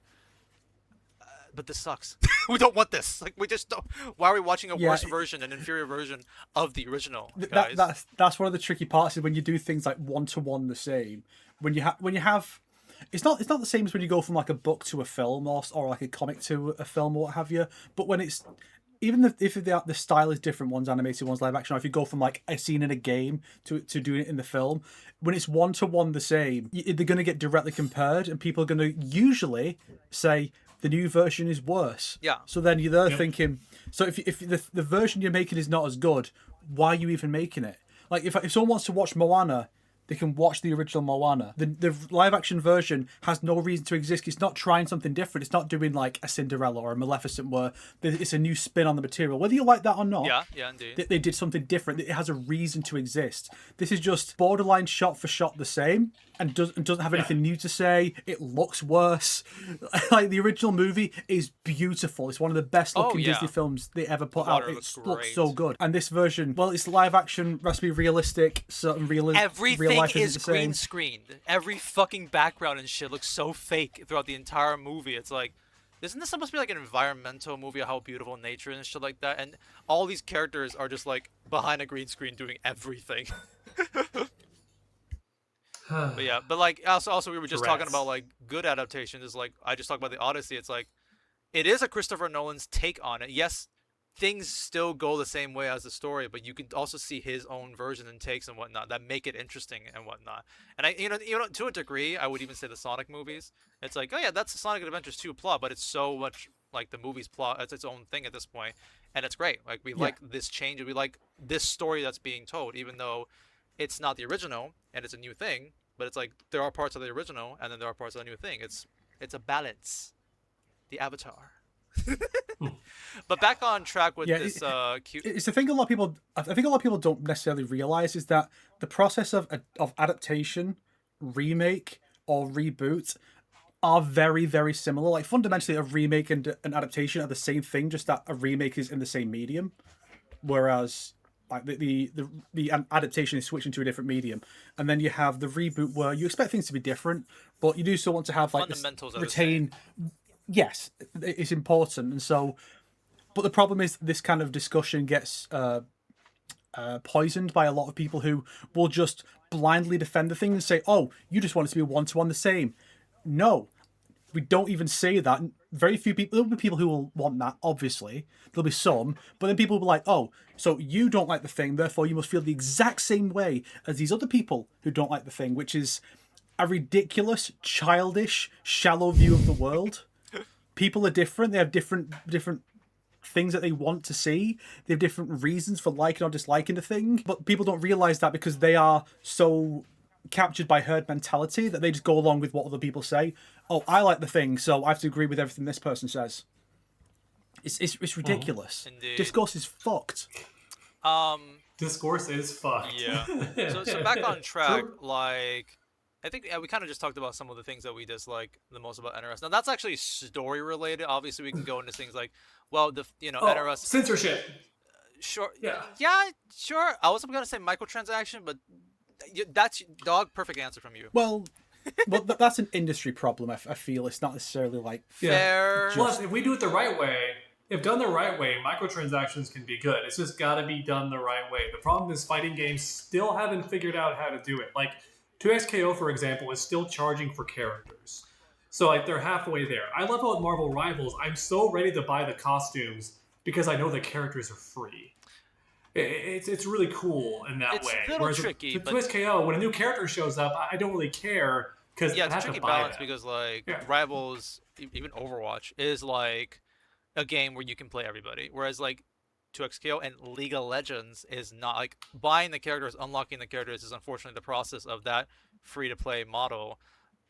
but this sucks. We don't want this. Like, we just don't. Why are we watching a worse version, an inferior version of the original, guys? That's one of the tricky parts is when you do things like one to one the same. When you have, it's not the same as when you go from like a book to a film or like a comic to a film or what have you. But when it's even if the style is different, one's animated, one's live action, or if you go from like a scene in a game to doing it in the film, when it's one to one the same, they're going to get directly compared, and people are going to usually say the new version is worse. Yeah. So then you're there thinking, so if the version you're making is not as good, why are you even making it? Like if someone wants to watch Moana, they can watch the original Moana. The live action version has no reason to exist. It's not trying something different. It's not doing like a Cinderella or a Maleficent where it's a new spin on the material. Whether you like that or not, yeah, indeed. They did something different. It has a reason to exist. This is just borderline shot for shot the same and doesn't have anything new to say. It looks worse. Like the original movie is beautiful. It's one of the best looking Disney films they ever put out. It looks so good. And this version, well, it's live action, has to be realistic, certain everything is green screened. Every fucking background and shit looks so fake throughout the entire movie. It's like, isn't this supposed to be like an environmental movie of how beautiful nature and shit like that? And all these characters are just like behind a green screen doing everything. But yeah, but like also we were just talking about like good adaptations. Is like I just talked about the Odyssey. It's like it is a Christopher Nolan's take on it. Yes, things still go the same way as the story, but you can also see his own version and takes and whatnot that make it interesting and whatnot. And you know to a degree, I would even say the Sonic movies. It's like, oh yeah, that's the Sonic Adventures 2 plot, but it's so much like the movie's plot. It's its own thing at this point, and it's great. Like we like this change, we like this story that's being told, even though it's not the original and it's a new thing. But it's like there are parts of the original and then there are parts of the new thing. It's a balance. The Avatar. But back on track with this cute. It's the thing I think a lot of people don't necessarily realize is that the process of adaptation, remake, or reboot are very, very similar. Like fundamentally, a remake and an adaptation are the same thing, just that a remake is in the same medium, whereas like the adaptation is switching to a different medium, and then you have the reboot where you expect things to be different, but you do still want to have like fundamentals retain. Yes, it's important, and so. But the problem is this kind of discussion gets poisoned by a lot of people who will just blindly defend the thing and say, "Oh, you just want it to be one-to-one the same." No, we don't even say that. Very few people. There'll be people who will want that. Obviously, there'll be some, but then people will be like, "Oh, so you don't like the thing, therefore you must feel the exact same way as these other people who don't like the thing," which is a ridiculous, childish, shallow view of the world. People are different. They have different things that they want to see. They have different reasons for liking or disliking the thing, but people don't realize that because they are so captured by herd mentality that they just go along with what other people say. Oh, I like the thing, so I have to agree with everything this person says. It's ridiculous. Indeed. Discourse is fucked. Discourse is fucked. Yeah. So back on track, like, I think we kind of just talked about some of the things that we dislike the most about NRS. Now that's actually story related. Obviously, we can go into things like, well, NRS censorship. Sure. Yeah. Yeah. Sure. I was gonna say microtransaction, but that's Dawg. Perfect answer from you. Well, that's an industry problem. I feel it's not necessarily like fair. Plus, if we do it the right way, if done the right way, microtransactions can be good. It's just got to be done the right way. The problem is fighting games still haven't figured out how to do it. Like 2XKO, for example, is still charging for characters. So like they're halfway there. I love how with Marvel Rivals, I'm so ready to buy the costumes because I know the characters are free. It's really cool in that way. It's a little tricky. With 2XKO, when a new character shows up, I don't really care because I have to buy it's a tricky balance them. because Rivals, even Overwatch, is like a game where you can play everybody, whereas like 2XKO and League of Legends is not. Like buying the characters, unlocking the characters is unfortunately the process of that free-to-play model.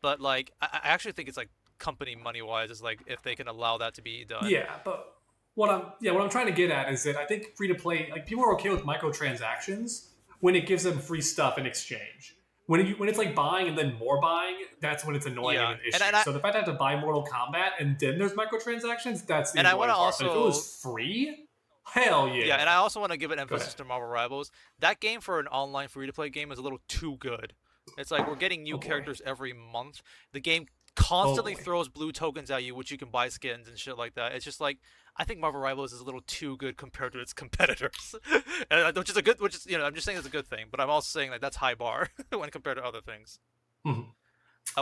But like I actually think it's like company money-wise is like if they can allow that to be done. Yeah, but what I'm trying to get at is that I think free-to-play, like people are okay with microtransactions when it gives them free stuff in exchange. When it's like buying and then more buying, that's when it's annoying and an issue. So the fact that I have to buy Mortal Kombat and then there's microtransactions, that's the annoying part. But if it was free, hell yeah. Yeah, and I also want to give an emphasis to Marvel Rivals. That game for an online free-to-play game is a little too good. It's like we're getting new characters every month. The game constantly throws blue tokens at you, which you can buy skins and shit like that. It's just like I think Marvel Rivals is a little too good compared to its competitors, which is I'm just saying it's a good thing, but I'm also saying that that's high bar when compared to other things. Mm-hmm.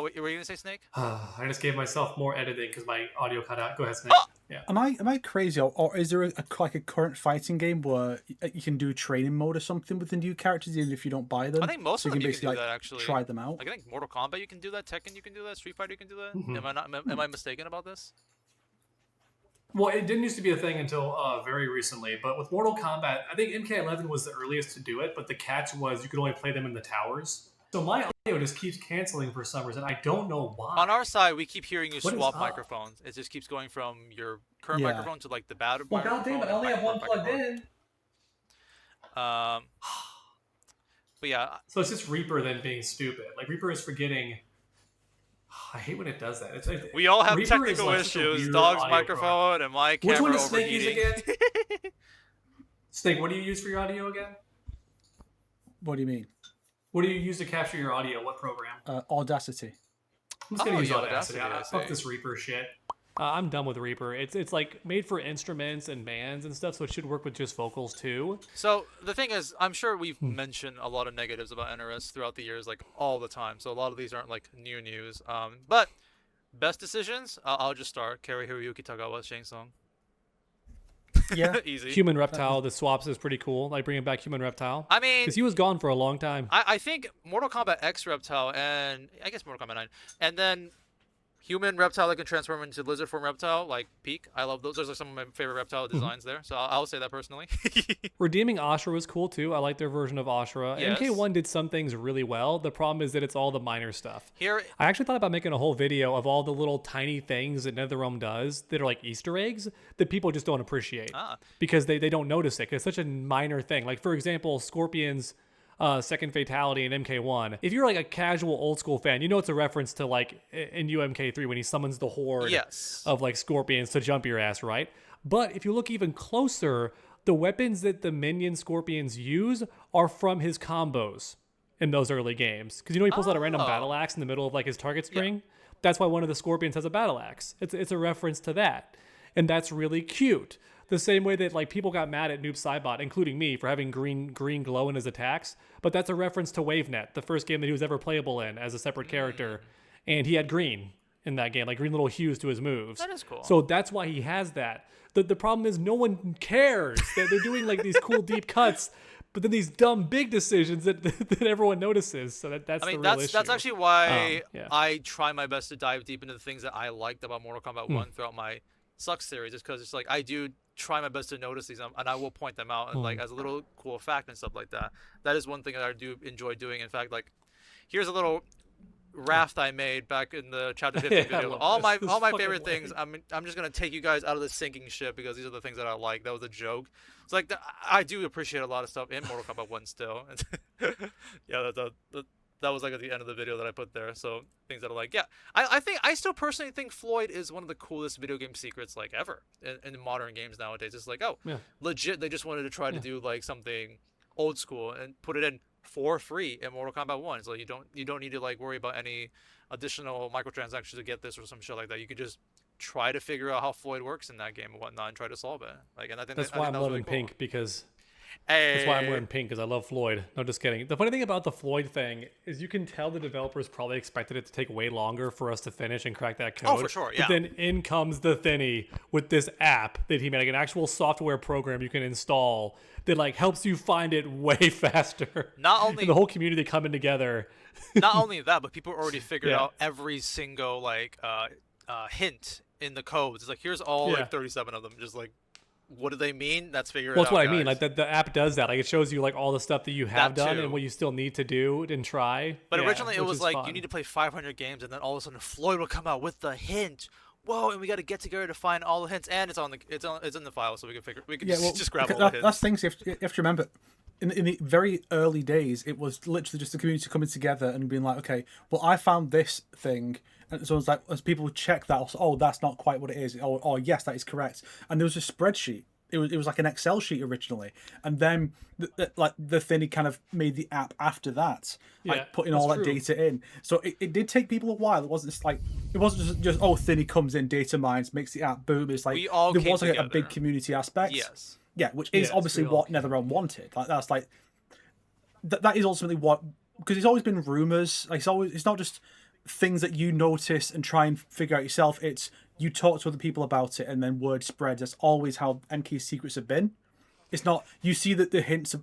Were you gonna say Snake? I just gave myself more editing because my audio cut out. Go ahead, Snake. Yeah. Am I crazy, or is there a current fighting game where you can do training mode or something with the new characters even if you don't buy them? I think most of them you can do that actually. Try them out. Like, I think Mortal Kombat you can do that, Tekken you can do that, Street Fighter you can do that. Mm-hmm. Am I mistaken about this? Well, it didn't used to be a thing until very recently, but with Mortal Kombat, I think MK11 was the earliest to do it, but the catch was you could only play them in the towers. So my audio just keeps canceling for some reason. I don't know why. On our side, we keep hearing you swap microphones. It just keeps going from your current microphone to like the bad microphone. Well, goddamn it, I only have one plugged in. But yeah. So it's just Reaper then being stupid. Like Reaper is forgetting. I hate when it does that. It's like, we all have Reaper technical issues. Dog's microphone and my camera overheating. Which one does Snake use again? Snake, what do you use for your audio again? What do you mean? What do you use to capture your audio? What program? Audacity. I'm just gonna use Audacity. Fuck this Reaper shit. I'm done with Reaper. It's like made for instruments and bands and stuff, so it should work with just vocals too. So the thing is, I'm sure we've mentioned a lot of negatives about NRS throughout the years, like all the time. So a lot of these aren't like new news. But best decisions, I'll just start. Kari Hiroyuki Tagawa, Shang Tsung. Yeah, easy. Human Reptile, the swaps is pretty cool. Like bringing back Human Reptile. I mean, because he was gone for a long time. I think Mortal Kombat X Reptile and I guess Mortal Kombat 9, and then Human Reptile that can transform into lizard form reptile, like Peak. I love those. Those are some of my favorite reptile designs there. So I'll say that personally. Redeeming Ashura was cool too. I like their version of Ashura. Yes. MK1 did some things really well. The problem is that it's all the minor stuff. Here, I actually thought about making a whole video of all the little tiny things that NetherRealm does that are like Easter eggs that people just don't appreciate because they don't notice it. 'Cause it's such a minor thing. Like for example, Scorpion's second fatality in MK1. If you're like a casual old school fan, you know it's a reference to like in UMK3 when he summons the horde of like scorpions to jump your ass, right? But if you look even closer, the weapons that the minion scorpions use are from his combos in those early games. Because you know he pulls out a random battle axe in the middle of like his target string? Yeah. That's why one of the scorpions has a battle axe. It's a reference to that. And that's really cute. The same way that like people got mad at Noob Saibot, including me, for having green glow in his attacks, but that's a reference to WaveNet, the first game that he was ever playable in as a separate character, and he had green in that game, like green little hues to his moves. That is cool. So that's why he has that. The problem is no one cares that they're doing like these cool deep cuts, but then these dumb big decisions that everyone notices. So that's the real issue. That's actually why I try my best to dive deep into the things that I liked about Mortal Kombat 1 throughout my Suck series, just because it's like I do try my best to notice these, and I will point them out, and like as a little cool fact and stuff like that. That is one thing that I do enjoy doing. In fact, like here's a little raft I made back in the chapter 50 video. All my favorite things. I'm just gonna take you guys out of the sinking ship because these are the things that I like. That was a joke. It's like I do appreciate a lot of stuff in Mortal Kombat 1 still. Yeah, that was like at the end of the video that I put there. So things that are like, yeah, I still personally think Floyd is one of the coolest video game secrets like ever in modern games nowadays. It's like, oh, legit, they just wanted to try to do like something old school and put it in for free in Mortal Kombat 1. So you don't need to like worry about any additional microtransactions to get this or some shit like that. You could just try to figure out how Floyd works in that game and whatnot and try to solve it. Like, and I think that's I why think I'm that was wearing really cool. pink because. Hey. That's why I'm wearing pink because I love Floyd. No, just kidding. The funny thing about the Floyd thing is you can tell the developers probably expected it to take way longer for us to finish and crack that code. Oh, for sure, yeah. But then in comes the Thinny with this app that he made, like an actual software program you can install that like helps you find it way faster. Not only and the whole community coming together. Not only that, but people already figured Yeah. out every single like hint in the codes. It's like here's all Yeah. like 37 of them. Just like what do they mean? That's figured Well, out. that's what I mean. guys. Like the app does that. Like it shows you like all the stuff that you have That done too. and what you still need to do and try. But Yeah, originally it which was is like fun. you need to play 500 games, and then all of a sudden Floyd will come out with the hint. Whoa! And we got to get together to find all the hints, and it's in the file, so we can just grab all the hints. That's things you have to remember. In the very early days, it was literally just the community coming together and being like, okay, well, I found this thing. And so it's like, as people would check that, oh, that's not quite what it is. Oh, yes, that is correct. And there was a spreadsheet. It was like an Excel sheet originally. And then, the Thinny kind of made the app after that. Like, Yeah, putting all that's that true. data in. So it did take people a while. It wasn't just oh, Thinny comes in, data mines, makes the app, boom. It's like, We all there came was like a big together. community aspect. Yes. Yeah, which is Yes, obviously we all what NetherRealm wanted. Like that's like that is ultimately what, because it's always been rumors. Like it's not just things that you notice and try and figure out yourself. It's you talk to other people about it and then word spreads. That's always how MK's secrets have been. It's not you see that the hints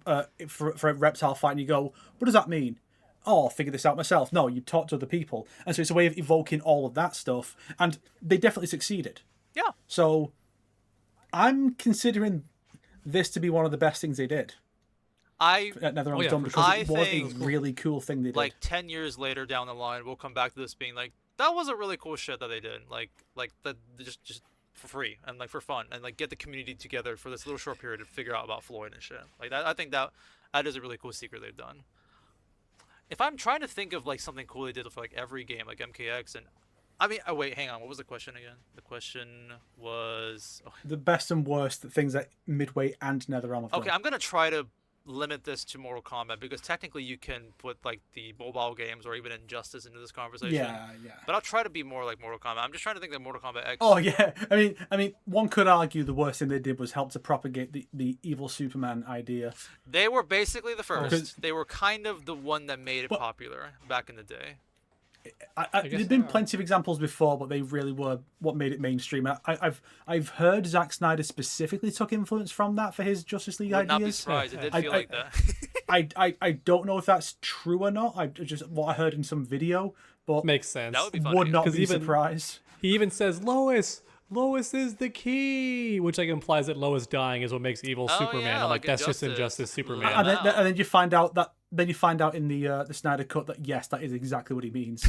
for a reptile fight and you go, what does that mean? Oh, I'll figure this out myself. No, you talk to other people, and so it's a way of evoking all of that stuff, and they definitely succeeded. Yeah. So I'm considering this to be one of the best things they did at NetherRealm's done, for because sure. it I was think, a really cool thing they did. Like 10 years later down the line, we'll come back to this being like, that was a really cool shit that they did. Like that just for free and like for fun and like get the community together for this little short period to figure out about Floyd and shit. Like that, I think that is a really cool secret they've done. If I'm trying to think of like something cool they did for like every game, like MKX, and I mean, oh, wait, hang on. What was the question again? The question was. Oh, The best and worst things that Midway and NetherRealm have okay, done. I'm gonna try to limit this to Mortal Kombat because technically you can put like the mobile games or even Injustice into this conversation. Yeah. But I'll try to be more like Mortal Kombat. I'm just trying to think that Mortal Kombat X. Oh yeah. I mean, one could argue the worst thing they did was help to propagate the evil Superman idea. They were basically the first. 'cause- They were kind of the one that made it popular back in the day. There've guess been they are. plenty of examples before, but they really were what made it mainstream. I've heard Zack Snyder specifically took influence from that for his Justice League Would not be ideas. surprised. It did I- feel I- like that. I don't know if that's true or not. I just what I heard in some video, but Makes sense. That would be funny. would not 'Cause be even- surprised. He even says Lois is the key, which like implies that Lois dying is what makes evil Oh, Superman. yeah, I'm like, like that's just Injustice. Injustice Superman. And Wow. then you find out in the Snyder cut that yes, that is exactly what he means.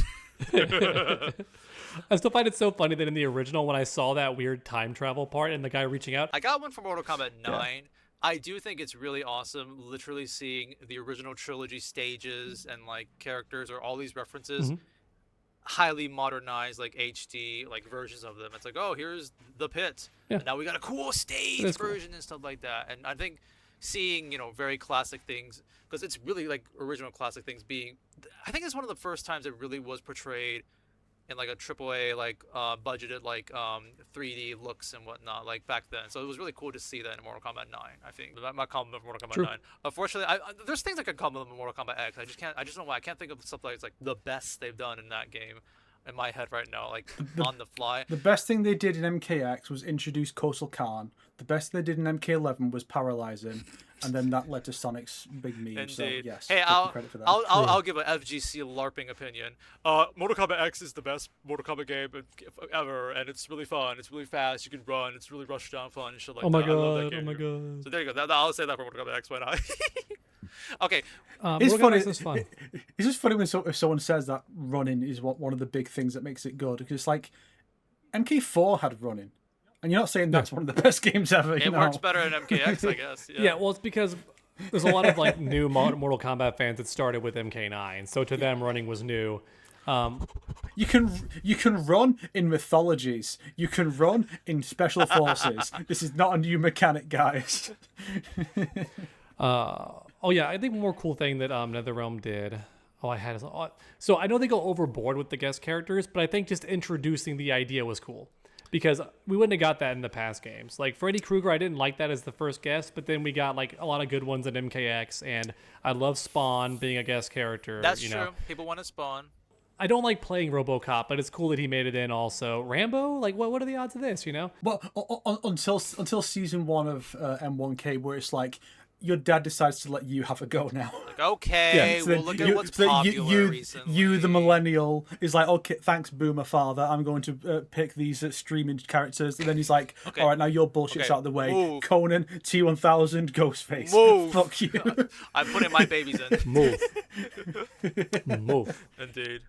I still find it so funny that in the original, when I saw that weird time travel part and the guy reaching out, I got one for Mortal Kombat 9. I do think it's really awesome literally seeing the original trilogy stages and like characters or all these references highly modernized like HD like versions of them. It's like, oh, here's the pit. Yeah. And now we got a cool stage That is cool. version and stuff like that. And I think seeing, very classic things, because it's really like original classic things being, I think it's one of the first times it really was portrayed in like a AAA like budgeted like 3D looks and whatnot like back then. So it was really cool to see that in Mortal Kombat 9. I think my compliment for Mortal Kombat True. 9. Unfortunately, there's things I can compliment in Mortal Kombat X. I just don't know why I can't think of stuff that's like the best they've done in that game in my head right now, like on the fly. The best thing they did in MKX was introduce Coastal Khan. The best thing they did in MK11 was paralyzing. and then that led to Sonic's big meme. So Indeed. yes, Hey, take I'll credit for that. I'll give an FGC LARPing opinion. Mortal Kombat X is the best Mortal Kombat game ever, and it's really fun. It's really fast. You can run. It's really rush down fun and shit like Oh my that. I love that god! game. Oh my god! So there you go. I'll say that for Mortal Kombat X. Why not? Okay. It's Mortal funny. Kombat is fun. It's just funny when if someone says that running is one of the big things that makes it good, because it's like MK4 had running, and you're not saying that's one of the best games ever. It works better in MKX, I guess. Yeah, well, it's because there's a lot of like new Mortal Kombat fans that started with MK9, so to them running was new. You can run in mythologies. You can run in special forces. This is not a new mechanic, guys. Oh yeah, I think one more cool thing that NetherRealm did. So I know they go overboard with the guest characters, but I think just introducing the idea was cool. Because we wouldn't have got that in the past games. Like Freddy Krueger, I didn't like that as the first guest, but then we got like a lot of good ones in MKX, and I love Spawn being a guest character. That's you true. know. People want to Spawn. I don't like playing RoboCop, but it's cool that he made it in also. Rambo? Like, what are the odds of this, you know? Well, until season 1 of M1K, where it's like your dad decides to let you have a go now. Like, okay, So well, then look at what's popular recently. You, the millennial, is like, okay, thanks, boomer father. I'm going to pick these streaming characters. And then he's like, Okay. all right, now your bullshit's Okay, out of the way. move. Conan, T1000, Ghostface. Move. Fuck you. I'm putting my babies in. Move. Move. Indeed.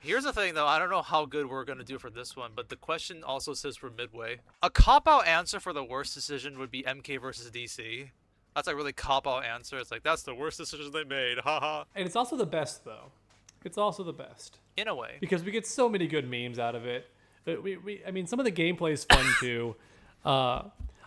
Here's the thing, though. I don't know how good we're going to do for this one, but the question also says for Midway. A cop-out answer for the worst decision would be MK versus DC. That's a really cop-out answer. It's like, that's the worst decision they made. Haha. And it's also the best, though. It's also the best. In a way. Because we get so many good memes out of it. I mean, some of the gameplay is fun, too.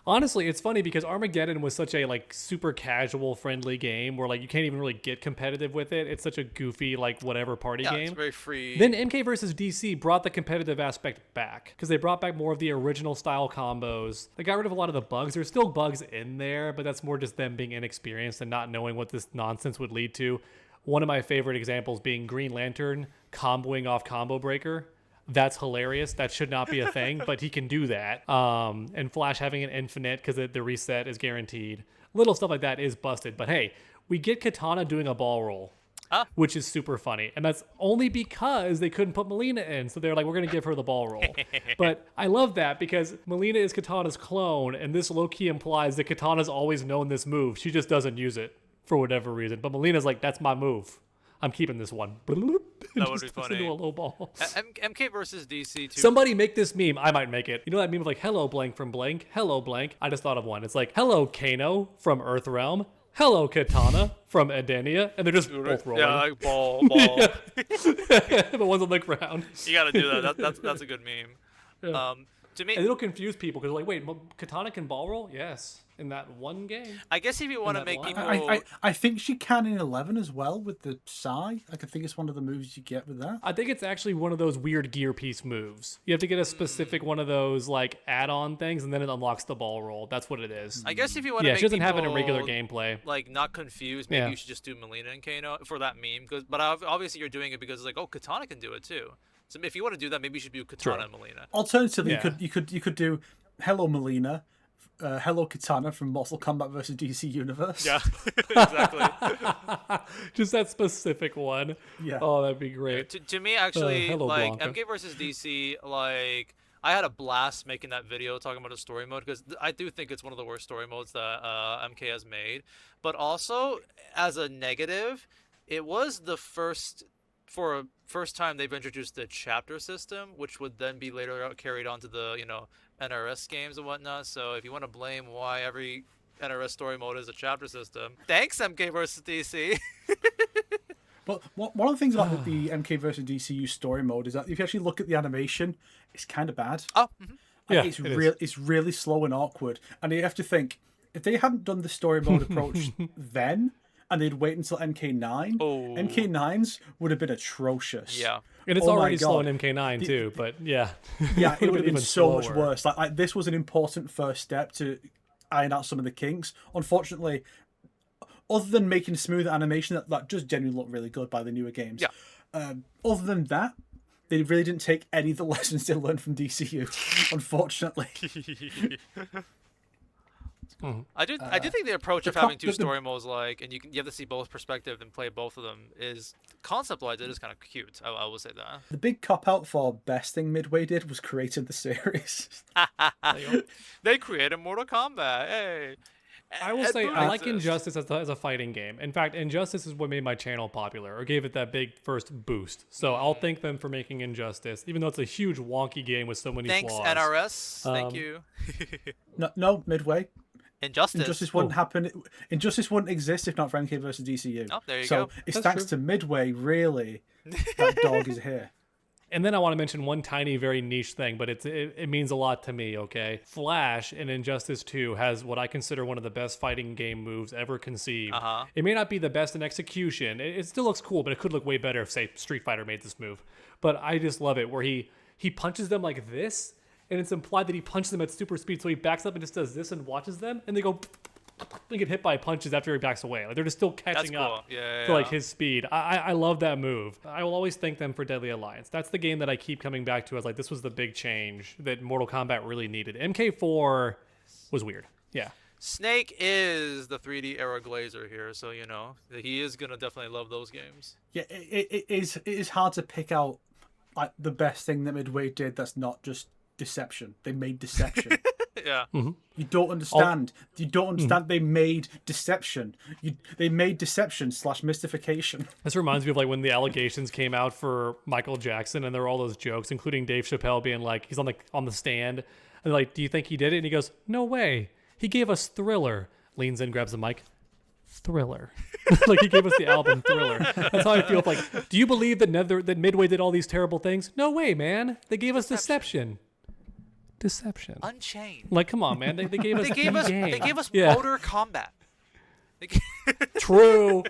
Honestly, it's funny because Armageddon was such a like super casual, friendly game where like you can't even really get competitive with it. It's such a goofy like whatever party game. It's very free. Then MK vs DC brought the competitive aspect back because they brought back more of the original style combos. They got rid of a lot of the bugs. There's still bugs in there, but that's more just them being inexperienced and not knowing what this nonsense would lead to. One of my favorite examples being Green Lantern comboing off Combo Breaker. That's hilarious. That should not be a thing, but he can do that. And Flash having an infinite because the reset is guaranteed. Little stuff like that is busted. But hey, we get Katana doing a ball roll, which is super funny. And that's only because they couldn't put Melina in. So they're like, we're going to give her the ball roll. But I love that because Melina is Katana's clone. And this low-key implies that Katana's always known this move. She just doesn't use it for whatever reason. But Melina's like, that's my move. I'm keeping this one. That would be funny. Into a low ball. MK versus DC too. Somebody make this meme. I might make it. You know that meme of like, hello blank from blank, hello blank. I just thought of one. It's like, hello Kano from Earthrealm, hello Katana from Edenia, and they're just both rolling. Yeah, like ball. The ones on the ground. You gotta do that. That's a good meme. Yeah. To me, And it'll confuse people because like, wait, Katana can ball roll? Yes, in that one game. I guess if you want to that make line. people, I think she can in 11 as well with the Psy. Like, I think it's one of the moves you get with that. I think it's actually one of those weird gear piece moves. You have to get a specific one of those like add-on things, and then it unlocks the ball roll. That's what it is. I guess if you want to Yeah, make she doesn't have it in people, regular gameplay. like not confused, maybe Yeah. you should just do Melina and Kano for that meme. But obviously you're doing it because it's like, oh, Katana can do it too. So if you want to do that, maybe you should do Katana Sure. and Melina. Alternatively, Yeah. you could do Hello Melina, Hello Katana from Mortal Kombat vs DC Universe. Yeah, exactly. Just that specific one. Yeah. Oh, that'd be great. To me, actually, hello, like Blanca. MK versus DC, like I had a blast making that video talking about a story mode because I do think it's one of the worst story modes that MK has made. But also, as a negative, it was the first time they've introduced the chapter system, which would then be later carried on to the NRS games and whatnot. So if you want to blame why every NRS story mode is a chapter system, thanks MK versus DC. But one of the things about the MK vs DCU story mode is that if you actually look at the animation, it's kind of bad. Oh, Yeah, It's really slow and awkward, and you have to think if they hadn't done the story mode approach then, and they'd wait until MK9, Oh. MK9s would have been atrocious. yeah. And it's Oh my already slow God. in MK9 too, but yeah. Yeah, it would have been even so much slower. worse. Like this was an important first step to iron out some of the kinks. Unfortunately, other than making smooth animation that just genuinely looked really good by the newer games. Yeah. Other than that, they really didn't take any of the lessons they learned from DCU. Unfortunately. I do think the approach of the having pro- two the- story modes, like, and you have to see both perspectives and play both of them, is concept-wise it is kind of cute. I will say that. The big cop out for best thing Midway did was creating the series. They created Mortal Kombat. Hey. I will And say Boone I like exists. Injustice as a fighting game. In fact, Injustice is what made my channel popular or gave it that big first boost. So I'll thank them for making Injustice, even though it's a huge wonky game with so many Thanks, flaws. NRS. Thank Um, you. No, Midway. Injustice. Injustice wouldn't happen. Injustice wouldn't exist if not for MK versus DCU. Oh, there you so go. it's That's thanks true. to Midway, really, that Dawg is here. And then I want to mention one tiny, very niche thing, but it means a lot to me, okay? Flash in Injustice 2 has what I consider one of the best fighting game moves ever conceived. Uh-huh. It may not be the best in execution. It still looks cool, but it could look way better if, say, Street Fighter made this move. But I just love it, where he punches them like this, and it's implied that he punches them at super speed, so he backs up and just does this and watches them, and they go... They get hit by punches after he backs away. Like they're just still catching cool. up Yeah, to like yeah. his speed. I love that move. I will always thank them for Deadly Alliance. That's the game that I keep coming back to as like this was the big change that Mortal Kombat really needed. MK4 was weird. Yeah. Snake is the 3D era Glazer here, so you know he is gonna definitely love those games. Yeah, it is hard to pick out like the best thing that Midway did. That's not just deception. They made deception. Yeah. You don't understand. You don't understand. They made deception. They made deception / mystification. This reminds me of like when the allegations came out for Michael Jackson, and there were all those jokes, including Dave Chappelle being like, he's on the stand, and they're like, "Do you think he did it?" And he goes, "No way. He gave us Thriller." Leans in, grabs the mic. Thriller. Like he gave us the album Thriller. That's how I feel. Like, do you believe that Midway did all these terrible things? No way, man. They gave us Deception. Unchained. Like, come on, man. They gave us They gave us Yeah. Motor Combat. True.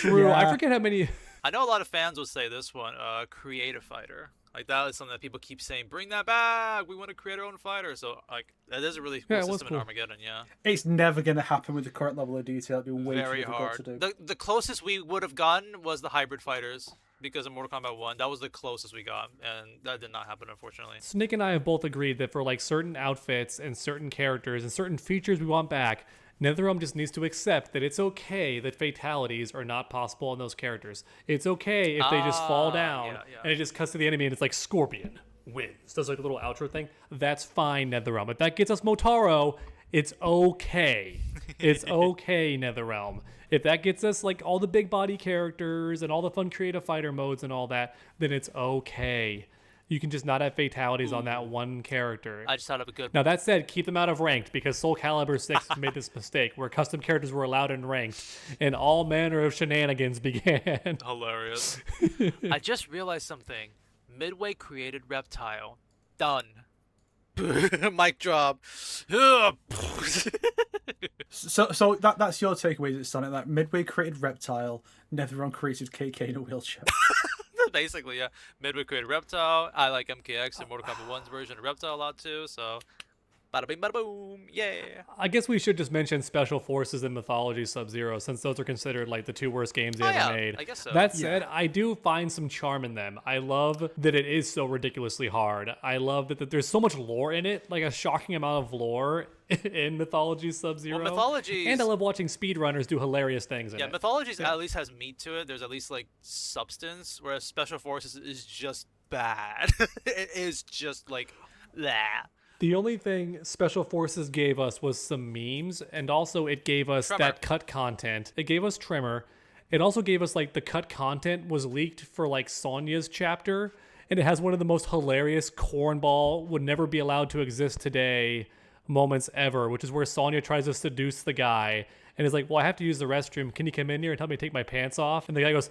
I Yeah. forget how many. I know a lot of fans would say this one, Creative Fighter. Like that is something that people keep saying, bring that back. We want to create our own fighter. So like that is a really cool Yeah, it was system cool. in Armageddon. Yeah. It's never going to happen with the current level of detail. It'd be way Very too difficult to hard. do. The closest we would have gotten was the hybrid fighters because of Mortal Kombat 1. That was the closest we got, and that did not happen, unfortunately. Snake and I have both agreed that for like certain outfits and certain characters and certain features we want back, NetherRealm just needs to accept that it's okay that fatalities are not possible on those characters. It's okay if they just fall down yeah, yeah. and it just cuts to the enemy and it's like Scorpion wins. Does like a little outro thing. That's fine, NetherRealm. If that gets us Motaro, it's okay. It's okay, NetherRealm. If that gets us like all the big body characters and all the fun creative fighter modes and all that, then it's okay. You can just not have fatalities on that one character. I just thought of a good Now that said, keep them out of ranked because Soul Calibur 6 made this mistake where custom characters were allowed in ranked and all manner of shenanigans began. hilarious. I just realized something. Midway created Reptile. Done. Mic drop. So that's your takeaway, is it, Sonic? That Midway created Reptile, NetherRealm created KK in a wheelchair. Basically, yeah. Midway created Reptile. I like MKX and Mortal Kombat 1's version of Reptile a lot too, so bada bing, bada boom. Yeah. I guess we should just mention Special Forces and Mythology Sub-Zero since those are considered like the two worst games they ever made. I guess so. That said, I do find some charm in them. I love that it is so ridiculously hard. I love that there's so much lore in it, like a shocking amount of lore in Mythology Sub-Zero. Well, Mythologies- And I love watching speedrunners do hilarious things in Yeah, it. Mythologies at least has meat to it. There's at least like substance, whereas Special Forces is just bad. It is just like that. The only thing Special Forces gave us was some memes, and also it gave us Tremor. that cut content. It gave us Tremor. It also gave us, like, the cut content was leaked for, like, Sonya's chapter, and it has one of the most hilarious cornball, would never be allowed to exist today moments ever, which is where Sonya tries to seduce the guy, and is like, well, I have to use the restroom. Can you come in here and tell me to take my pants off? And the guy goes,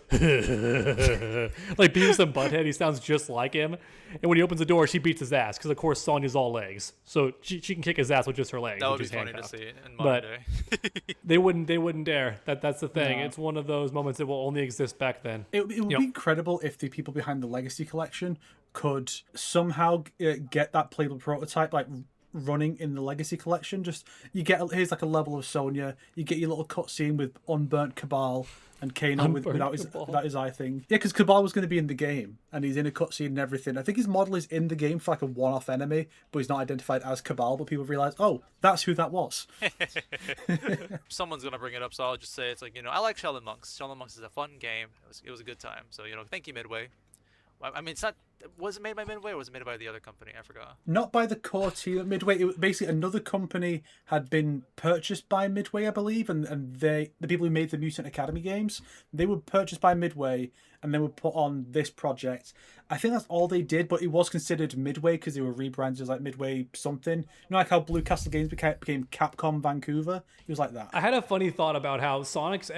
like Beavis and Butthead. He sounds just like him. And when he opens the door, she beats his ass because, of course, Sonya's all legs, so she can kick his ass with just her legs. That would which be is funny to handcuffed. see in modern But day. they wouldn't dare. That's the thing. No. It's one of those moments that will only exist back then. It would be incredible if the people behind the Legacy Collection could somehow get that playable prototype like running in the Legacy Collection. Just here's like a level of Sonya. You get your little cutscene with unburnt Cabal and Kano without his eye thing. Yeah, because Cabal was going to be in the game, and he's in a cutscene and everything. I think his model is in the game for like a one-off enemy, but he's not identified as Cabal. But people realize, oh, that's who that was. Someone's gonna bring it up, so I'll just say it's like, I like Shaolin Monks. Shaolin Monks is a fun game. It was a good time. So thank you, Midway. I mean, it's not. Was it made by Midway or was it made by the other company? I forgot. Not by the core team at Midway. It was basically another company had been purchased by Midway, I believe, and the people who made the Mutant Academy games, they were purchased by Midway and then were put on this project. I think that's all they did, but it was considered Midway because they were rebranded as like Midway something. Like how Blue Castle Games became Capcom Vancouver. It was like that. I had a funny thought about how Sonic's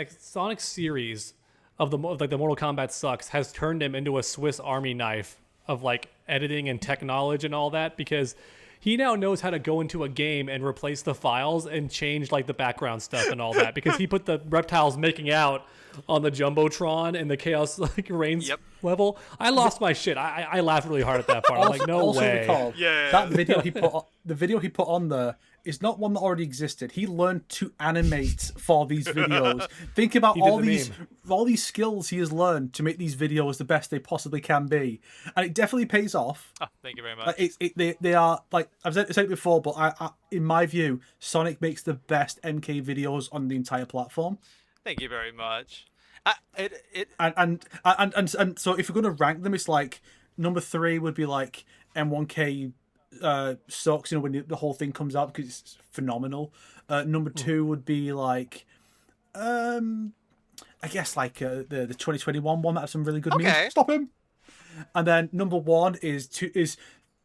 series of the Mortal Kombat sucks has turned him into a Swiss Army knife of like editing and tech knowledge and all that, because he now knows how to go into a game and replace the files and change like the background stuff and all that, because he put the reptiles making out on the Jumbotron and the Chaos like Reigns level. I lost my shit. I laughed really hard at that part. I'm like, no way. Recall, that video he put on there is not one that already existed. He learned to animate for these videos. Think about all these skills he has learned to make these videos the best they possibly can be, and it definitely pays off. Oh, thank you very much. They are like I've said it before, but I in my view, Sonic makes the best MK videos on the entire platform. Thank you very much. And so if you're gonna rank them, it's like number 3 would be like M1K sucks, when the whole thing comes out because it's phenomenal. Number 2 would be like I guess like the 2021 one that has some really good memes. Stop him. And then number 1 is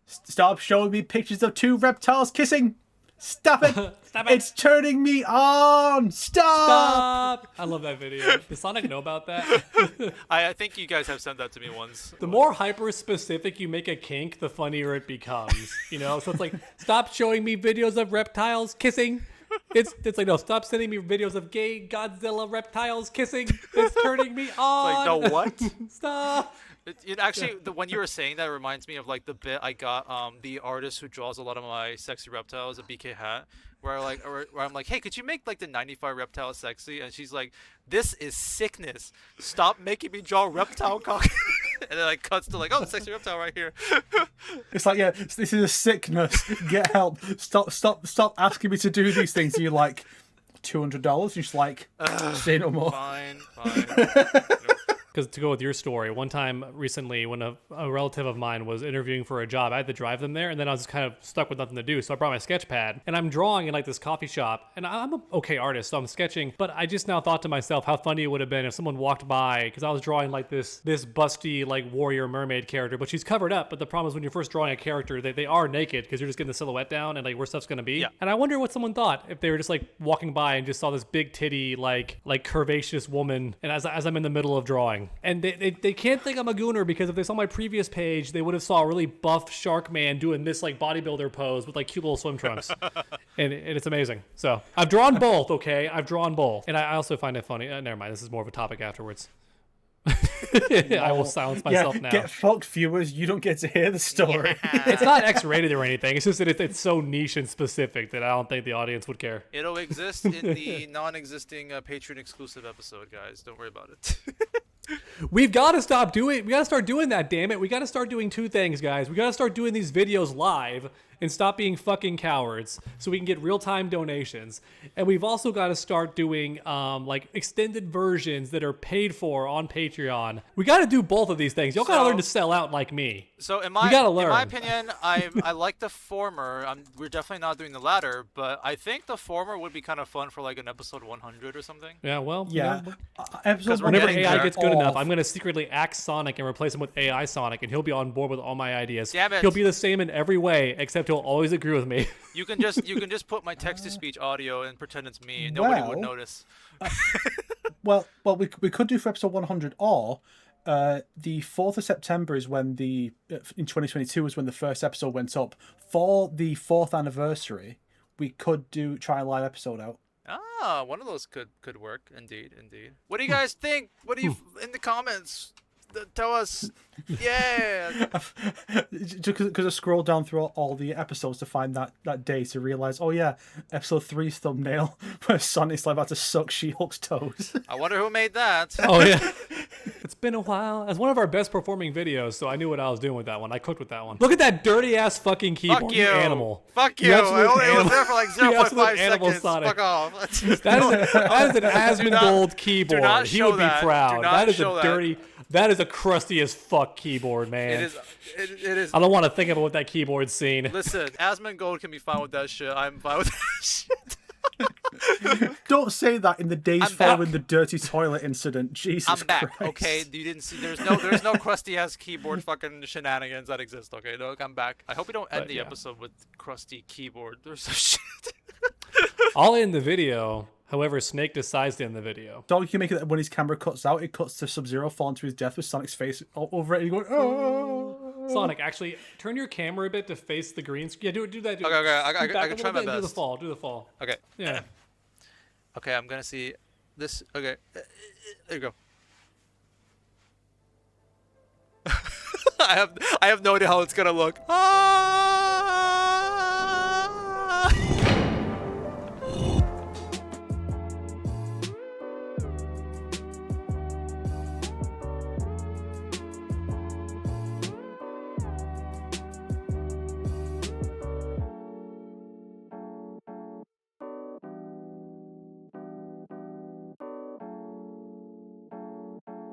stop showing me pictures of 2 reptiles kissing. Stop it. Stop it. It's turning me on. Stop. I love that video. Does Sonic know about that? I think you guys have sent that to me once. The more hyper specific you make a kink, the funnier it becomes. So it's like, stop showing me videos of reptiles kissing. It's like, no, stop sending me videos of gay Godzilla reptiles kissing. It's turning me on. It's like, the what? Stop. It actually, when you were saying that, it reminds me of like the bit I got the artist who draws a lot of my sexy reptiles, a BK Hat, where I'm like, hey, could you make like the 95 reptile sexy? And she's like, this is sickness. Stop making me draw reptile cock. And then like cuts to like, oh, sexy reptile right here. It's like, yeah, this is a sickness. Get help. Stop asking me to do these things. And you're like, $200. You're just like, say no more. Fine. Because to go with your story, one time recently when a relative of mine was interviewing for a job, I had to drive them there, and then I was kind of stuck with nothing to do. So I brought my sketch pad, and I'm drawing in like this coffee shop, and I'm an okay artist, so I'm sketching. But I just now thought to myself how funny it would have been if someone walked by, because I was drawing like this busty like warrior mermaid character, but she's covered up. But the problem is when you're first drawing a character, they are naked because you're just getting the silhouette down and like where stuff's gonna be. Yeah. And I wonder what someone thought if they were just like walking by and just saw this big titty like curvaceous woman, and as I'm in the middle of drawing. And they can't think I'm a gooner, because if they saw my previous page, they would have saw a really buff shark man doing this like bodybuilder pose with like cute little swim trunks. and it's amazing. So I've drawn both, okay? I've drawn both. And I also find it funny. Never mind, this is more of a topic afterwards. I will silence myself now. Get fucked, viewers. You don't get to hear the story. Yeah. It's not X-rated or anything. It's just that it's so niche and specific that I don't think the audience would care. It'll exist in the non-existing Patreon exclusive episode, guys. Don't worry about it. We gotta start doing that, damn it. We gotta start doing 2 things, guys. We gotta start doing these videos live and stop being fucking cowards so we can get real-time donations. And we've also got to start doing like extended versions that are paid for on Patreon. We got to do both of these things. Y'all gotta learn to sell out like me. So in my opinion, I like the former. We're definitely not doing the latter, but I think the former would be kind of fun for like an episode 100 or something. Yeah, well, yeah. Whenever AI gets good enough, I'm gonna secretly axe Sonic and replace him with AI Sonic, and he'll be on board with all my ideas. Damn it. He'll be the same in every way, except he'll always agree with me. You can just put my text-to-speech audio and pretend it's me, and nobody would notice. Well, we could do for episode 100, or the 4th of September is when in 2022 is when the first episode went up. For the 4th anniversary, we could try a live episode out. Ah, one of those could work. Indeed. What do you guys think? What do you in the comments? Tell us. Yeah. Just because I scrolled down through all the episodes to find that day to realize, oh yeah, episode 3's thumbnail where Sonic's like about to suck She-Hulk's toes. I wonder who made that. Oh yeah. It's been a while. That's one of our best performing videos, so I knew what I was doing with that one. I cooked with that one. Look at that dirty ass fucking keyboard. Fuck you, animal. Fuck you. You I absolute only was animal. there for like You absolute 0.5 animal, seconds. Sonic. Fuck off. That is an Asmongold do keyboard. not He show would be that. proud. Do not That is show a that. dirty. That is a crusty as fuck keyboard, man. It is. It is. I don't want to think about what that keyboard's seen. Listen, Asmongold can be fine with that shit. I'm fine with that shit. Don't say that in the days I'm following back. the dirty toilet incident. Jesus I'm back. Christ. Okay, you didn't see. There's no crusty ass keyboard fucking shenanigans that exist. Okay, no, I'm back. I hope you don't end But, the yeah. episode with crusty keyboard or some shit. I'll end the video. However, Snake decides to end the video. Dog, you can make it that when his camera cuts out, it cuts to Sub-Zero falling to his death with Sonic's face all over it. And you're going, oh. Sonic, actually, turn your camera a bit to face the green screen. Yeah, do that. Do Okay, it. okay, I Scoot back can a try little my bit and best. Do the fall. Okay. Yeah. Okay, I'm gonna see this. Okay, there you go. I have no idea how it's gonna look. Ah!